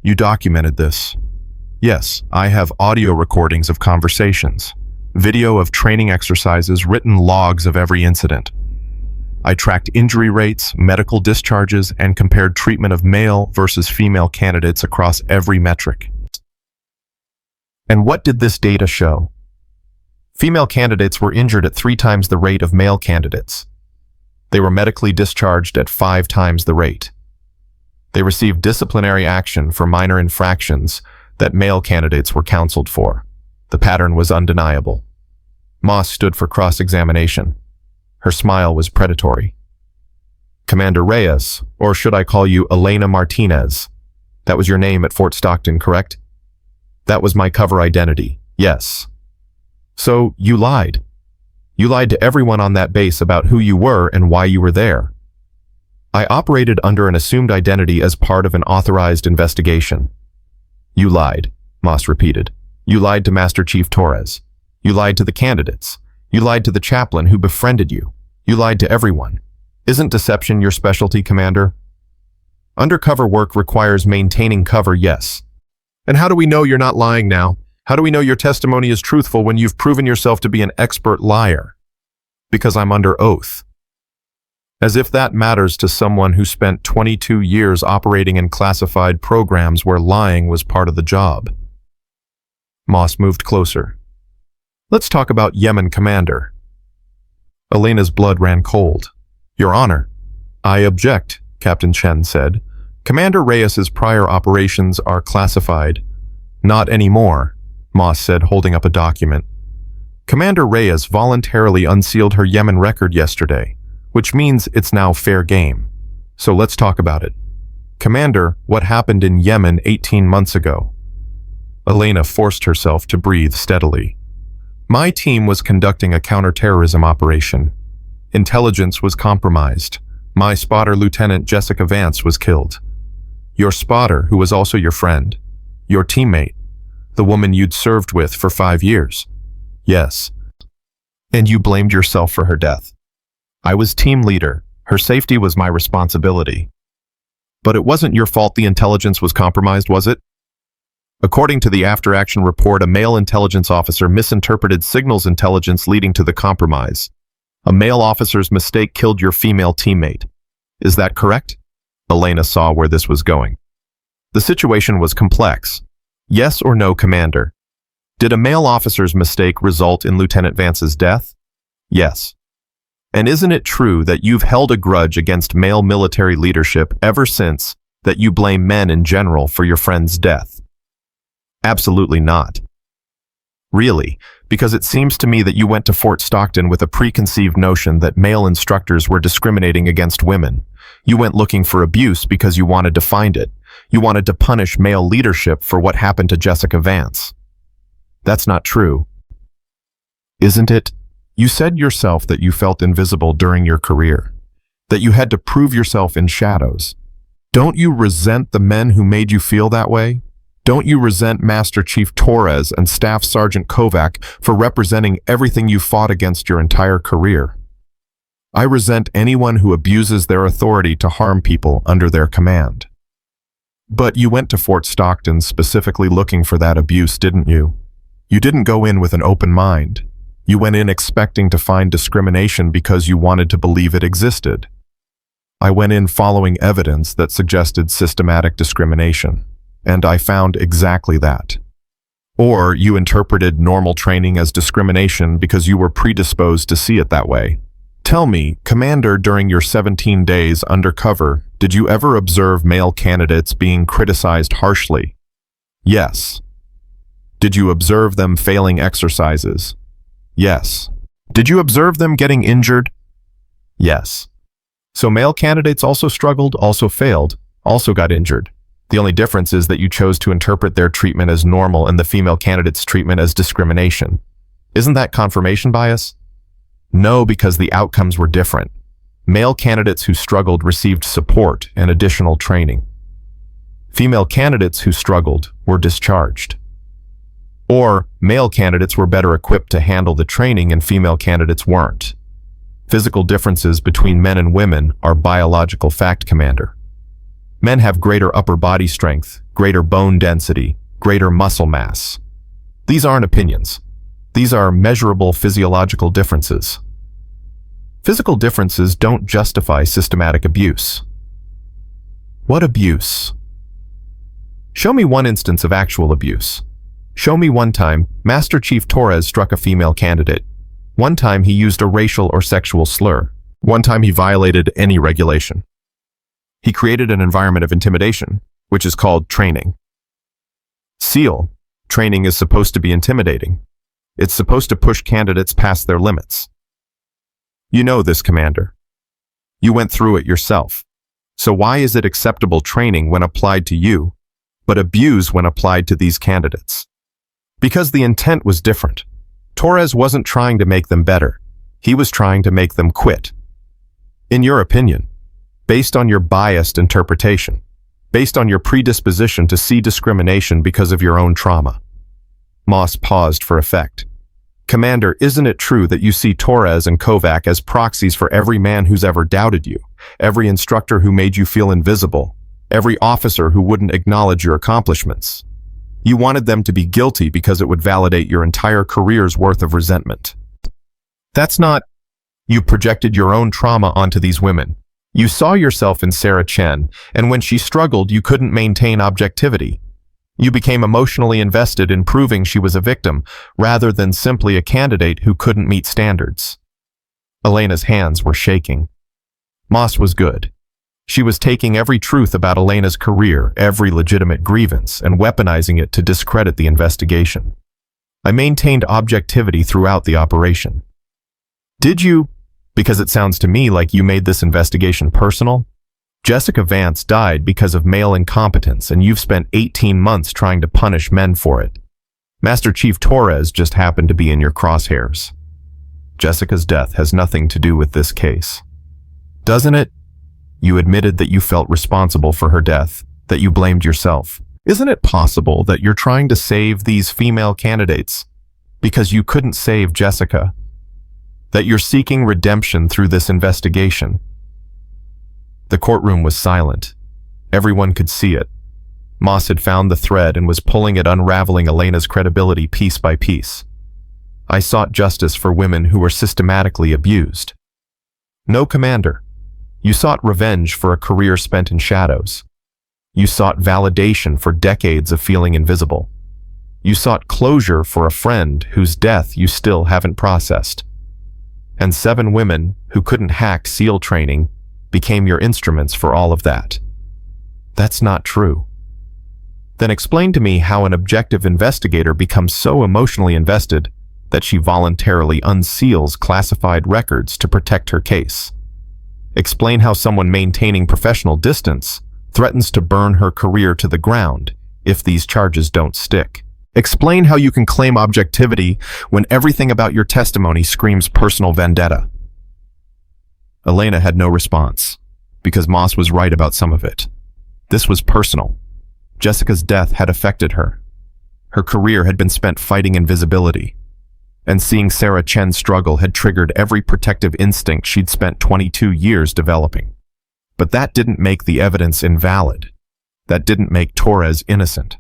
You documented this. Yes, I have audio recordings of conversations, video of training exercises, written logs of every incident. I tracked injury rates, medical discharges, and compared treatment of male versus female candidates across every metric. And what did this data show? Female candidates were injured at 3 times the rate of male candidates. They were medically discharged at 5 times the rate. They received disciplinary action for minor infractions that male candidates were counseled for. The pattern was undeniable. Moss stood for cross-examination. Her smile was predatory. Commander Reyes, or should I call you Elena Martinez? That was your name at Fort Stockton, correct? That was my cover identity, yes. So you lied. You lied to everyone on that base about who you were and why you were there. I operated under an assumed identity as part of an authorized investigation. You lied, Moss repeated. You lied to Master Chief Torres. You lied to the candidates. You lied to the chaplain who befriended you. You lied to everyone. Isn't deception your specialty, Commander? Undercover work requires maintaining cover, yes. And how do we know you're not lying now? How do we know your testimony is truthful when you've proven yourself to be an expert liar? Because I'm under oath. As if that matters to someone who spent 22 years operating in classified programs where lying was part of the job. Moss moved closer. Let's talk about Yemen, Commander. Elena's blood ran cold. Your Honor, I object. Captain Chen said. Commander Reyes's prior operations are classified. Not anymore, Moss said, holding up a document. Commander Reyes voluntarily unsealed her Yemen record yesterday, which means it's now fair game. So let's talk about it. Commander, what happened in Yemen 18 months ago? Elena forced herself to breathe steadily. My team was conducting a counterterrorism operation. Intelligence was compromised. My spotter, Lieutenant Jessica Vance, was killed. Your spotter, who was also your friend. Your teammate. The woman you'd served with for 5 years. Yes. And you blamed yourself for her death. I was team leader. Her safety was my responsibility. But it wasn't your fault the intelligence was compromised, was it? According to the after-action report, a male intelligence officer misinterpreted signals intelligence leading to the compromise. A male officer's mistake killed your female teammate. Is that correct? Elena saw where this was going. The situation was complex. Yes or no, Commander? Did a male officer's mistake result in Lieutenant Vance's death? Yes. And isn't it true that you've held a grudge against male military leadership ever since, that you blame men in general for your friend's death? Absolutely not. Really, because it seems to me that you went to Fort Stockton with a preconceived notion that male instructors were discriminating against women. You went looking for abuse because you wanted to find it. You wanted to punish male leadership for what happened to Jessica Vance. That's not true. Isn't it? You said yourself that you felt invisible during your career, that you had to prove yourself in shadows. Don't you resent the men who made you feel that way? Don't you resent Master Chief Torres and Staff Sergeant Kovac for representing everything you fought against your entire career? I resent anyone who abuses their authority to harm people under their command. But you went to Fort Stockton specifically looking for that abuse, didn't you? You didn't go in with an open mind. You went in expecting to find discrimination because you wanted to believe it existed. I went in following evidence that suggested systematic discrimination, and I found exactly that. Or you interpreted normal training as discrimination because you were predisposed to see it that way. Tell me, Commander, during your 17 days undercover, did you ever observe male candidates being criticized harshly? Yes. Did you observe them failing exercises? Yes. Did you observe them getting injured? Yes. So male candidates also struggled, also failed, also got injured. The only difference is that you chose to interpret their treatment as normal and the female candidate's treatment as discrimination. Isn't that confirmation bias? No, because the outcomes were different. Male candidates who struggled received support and additional training. Female candidates who struggled were discharged. Or male candidates were better equipped to handle the training and female candidates weren't. Physical differences between men and women are biological fact, Commander. Men have greater upper body strength, greater bone density, greater muscle mass. These aren't opinions. These are measurable physiological differences. Physical differences don't justify systematic abuse. What abuse? Show me one instance of actual abuse. Show me one time Master Chief Torres struck a female candidate. One time he used a racial or sexual slur. One time he violated any regulation. He created an environment of intimidation, which is called training. SEAL, training is supposed to be intimidating. It's supposed to push candidates past their limits. You know this, Commander. You went through it yourself. So why is it acceptable training when applied to you, but abuse when applied to these candidates? Because the intent was different. Torres wasn't trying to make them better. He was trying to make them quit. In your opinion, based on your biased interpretation, based on your predisposition to see discrimination because of your own trauma. Moss paused for effect. Commander, isn't it true that you see Torres and Kovac as proxies for every man who's ever doubted you, every instructor who made you feel invisible, every officer who wouldn't acknowledge your accomplishments? You wanted them to be guilty because it would validate your entire career's worth of resentment. That's not... You projected your own trauma onto these women. You saw yourself in Sarah Chen, and when she struggled, you couldn't maintain objectivity. You became emotionally invested in proving she was a victim, rather than simply a candidate who couldn't meet standards. Elena's hands were shaking. Moss was good. She was taking every truth about Elena's career, every legitimate grievance, and weaponizing it to discredit the investigation. I maintained objectivity throughout the operation. Did you? Because it sounds to me like you made this investigation personal. Jessica Vance died because of male incompetence, and you've spent 18 months trying to punish men for it. Master Chief Torres just happened to be in your crosshairs. Jessica's death has nothing to do with this case. Doesn't it? You admitted that you felt responsible for her death, that you blamed yourself. Isn't it possible that you're trying to save these female candidates because you couldn't save Jessica? That you're seeking redemption through this investigation? The courtroom was silent. Everyone could see it. Moss had found the thread and was pulling it, unraveling Elena's credibility piece by piece. I sought justice for women who were systematically abused. No, Commander. You sought revenge for a career spent in shadows. You sought validation for decades of feeling invisible. You sought closure for a friend whose death you still haven't processed. And 7 women who couldn't hack SEAL training became your instruments for all of that. That's not true. Then explain to me how an objective investigator becomes so emotionally invested that she voluntarily unseals classified records to protect her case. Explain how someone maintaining professional distance threatens to burn her career to the ground if these charges don't stick. Explain how you can claim objectivity when everything about your testimony screams personal vendetta. Elena had no response, because Moss was right about some of it. This was personal. Jessica's death had affected her. Her career had been spent fighting invisibility, and seeing Sarah Chen struggle had triggered every protective instinct she'd spent 22 years developing. But that didn't make the evidence invalid. That didn't make Torres innocent.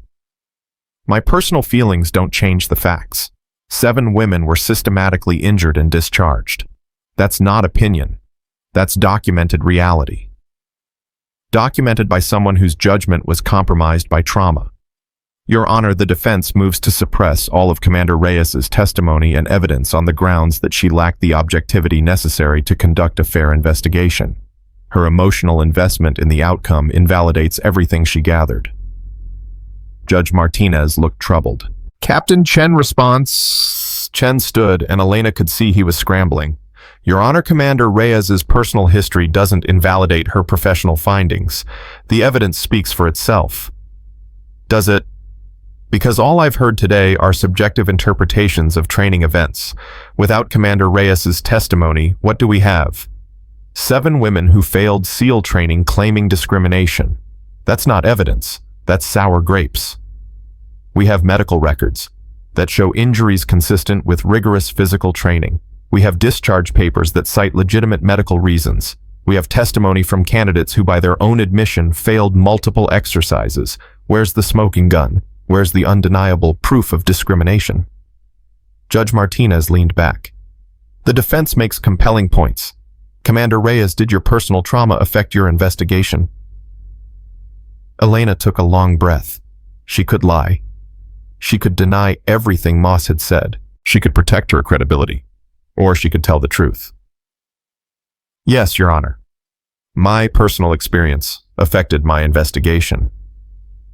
My personal feelings don't change the facts. 7 women were systematically injured and discharged. That's not opinion. That's documented reality. Documented by someone whose judgment was compromised by trauma. Your Honor, the defense moves to suppress all of Commander Reyes's testimony and evidence on the grounds that she lacked the objectivity necessary to conduct a fair investigation. Her emotional investment in the outcome invalidates everything she gathered. Judge Martinez looked troubled. Captain Chen response. Chen stood, and Elena could see he was scrambling. Your Honor, Commander Reyes's personal history doesn't invalidate her professional findings. The evidence speaks for itself. Does it? Because all I've heard today are subjective interpretations of training events. Without Commander Reyes's testimony, what do we have? 7 women who failed SEAL training claiming discrimination. That's not evidence. That's sour grapes. We have medical records that show injuries consistent with rigorous physical training. We have discharge papers that cite legitimate medical reasons. We have testimony from candidates who, by their own admission, failed multiple exercises. Where's the smoking gun? Where's the undeniable proof of discrimination? Judge Martinez leaned back. The defense makes compelling points. Commander Reyes, did your personal trauma affect your investigation? Elena took a long breath. She could lie. She could deny everything Moss had said. She could protect her credibility. Or she could tell the truth. Yes, Your Honor. My personal experience affected my investigation.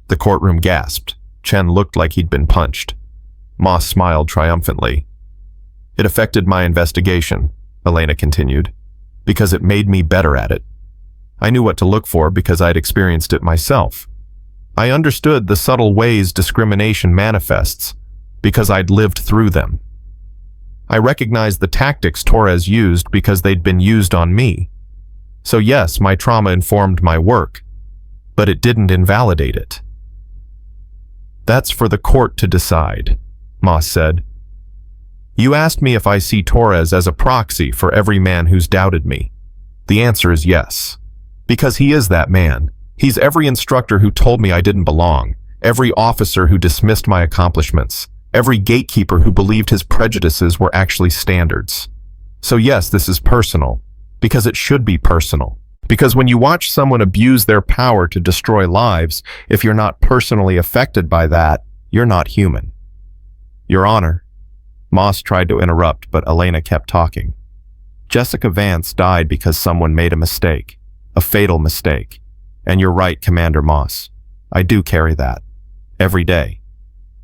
The courtroom gasped. Chen looked like he'd been punched. Moss smiled triumphantly. It affected my investigation, Elena continued, because it made me better at it. I knew what to look for because I'd experienced it myself. I understood the subtle ways discrimination manifests because I'd lived through them. I recognized the tactics Torres used because they'd been used on me. So yes, my trauma informed my work, but it didn't invalidate it. That's for the court to decide, Moss said. You asked me if I see Torres as a proxy for every man who's doubted me. The answer is yes, because he is that man. He's every instructor who told me I didn't belong, every officer who dismissed my accomplishments, every gatekeeper who believed his prejudices were actually standards. So yes, this is personal, because it should be personal. Because when you watch someone abuse their power to destroy lives, if you're not personally affected by that, you're not human. Your Honor. Moss tried to interrupt, but Elena kept talking. Jessica Vance died because someone made a mistake. A fatal mistake. And you're right, Commander Moss. I do carry that. Every day.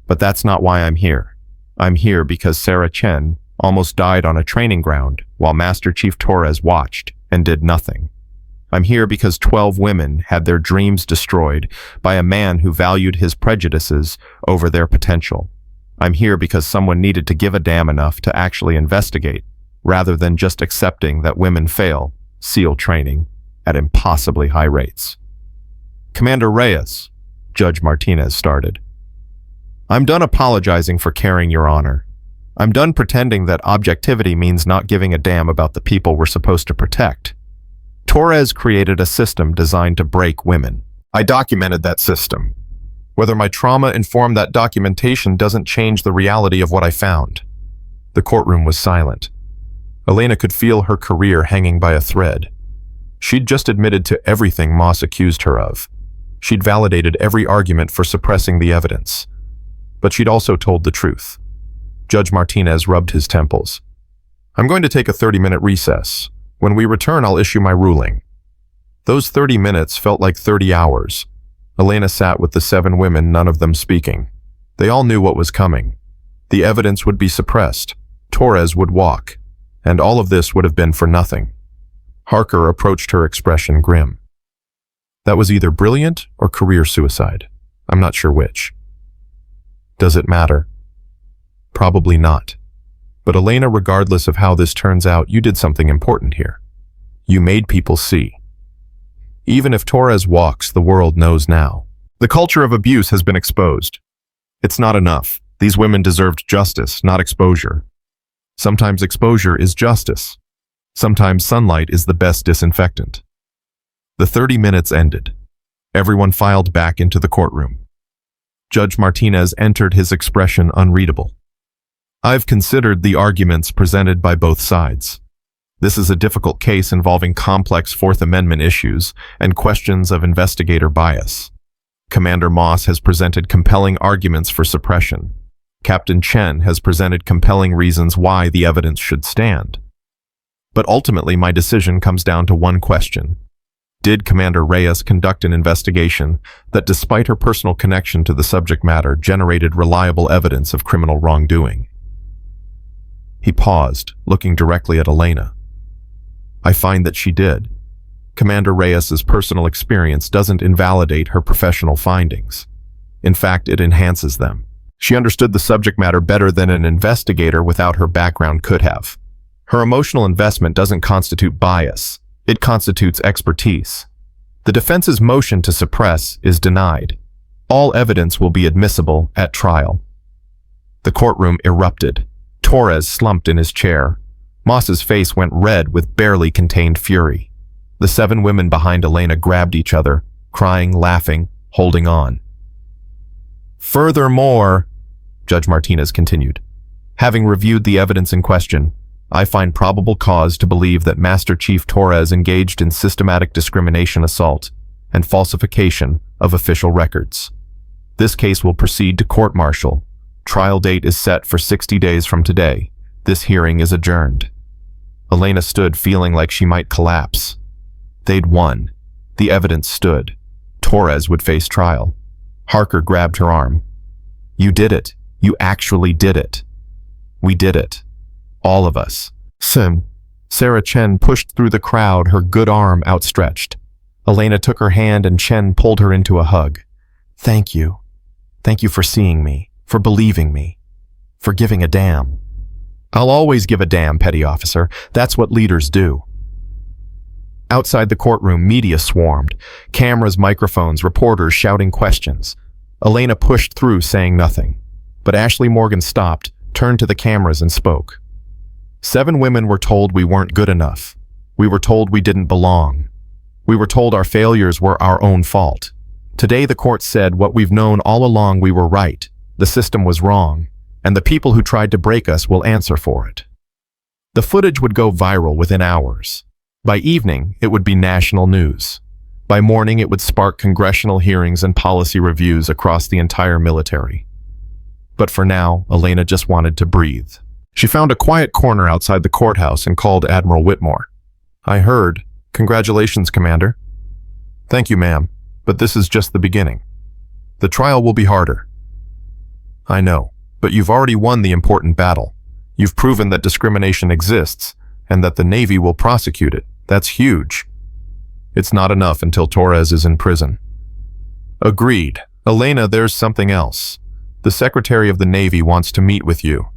But that's not why I'm here. I'm here because Sarah Chen almost died on a training ground while Master Chief Torres watched and did nothing. I'm here because 12 women had their dreams destroyed by a man who valued his prejudices over their potential. I'm here because someone needed to give a damn enough to actually investigate, rather than just accepting that women fail SEAL training at impossibly high rates. Commander Reyes, Judge Martinez started. I'm done apologizing for carrying your honor. I'm done pretending that objectivity means not giving a damn about the people we're supposed to protect. Torres created a system designed to break women. I documented that system. Whether my trauma informed that documentation doesn't change the reality of what I found. The courtroom was silent. Elena could feel her career hanging by a thread. She'd just admitted to everything Moss accused her of. She'd validated every argument for suppressing the evidence. But she'd also told the truth. Judge Martinez rubbed his temples. I'm going to take a 30-minute recess. When we return, I'll issue my ruling. Those 30 minutes felt like 30 hours. Elena sat with the 7 women, none of them speaking. They all knew what was coming. The evidence would be suppressed. Torres would walk. And all of this would have been for nothing. Harker approached her, expression grim. That was either brilliant or career suicide. I'm not sure which. Does it matter? Probably not. But Elena, regardless of how this turns out, you did something important here. You made people see. Even if Torres walks, the world knows now. The culture of abuse has been exposed. It's not enough. These women deserved justice, not exposure. Sometimes exposure is justice. Sometimes sunlight is the best disinfectant. The 30 minutes ended. Everyone filed back into the courtroom. Judge Martinez entered, his expression unreadable. I've considered the arguments presented by both sides. This is a difficult case involving complex Fourth Amendment issues and questions of investigator bias. Commander Moss has presented compelling arguments for suppression. Captain Chen has presented compelling reasons why the evidence should stand. But ultimately, my decision comes down to one question. Did Commander Reyes conduct an investigation that, despite her personal connection to the subject matter, generated reliable evidence of criminal wrongdoing? He paused, looking directly at Elena. I find that she did. Commander Reyes's personal experience doesn't invalidate her professional findings. In fact, it enhances them. She understood the subject matter better than an investigator without her background could have. Her emotional investment doesn't constitute bias. It constitutes expertise. The defense's motion to suppress is denied. All evidence will be admissible at trial. The courtroom erupted. Torres slumped in his chair. Moss's face went red with barely contained fury. The 7 women behind Elena grabbed each other, crying, laughing, holding on. Furthermore, Judge Martinez continued, having reviewed the evidence in question, I find probable cause to believe that Master Chief Torres engaged in systematic discrimination assault and falsification of official records. This case will proceed to court-martial. Trial date is set for 60 days from today. This hearing is adjourned. Elena stood, feeling like she might collapse. They'd won. The evidence stood. Torres would face trial. Harker grabbed her arm. You did it. You actually did it. We did it. All of us. Sarah Chen pushed through the crowd, her good arm outstretched. Elena took her hand and Chen pulled her into a hug. Thank you. Thank you for seeing me, for believing me, for giving a damn. I'll always give a damn, petty officer. That's what leaders do. Outside the courtroom, media swarmed. Cameras, microphones, reporters shouting questions. Elena pushed through, saying nothing. But Ashley Morgan stopped, turned to the cameras and spoke. 7 women were told we weren't good enough. We were told we didn't belong. We were told our failures were our own fault. Today the court said what we've known all along: we were right. The system was wrong. And the people who tried to break us will answer for it. The footage would go viral within hours. By evening, it would be national news. By morning, it would spark congressional hearings and policy reviews across the entire military. But for now, Elena just wanted to breathe. She found a quiet corner outside the courthouse and called Admiral Whitmore. I heard, Congratulations, Commander. Thank you, ma'am, but this is just the beginning. The trial will be harder. I know, but you've already won the important battle. You've proven that discrimination exists and that the Navy will prosecute it. That's huge. It's not enough until Torres is in prison. Agreed. Elena, there's something else. The Secretary of the Navy wants to meet with you.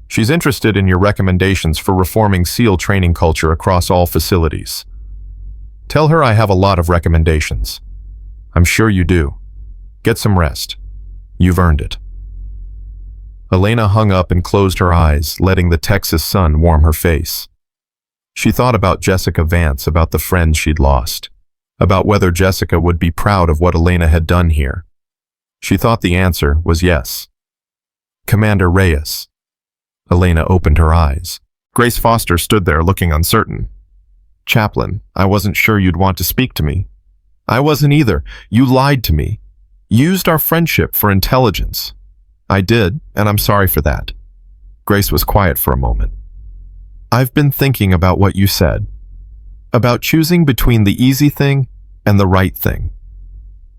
She's interested in your recommendations for reforming SEAL training culture across all facilities. Tell her I have a lot of recommendations. I'm sure you do. Get some rest. You've earned it. Elena hung up and closed her eyes, letting the Texas sun warm her face. She thought about Jessica Vance, about the friend she'd lost, about whether Jessica would be proud of what Elena had done here. She thought the answer was yes. Commander Reyes. Elena opened her eyes. Grace Foster stood there looking uncertain. Chaplain, I wasn't sure you'd want to speak to me. I wasn't either. You lied to me. Used our friendship for intelligence. I did, and I'm sorry for that. Grace was quiet for a moment. I've been thinking about what you said. About choosing between the easy thing and the right thing.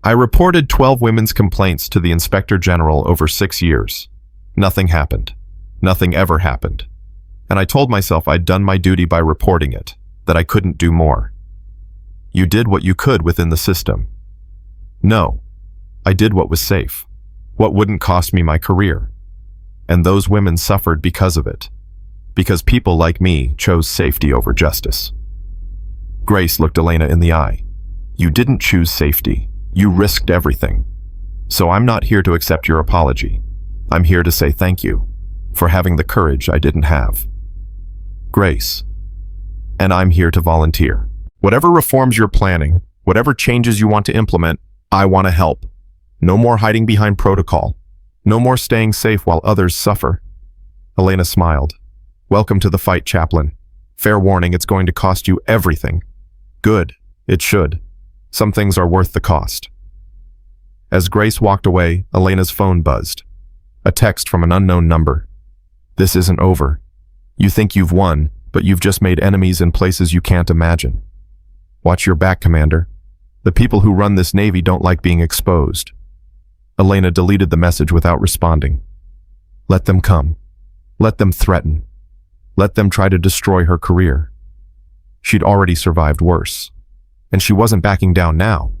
I reported 12 women's complaints to the Inspector General over 6 years. Nothing happened. Nothing ever happened. And I told myself I'd done my duty by reporting it, that I couldn't do more. You did what you could within the system. No, I did what was safe, what wouldn't cost me my career. And those women suffered because of it, because people like me chose safety over justice. Grace looked Elena in the eye. You didn't choose safety. You risked everything. So I'm not here to accept your apology. I'm here to say thank you for having the courage I didn't have. Grace. And I'm here to volunteer. Whatever reforms you're planning, whatever changes you want to implement, I want to help. No more hiding behind protocol. No more staying safe while others suffer. Elena smiled. Welcome to the fight, Chaplain. Fair warning, it's going to cost you everything. Good. It should. Some things are worth the cost. As Grace walked away, Elena's phone buzzed. A text from an unknown number. This isn't over. You think you've won, but you've just made enemies in places you can't imagine. Watch your back, Commander. The people who run this Navy don't like being exposed. Elena deleted the message without responding. Let them come. Let them threaten. Let them try to destroy her career. She'd already survived worse. And she wasn't backing down now.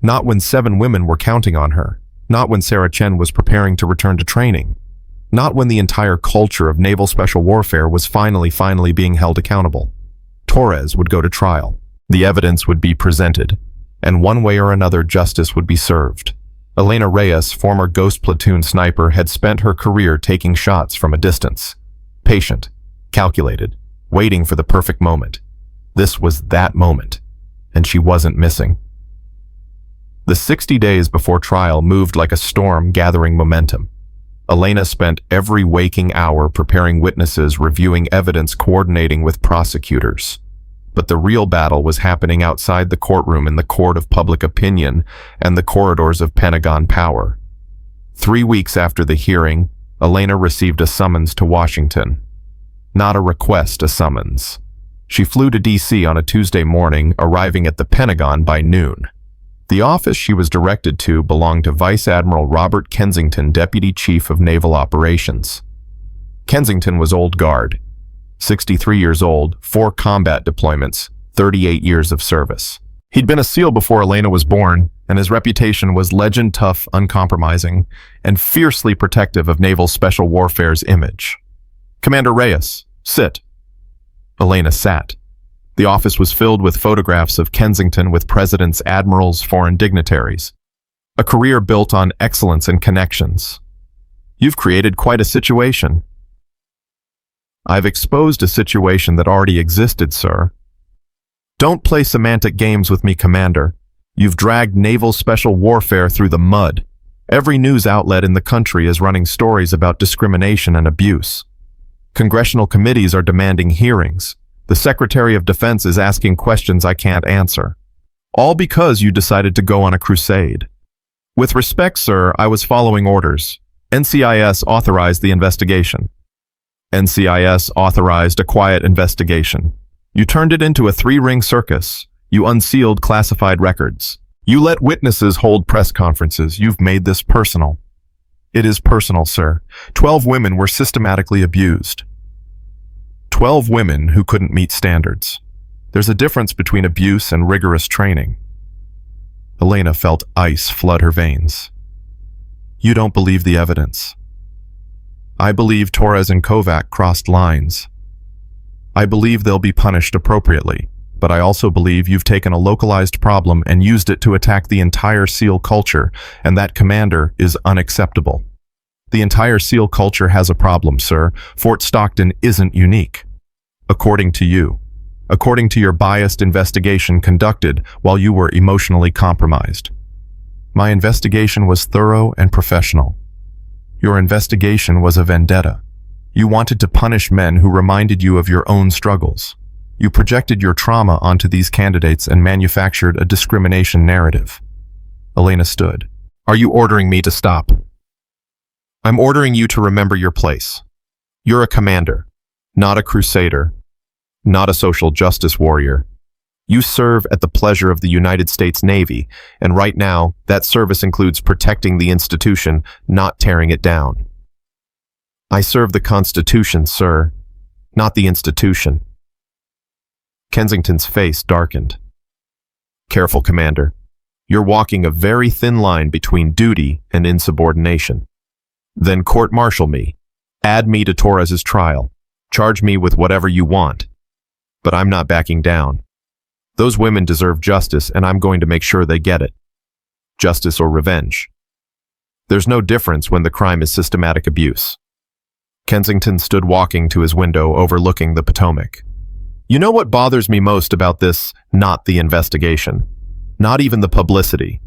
Not when 7 women were counting on her. Not when Sarah Chen was preparing to return to training. Not when the entire culture of naval special warfare was finally being held accountable. Torres would go to trial. The evidence would be presented. And one way or another, justice would be served. Elena Reyes, former Ghost Platoon sniper, had spent her career taking shots from a distance. Patient, calculated, waiting for the perfect moment. This was that moment, and she wasn't missing. The 60 days before trial moved like a storm, gathering momentum. Elena spent every waking hour preparing witnesses, reviewing evidence, coordinating with prosecutors. But the real battle was happening outside the courtroom, in the court of public opinion and the corridors of Pentagon power. 3 weeks after the hearing, Elena received a summons to Washington. Not a request, a summons. She flew to D.C. on a Tuesday morning, arriving at the Pentagon by noon. The office she was directed to belonged to Vice Admiral Robert Kensington, Deputy Chief of Naval Operations. Kensington was old guard. 63 years old, 4 combat deployments, 38 years of service. He'd been a SEAL before Elena was born, and his reputation was legend tough, uncompromising, and fiercely protective of naval special warfare's image. Commander Reyes, sit. Elena sat. The office was filled with photographs of Kensington with presidents, admirals, foreign dignitaries. A career built on excellence and connections. You've created quite a situation. I've exposed a situation that already existed, sir. Don't play semantic games with me, Commander. You've dragged naval special warfare through the mud. Every news outlet in the country is running stories about discrimination and abuse. Congressional committees are demanding hearings. The Secretary of Defense is asking questions I can't answer. All because you decided to go on a crusade. With respect, sir, I was following orders. NCIS authorized the investigation. NCIS authorized a quiet investigation. You turned it into a 3-ring circus. You unsealed classified records. You let witnesses hold press conferences. You've made this personal. It is personal, sir. 12 women were systematically abused. 12 women who couldn't meet standards. There's a difference between abuse and rigorous training. Elena felt ice flood her veins. You don't believe the evidence. I believe Torres and Kovac crossed lines. I believe they'll be punished appropriately, but I also believe you've taken a localized problem and used it to attack the entire SEAL culture, and that, Commander, is unacceptable. The entire SEAL culture has a problem, sir. Fort Stockton isn't unique. According to you. According to your biased investigation conducted while you were emotionally compromised. My investigation was thorough and professional. Your investigation was a vendetta. You wanted to punish men who reminded you of your own struggles. You projected your trauma onto these candidates and manufactured a discrimination narrative. Elena stood. Are you ordering me to stop? I'm ordering you to remember your place. You're a commander, not a crusader, not a social justice warrior. You serve at the pleasure of the United States Navy, and right now, that service includes protecting the institution, not tearing it down. I serve the Constitution, sir, not the institution. Kensington's face darkened. Careful, Commander. You're walking a very thin line between duty and insubordination. Then court-martial me. Add me to Torres's trial. Charge me with whatever you want. But I'm not backing down. Those women deserve justice, and I'm going to make sure they get it. Justice or revenge. There's no difference when the crime is systematic abuse. Kensington stood walking to his window overlooking the Potomac. You know what bothers me most about this? Not the investigation. Not even the publicity.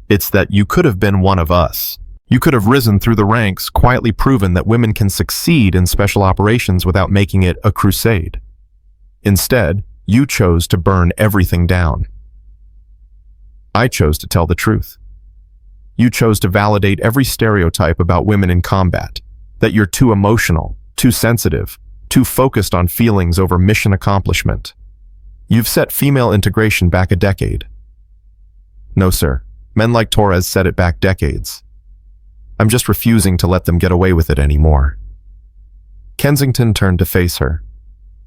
It's that you could have been one of us. You could have risen through the ranks, quietly proven that women can succeed in special operations without making it a crusade. Instead, you chose to burn everything down. I chose to tell the truth. You chose to validate every stereotype about women in combat, that you're too emotional, too sensitive, too focused on feelings over mission accomplishment. You've set female integration back a decade. No, sir. Men like Torres set it back decades. I'm just refusing to let them get away with it anymore. Kensington turned to face her.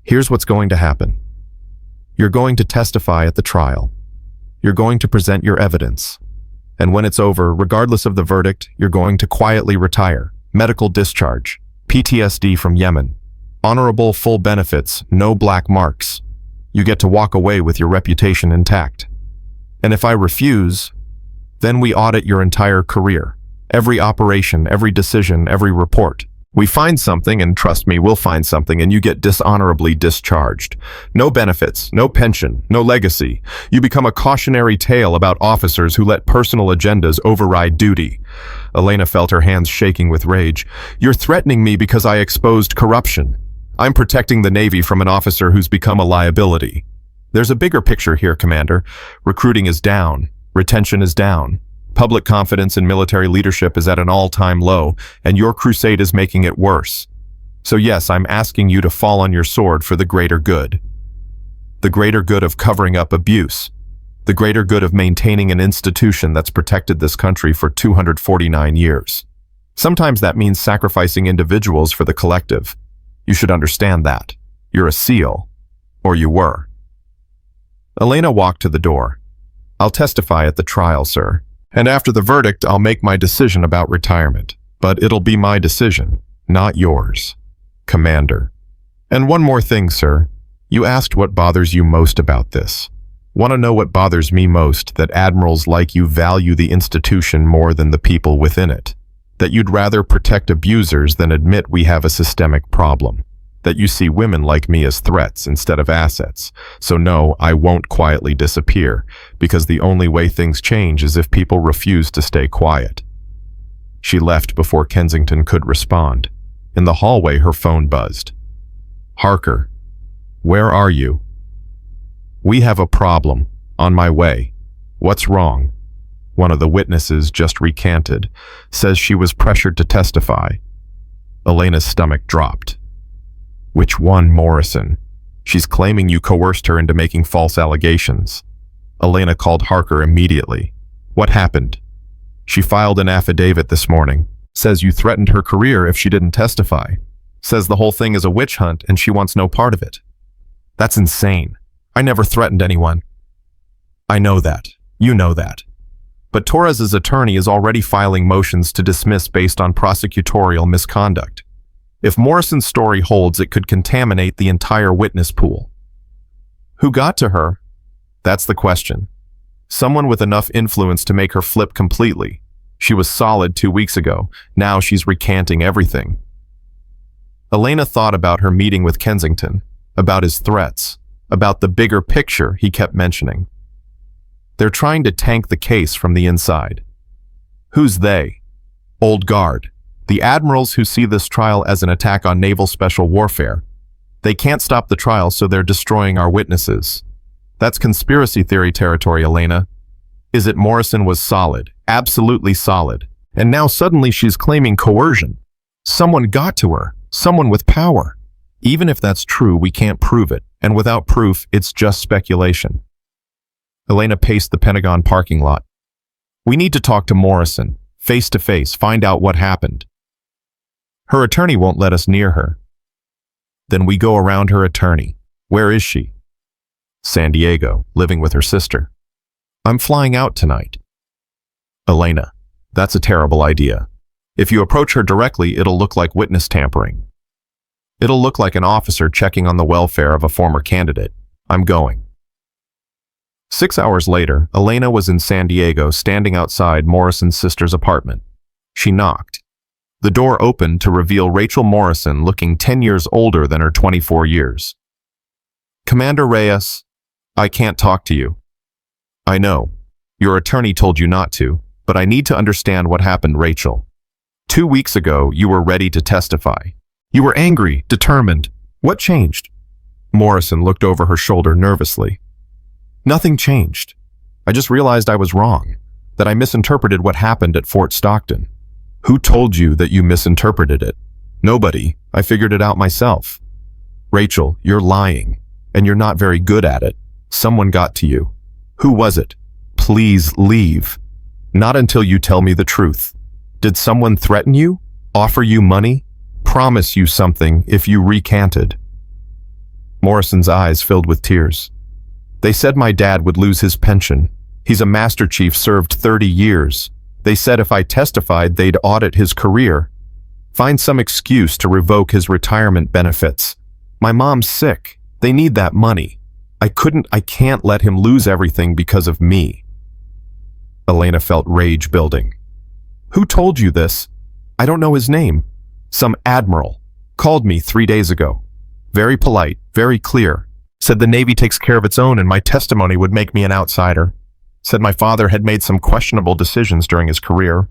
Here's what's going to happen. You're going to testify at the trial. You're going to present your evidence. And when it's over, regardless of the verdict, you're going to quietly retire. Medical discharge. PTSD from Yemen. Honorable full benefits, no black marks. You get to walk away with your reputation intact. And if I refuse, then we audit your entire career. Every operation, every decision, every report. We find something, and trust me, we'll find something, and you get dishonorably discharged. No benefits, no pension, no legacy. You become a cautionary tale about officers who let personal agendas override duty. Elena felt her hands shaking with rage. You're threatening me because I exposed corruption. I'm protecting the Navy from an officer who's become a liability. There's a bigger picture here, Commander. Recruiting is down. Retention is down. Public confidence in military leadership is at an all-time low, and your crusade is making it worse. So yes, I'm asking you to fall on your sword for the greater good. The greater good of covering up abuse. The greater good of maintaining an institution that's protected this country for 249 years. Sometimes that means sacrificing individuals for the collective. You should understand that. You're a SEAL. Or you were. Elena walked to the door. I'll testify at the trial, sir. And after the verdict, I'll make my decision about retirement. But it'll be my decision, not yours, Commander. And one more thing, sir. You asked what bothers you most about this. Want to know what bothers me most? That admirals like you value the institution more than the people within it. That you'd rather protect abusers than admit we have a systemic problem. That you see women like me as threats instead of assets. So no, I won't quietly disappear, because the only way things change is if people refuse to stay quiet. She left before Kensington could respond. In the hallway, her phone buzzed. Harker, where are you? We have a problem. On my way. What's wrong? One of the witnesses just recanted, says she was pressured to testify. Elena's stomach dropped. Which one, Morrison? She's claiming you coerced her into making false allegations. Elena called Harker immediately. What happened? She filed an affidavit this morning. Says you threatened her career if she didn't testify. Says the whole thing is a witch hunt and she wants no part of it. That's insane. I never threatened anyone. I know that. You know that. But Torres's attorney is already filing motions to dismiss based on prosecutorial misconduct. If Morrison's story holds, it could contaminate the entire witness pool. Who got to her? That's the question. Someone with enough influence to make her flip completely. She was solid 2 weeks ago. Now she's recanting everything. Elena thought about her meeting with Kensington, about his threats, about the bigger picture he kept mentioning. They're trying to tank the case from the inside. Who's they? Old Guard. The admirals who see this trial as an attack on naval special warfare. They can't stop the trial, so they're destroying our witnesses. That's conspiracy theory territory, Elena. Is it Morrison was solid, absolutely solid, and now suddenly she's claiming coercion? Someone got to her, someone with power. Even if that's true, we can't prove it, and without proof, it's just speculation. Elena paced the Pentagon parking lot. We need to talk to Morrison, face to face, find out what happened. Her attorney won't let us near her. Then we go around her attorney. Where is she? San Diego, living with her sister. I'm flying out tonight. Elena, that's a terrible idea. If you approach her directly, it'll look like witness tampering. It'll look like an officer checking on the welfare of a former candidate. I'm going. 6 hours later, Elena was in San Diego, standing outside Morrison's sister's apartment. She knocked. The door opened to reveal Rachel Morrison, looking 10 years older than her 24 years. Commander Reyes, I can't talk to you. I know. Your attorney told you not to, but I need to understand what happened, Rachel. 2 weeks ago, you were ready to testify. You were angry, determined. What changed? Morrison looked over her shoulder nervously. Nothing changed. I just realized I was wrong, that I misinterpreted what happened at Fort Stockton. Who told you that you misinterpreted it? Nobody. I figured it out myself. Rachel, you're lying, and you're not very good at it. Someone got to you. Who was it? Please leave. Not until you tell me the truth. Did someone threaten you? Offer you money? Promise you something if you recanted? Morrison's eyes filled with tears. They said my dad would lose his pension. He's a Master Chief, served 30 years. They said if I testified, they'd audit his career. Find some excuse to revoke his retirement benefits. My mom's sick. They need that money. I can't let him lose everything because of me. Elena felt rage building. Who told you this? I don't know his name. Some admiral. Called me 3 days ago. Very polite, very clear. Said the Navy takes care of its own and my testimony would make me an outsider. Said my father had made some questionable decisions during his career.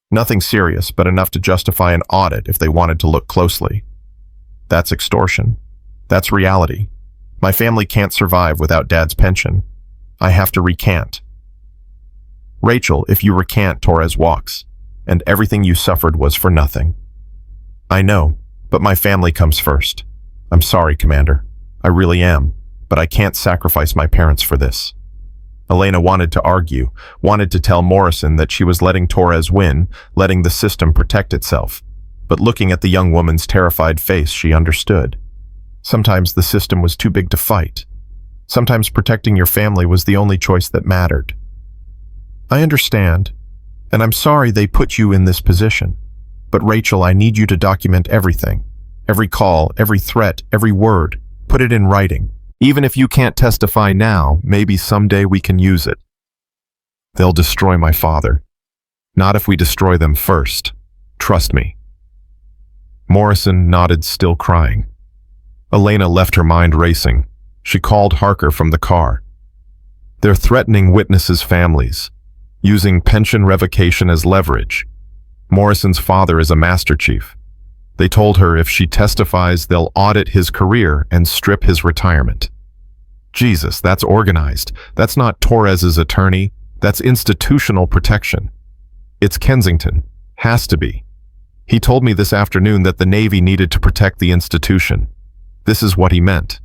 Nothing serious, but enough to justify an audit if they wanted to look closely. That's extortion. That's reality. My family can't survive without Dad's pension. I have to recant. Rachel, if you recant, Torres walks, and everything you suffered was for nothing. I know, but my family comes first. I'm sorry, Commander. I really am, but I can't sacrifice my parents for this. Elena wanted to argue, wanted to tell Morrison that she was letting Torres win, letting the system protect itself. But looking at the young woman's terrified face, she understood. Sometimes the system was too big to fight. Sometimes protecting your family was the only choice that mattered. I understand, and I'm sorry they put you in this position. But Rachel, I need you to document everything. Every call, every threat, every word. Put it in writing. Even if you can't testify now, maybe someday we can use it. They'll destroy my father. Not if we destroy them first. Trust me. Morrison nodded, still crying. Elena left her mind racing. She called Harker from the car. They're threatening witnesses' families, using pension revocation as leverage. Morrison's father is a Master Chief. They told her if she testifies, they'll audit his career and strip his retirement. Jesus, that's organized. That's not Torres's attorney. That's institutional protection. It's Kensington. Has to be. He told me this afternoon that the Navy needed to protect the institution. This is what he meant.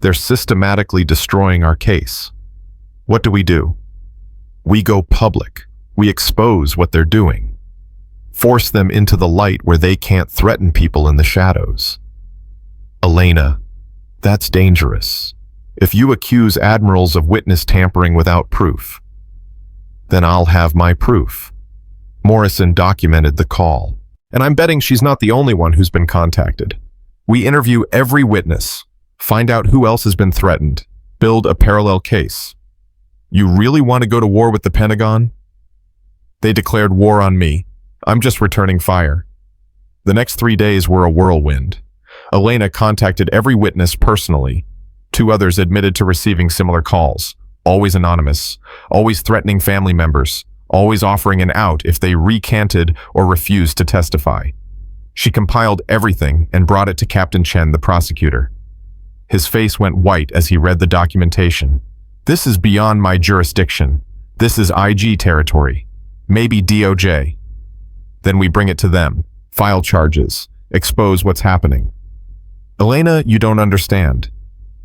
They're systematically destroying our case. What do? We go public. We expose what they're doing. Force them into the light where they can't threaten people in the shadows. Elena, that's dangerous. If you accuse admirals of witness tampering without proof, then I'll have my proof. Morrison documented the call. And I'm betting she's not the only one who's been contacted. We interview every witness, find out who else has been threatened, build a parallel case. You really want to go to war with the Pentagon? They declared war on me. I'm just returning fire. The next 3 days were a whirlwind. Elena contacted every witness personally. 2 others admitted to receiving similar calls, always anonymous, always threatening family members, always offering an out if they recanted or refused to testify. She compiled everything and brought it to Captain Chen, the prosecutor. His face went white as he read the documentation. This is beyond my jurisdiction. This is IG territory. Maybe DOJ. Then we bring it to them, file charges, expose what's happening. Elena, you don't understand.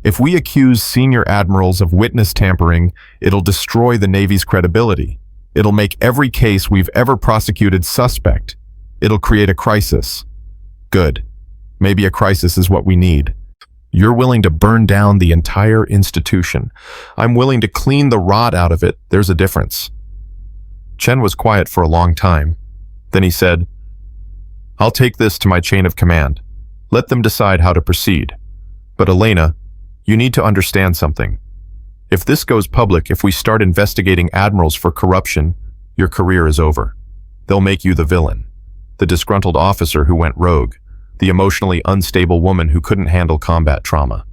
If we accuse senior admirals of witness tampering, it'll destroy the Navy's credibility. It'll make every case we've ever prosecuted suspect. It'll create a crisis. Good. Maybe a crisis is what we need. You're willing to burn down the entire institution. I'm willing to clean the rot out of it. There's a difference. Chen was quiet for a long time. Then he said, I'll take this to my chain of command. Let them decide how to proceed. But Elena, you need to understand something. If this goes public, if we start investigating admirals for corruption, your career is over. They'll make you the villain, the disgruntled officer who went rogue, the emotionally unstable woman who couldn't handle combat trauma.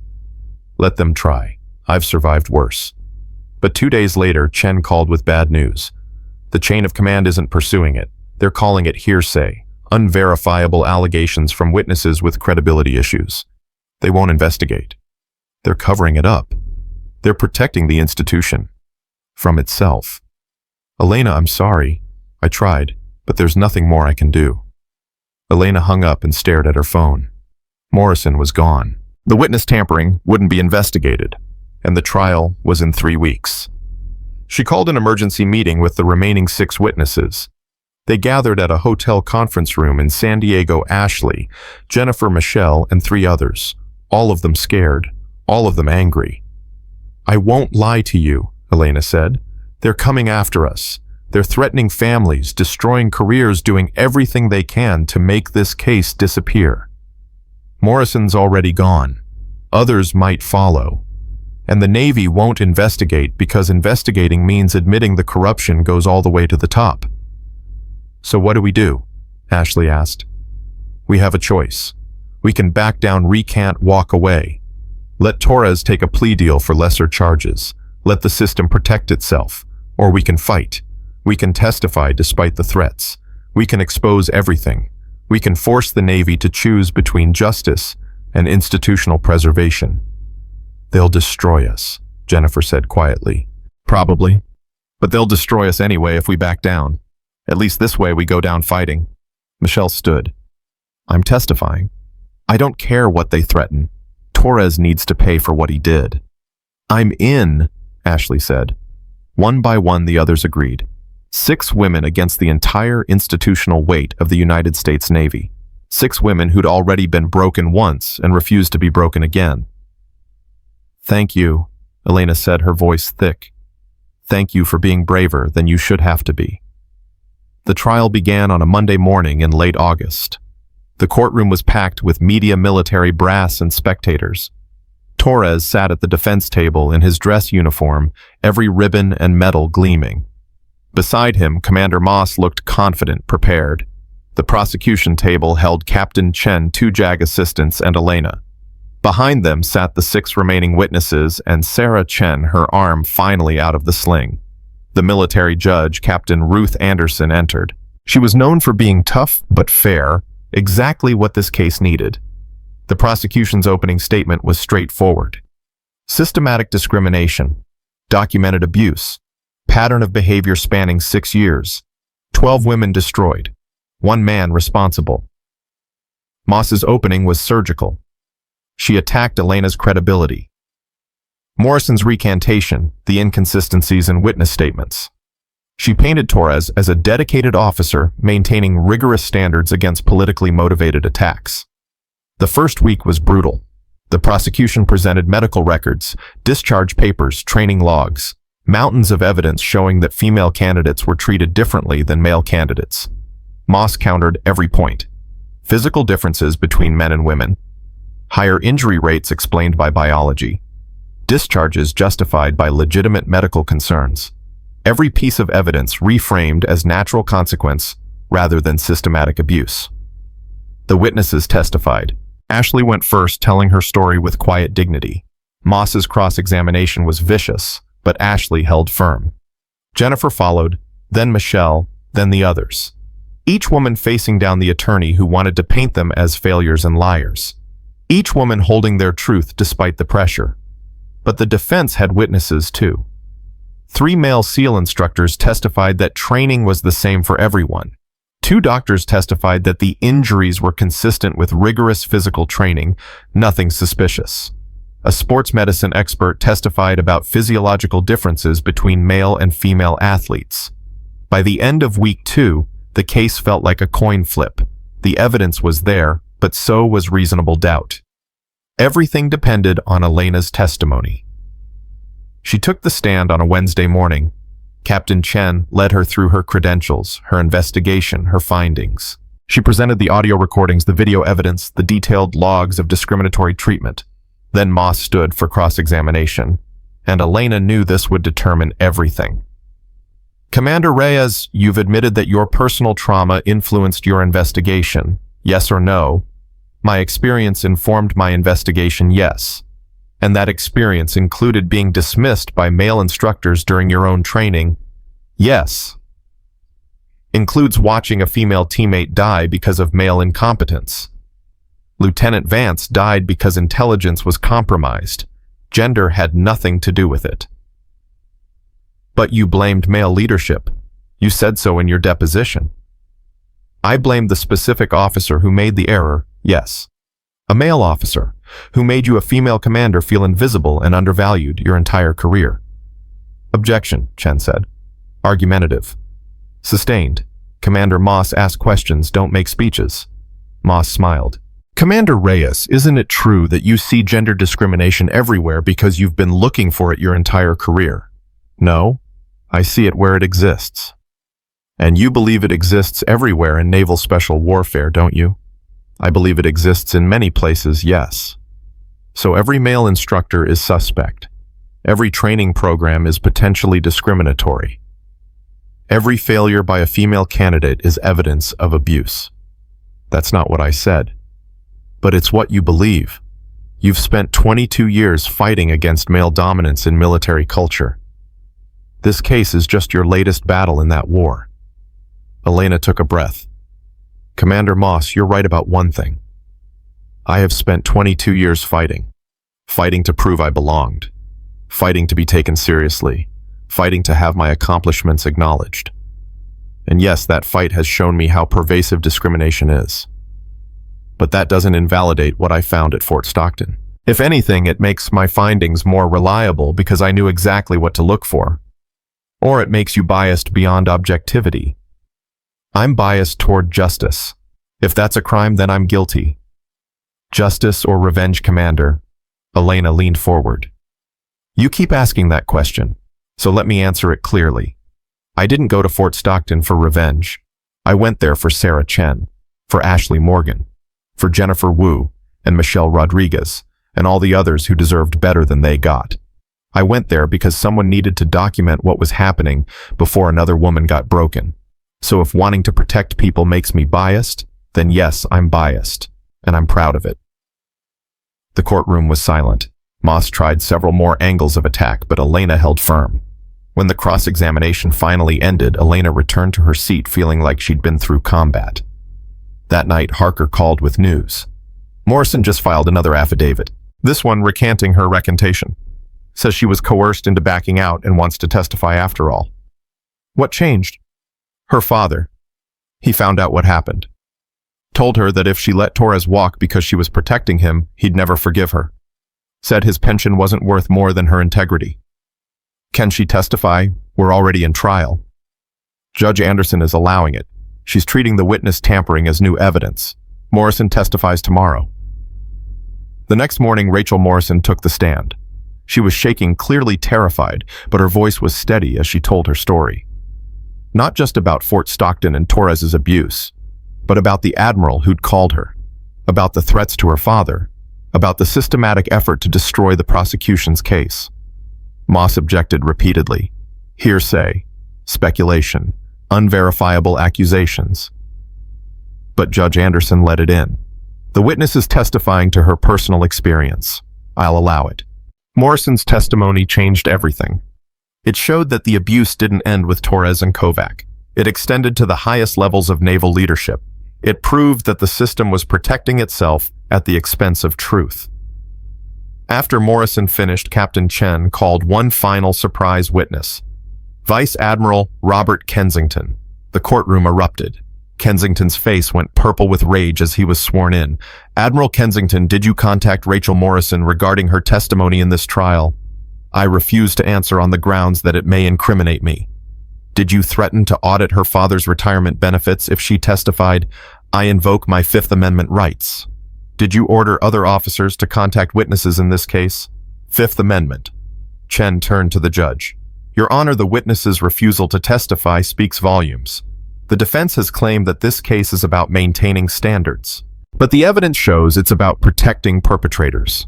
Let them try. I've survived worse. But 2 days later, Chen called with bad news. The chain of command isn't pursuing it. They're calling it hearsay, unverifiable allegations from witnesses with credibility issues. They won't investigate. They're covering it up. They're protecting the institution from itself. Elena, I'm sorry. I tried, but there's nothing more I can do. Elena hung up and stared at her phone. Morrison was gone. The witness tampering wouldn't be investigated, and the trial was in 3 weeks. She called an emergency meeting with the remaining 6 witnesses. They gathered at a hotel conference room in San Diego. Ashley, Jennifer, Michelle, and 3 others, all of them scared, all of them angry. I won't lie to you, Elena said. They're coming after us. They're threatening families, destroying careers, doing everything they can to make this case disappear. Morrison's already gone. Others might follow. And the Navy won't investigate because investigating means admitting the corruption goes all the way to the top. So what do? Ashley asked. We have a choice. We can back down, recant, walk away. Let Torres take a plea deal for lesser charges. Let the system protect itself. Or we can fight. We can testify despite the threats. We can expose everything. We can force the Navy to choose between justice and institutional preservation. They'll destroy us, Jennifer said quietly. Probably. But they'll destroy us anyway if we back down. At least this way we go down fighting. Michelle stood. I'm testifying. I don't care what they threaten. Torres needs to pay for what he did. I'm in, Ashley said. One by one, the others agreed. 6 women against the entire institutional weight of the United States Navy. 6 women who'd already been broken once and refused to be broken again. Thank you, Elena said, her voice thick. Thank you for being braver than you should have to be. The trial began on a Monday morning in late August. The courtroom was packed with media, military brass, and spectators. Torres sat at the defense table in his dress uniform, every ribbon and medal gleaming. Beside him, Commander Moss looked confident, prepared. The prosecution table held Captain Chen, 2 JAG assistants, and Elena. Behind them sat the 6 remaining witnesses and Sarah Chen, her arm finally out of the sling. The military judge, Captain Ruth Anderson, entered. She was known for being tough but fair, exactly what this case needed. The prosecution's opening statement was straightforward. Systematic discrimination, documented abuse, pattern of behavior spanning 6 years, 12 women destroyed, 1 man responsible. Moss's opening was surgical. She attacked Elena's credibility. Morrison's recantation, the inconsistencies in witness statements. She painted Torres as a dedicated officer maintaining rigorous standards against politically motivated attacks. The first week was brutal. The prosecution presented medical records, discharge papers, training logs, mountains of evidence showing that female candidates were treated differently than male candidates. Moss countered every point. Physical differences between men and women. Higher injury rates explained by biology. Discharges justified by legitimate medical concerns. Every piece of evidence reframed as natural consequence rather than systematic abuse. The witnesses testified. Ashley went first, telling her story with quiet dignity. Moss's cross-examination was vicious, but Ashley held firm. Jennifer followed, then Michelle, then the others. Each woman facing down the attorney who wanted to paint them as failures and liars. Each woman holding their truth despite the pressure. But the defense had witnesses too. 3 male SEAL instructors testified that training was the same for everyone. 2 doctors testified that the injuries were consistent with rigorous physical training, nothing suspicious. A sports medicine expert testified about physiological differences between male and female athletes. By the end of week 2, the case felt like a coin flip. The evidence was there, but so was reasonable doubt. Everything depended on Elena's testimony. She took the stand on a Wednesday morning. Captain Chen led her through her credentials, her investigation, her findings. She presented the audio recordings, the video evidence, the detailed logs of discriminatory treatment. Then Moss stood for cross-examination, and Elena knew this would determine everything. Commander Reyes, you've admitted that your personal trauma influenced your investigation. Yes or no? My experience informed my investigation, yes. And that experience included being dismissed by male instructors during your own training? Yes. Includes watching a female teammate die because of male incompetence. Lieutenant Vance died because intelligence was compromised. Gender had nothing to do with it. But you blamed male leadership. You said so in your deposition. I blamed the specific officer who made the error, yes. A male officer who made you a female commander feel invisible and undervalued your entire career. Objection, Chen said. Argumentative. Sustained. Commander Moss asked questions, don't make speeches. Moss smiled. Commander Reyes, isn't it true that you see gender discrimination everywhere because you've been looking for it your entire career? No, I see it where it exists. And you believe it exists everywhere in naval special warfare, don't you? I believe it exists in many places, yes. So every male instructor is suspect. Every training program is potentially discriminatory. Every failure by a female candidate is evidence of abuse. That's not what I said. But it's what you believe. You've spent 22 years fighting against male dominance in military culture. This case is just your latest battle in that war. Elena took a breath. Commander Moss, you're right about one thing. I have spent 22 years fighting. Fighting to prove I belonged. Fighting to be taken seriously. Fighting to have my accomplishments acknowledged. And yes, that fight has shown me how pervasive discrimination is. But that doesn't invalidate what I found at Fort Stockton. If anything, it makes my findings more reliable because I knew exactly what to look for. Or it makes you biased beyond objectivity. I'm biased toward justice. If that's a crime, then I'm guilty. Justice or revenge, Commander? Elena leaned forward. You keep asking that question, so let me answer it clearly. I didn't go to Fort Stockton for revenge. I went there for Sarah Chen, for Ashley Morgan, for Jennifer Wu and Michelle Rodriguez, and all the others who deserved better than they got. I went there because someone needed to document what was happening before another woman got broken. So if wanting to protect people makes me biased, then yes, I'm biased, and I'm proud of it. The courtroom was silent. Moss tried several more angles of attack, but Elena held firm. When the cross-examination finally ended, Elena returned to her seat feeling like she'd been through combat. That night, Harker called with news. Morrison just filed another affidavit, this one recanting her recantation. Says she was coerced into backing out and wants to testify after all. What changed? Her father. He found out what happened. Told her that if she let Torres walk because she was protecting him, he'd never forgive her. said his pension wasn't worth more than her integrity. Can she testify? We're already in trial. Judge Anderson is allowing it. She's treating the witness tampering as new evidence. Morrison testifies tomorrow. The next morning, Rachel Morrison took the stand. She was shaking, clearly terrified, but her voice was steady as she told her story. Not just about Fort Stockton and Torres's abuse, but about the admiral who'd called her, about the threats to her father, about the systematic effort to destroy the prosecution's case. Moss objected repeatedly. Hearsay, speculation, unverifiable accusations. But Judge Anderson let it in. The witness is testifying to her personal experience. I'll allow it. Morrison's testimony changed everything. It showed that the abuse didn't end with Torres and Kovac. It extended to the highest levels of naval leadership. It proved that the system was protecting itself at the expense of truth. After Morrison finished, Captain Chen called one final surprise witness, Vice Admiral Robert Kensington. The courtroom erupted. Kensington's face went purple with rage as he was sworn in. Admiral Kensington, did you contact Rachel Morrison regarding her testimony in this trial? I refuse to answer on the grounds that it may incriminate me. Did you threaten to audit her father's retirement benefits if she testified, I invoke my Fifth Amendment rights? Did you order other officers to contact witnesses in this case? Fifth Amendment. Chen turned to the judge. Your Honor, the witness's refusal to testify speaks volumes. The defense has claimed that this case is about maintaining standards, but the evidence shows it's about protecting perpetrators.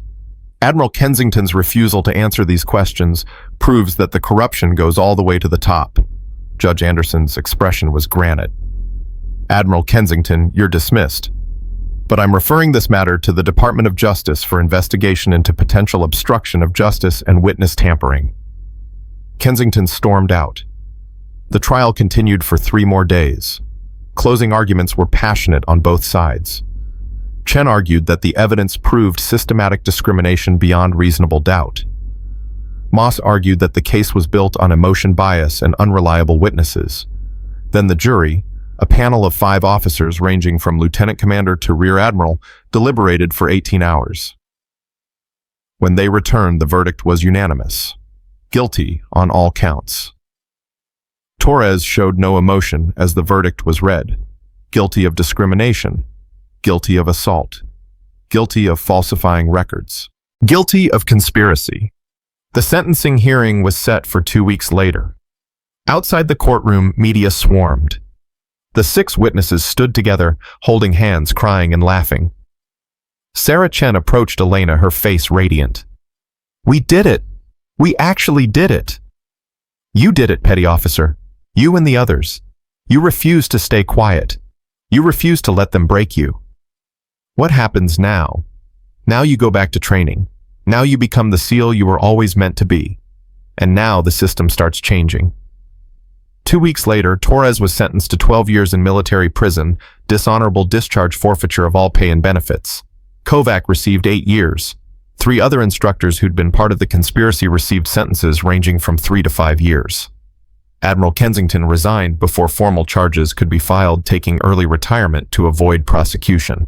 Admiral Kensington's refusal to answer these questions proves that the corruption goes all the way to the top. Judge Anderson's expression was granite. Admiral Kensington, you're dismissed. But I'm referring this matter to the Department of Justice for investigation into potential obstruction of justice and witness tampering. Kensington stormed out. The trial continued for 3 more days. Closing arguments were passionate on both sides. Chen argued that the evidence proved systematic discrimination beyond reasonable doubt. Moss argued that the case was built on emotion bias and unreliable witnesses. Then the jury, a panel of 5 officers ranging from lieutenant commander to rear admiral, deliberated for 18 hours. When they returned, the verdict was unanimous. Guilty on all counts. Torres showed no emotion as the verdict was read. Guilty of discrimination. Guilty of assault. Guilty of falsifying records. Guilty of conspiracy. The sentencing hearing was set for 2 weeks later. Outside the courtroom, media swarmed. The 6 witnesses stood together, holding hands, crying and laughing. Sarah Chen approached Elena, her face radiant. We did it! We actually did it! You did it, petty officer. You and the others. You refused to stay quiet. You refused to let them break you. What happens now? Now you go back to training. Now you become the SEAL you were always meant to be. And now the system starts changing. 2 weeks later, Torres was sentenced to 12 years in military prison, dishonorable discharge, forfeiture of all pay and benefits. Kovac received 8 years. 3 other instructors who'd been part of the conspiracy received sentences ranging from 3 to 5 years. Admiral Kensington resigned before formal charges could be filed, taking early retirement to avoid prosecution.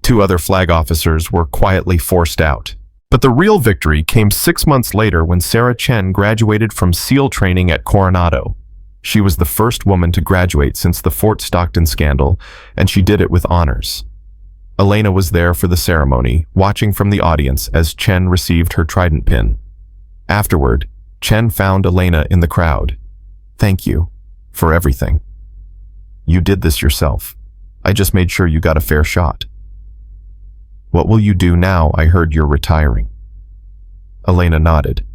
2 other flag officers were quietly forced out. But the real victory came 6 months later when Sarah Chen graduated from SEAL training at Coronado. She was the first woman to graduate since the Fort Stockton scandal, and she did it with honors. Elena was there for the ceremony, watching from the audience as Chen received her trident pin. Afterward, Chen found Elena in the crowd. Thank you for everything. You did this yourself. I just made sure you got a fair shot. What will you do now? I heard you're retiring. Elena nodded.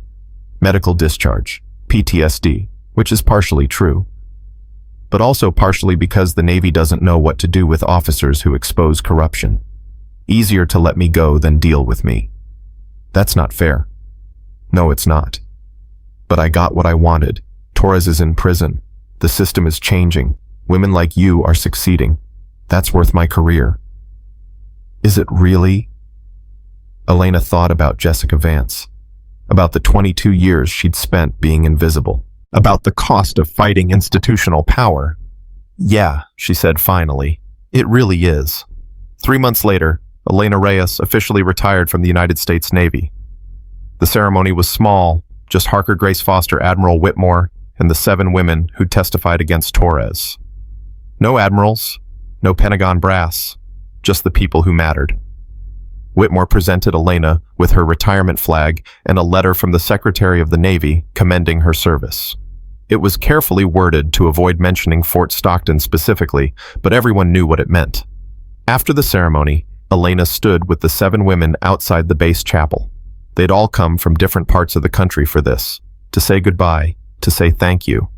Medical discharge, PTSD, which is partially true, but also partially because the Navy doesn't know what to do with officers who expose corruption. Easier to let me go than deal with me. That's not fair. No, it's not. But I got what I wanted. Torres is in prison. The system is changing. Women like you are succeeding. That's worth my career. Is it really? Elena thought about Jessica Vance, about the 22 years she'd spent being invisible, about the cost of fighting institutional power. Yeah, she said finally, it really is. 3 months later, Elena Reyes officially retired from the United States Navy. The ceremony was small, just Harker Grace Foster, Admiral Whitmore, and the 7 women who testified against Torres. No admirals, no Pentagon brass, just the people who mattered. Whitmore presented Elena with her retirement flag and a letter from the Secretary of the Navy commending her service. It was carefully worded to avoid mentioning Fort Stockton specifically, but everyone knew what it meant. After the ceremony, Elena stood with the 7 women outside the base chapel. They'd all come from different parts of the country for this, to say goodbye, to say thank you.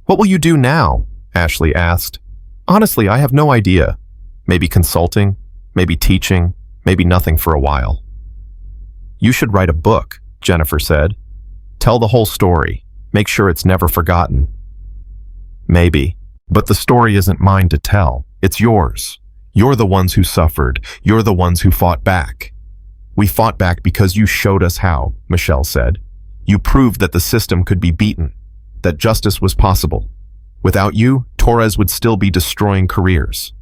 "What will you do now?" Ashley asked. "Honestly, I have no idea. Maybe consulting, maybe teaching, maybe nothing for a while." "You should write a book," Jennifer said. "Tell the whole story. Make sure it's never forgotten." "Maybe, but the story isn't mine to tell. It's yours. You're the ones who suffered. You're the ones who fought back." "We fought back because you showed us how," Michelle said. "You proved that the system could be beaten, that justice was possible. Without you, Torres would still be destroying careers."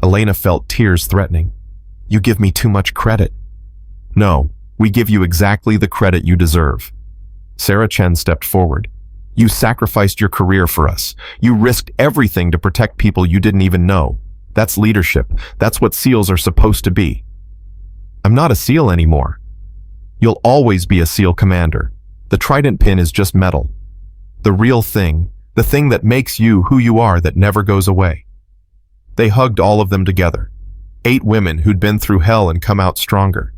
Elena felt tears threatening. "You give me too much credit." "No, we give you exactly the credit you deserve." Sarah Chen stepped forward. "You sacrificed your career for us. You risked everything to protect people you didn't even know. That's leadership. That's what SEALs are supposed to be." "I'm not a SEAL anymore." "You'll always be a SEAL commander. The trident pin is just metal. The real thing, the thing that makes you who you are, that never goes away." They hugged, all of them together. 8 women who'd been through hell and come out stronger.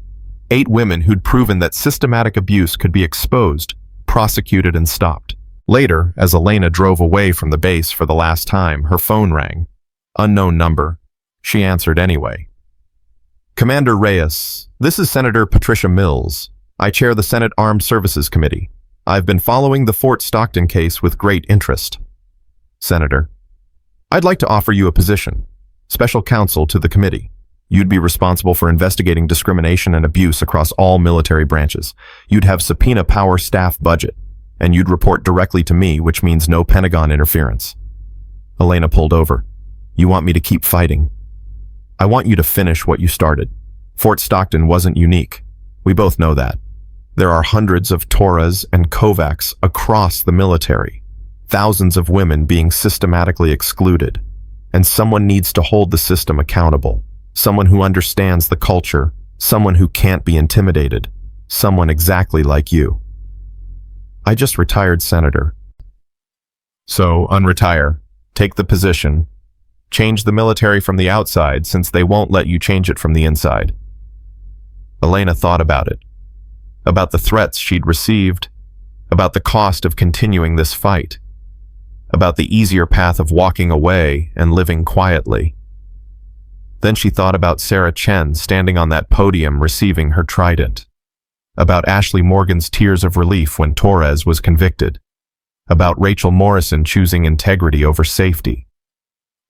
8 women who'd proven that systematic abuse could be exposed, prosecuted, and stopped. Later, as Elena drove away from the base for the last time, her phone rang. Unknown number. She answered anyway. "Commander Reyes, this is Senator Patricia Mills. I chair the Senate Armed Services Committee. I've been following the Fort Stockton case with great interest." "Senator, I'd like to offer you a position. Special counsel to the committee. You'd be responsible for investigating discrimination and abuse across all military branches. You'd have subpoena power, staff, budget, and you'd report directly to me, which means no Pentagon interference." Elena pulled over. "You want me to keep fighting?" "I want you to finish what you started. Fort Stockton wasn't unique. We both know that. There are hundreds of Torres and Kovacs across the military, thousands of women being systematically excluded, and someone needs to hold the system accountable, someone who understands the culture, someone who can't be intimidated, someone exactly like you." "I just retired, Senator." "So, unretire. Take the position. Change the military from the outside, since they won't let you change it from the inside." Elena thought about it. About the threats she'd received, about the cost of continuing this fight, about the easier path of walking away and living quietly. Then she thought about Sarah Chen standing on that podium receiving her trident, about Ashley Morgan's tears of relief when Torres was convicted, about Rachel Morrison choosing integrity over safety,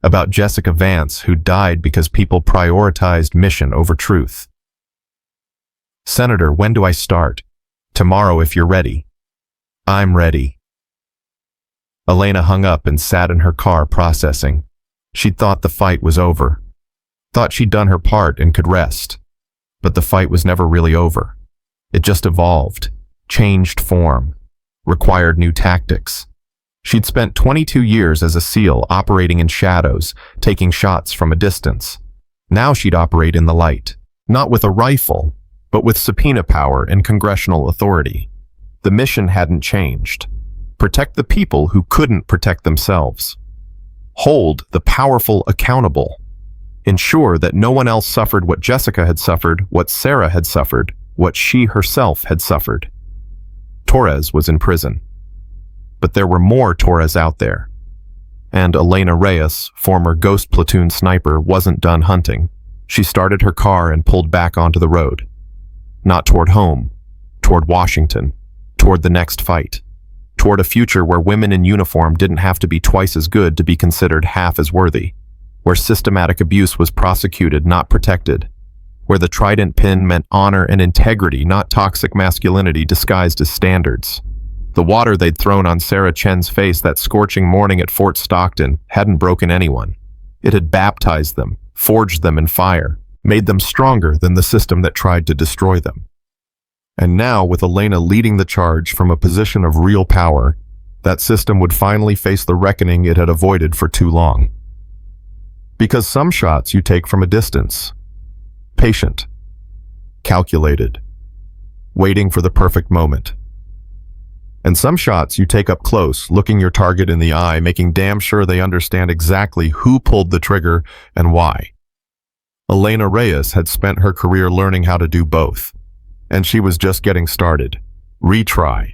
about Jessica Vance, who died because people prioritized mission over truth. "Senator, when do I start?" "Tomorrow if you're ready." "I'm ready." Elena hung up and sat in her car processing. She'd thought the fight was over. Thought she'd done her part and could rest. But the fight was never really over. It just evolved, changed form, required new tactics. She'd spent 22 years as a SEAL operating in shadows, taking shots from a distance. Now she'd operate in the light, not with a rifle, but with subpoena power and congressional authority. The mission hadn't changed. Protect the people who couldn't protect themselves. Hold the powerful accountable. Ensure that no one else suffered what Jessica had suffered, what Sarah had suffered, what she herself had suffered. Torres was in prison. But there were more Torres out there. And Elena Reyes, former Ghost Platoon sniper, wasn't done hunting. She started her car and pulled back onto the road. Not toward home, toward Washington, toward the next fight, toward a future where women in uniform didn't have to be twice as good to be considered half as worthy, where systematic abuse was prosecuted, not protected, where the trident pin meant honor and integrity, not toxic masculinity disguised as standards. The water they'd thrown on Sarah Chen's face that scorching morning at Fort Stockton hadn't broken anyone. It had baptized them, forged them in fire, made them stronger than the system that tried to destroy them. And now, with Elena leading the charge from a position of real power, that system would finally face the reckoning it had avoided for too long. Because some shots you take from a distance, patient, calculated, waiting for the perfect moment. And some shots you take up close, looking your target in the eye, making damn sure they understand exactly who pulled the trigger and why. Elena Reyes had spent her career learning how to do both, and she was just getting started. Retry,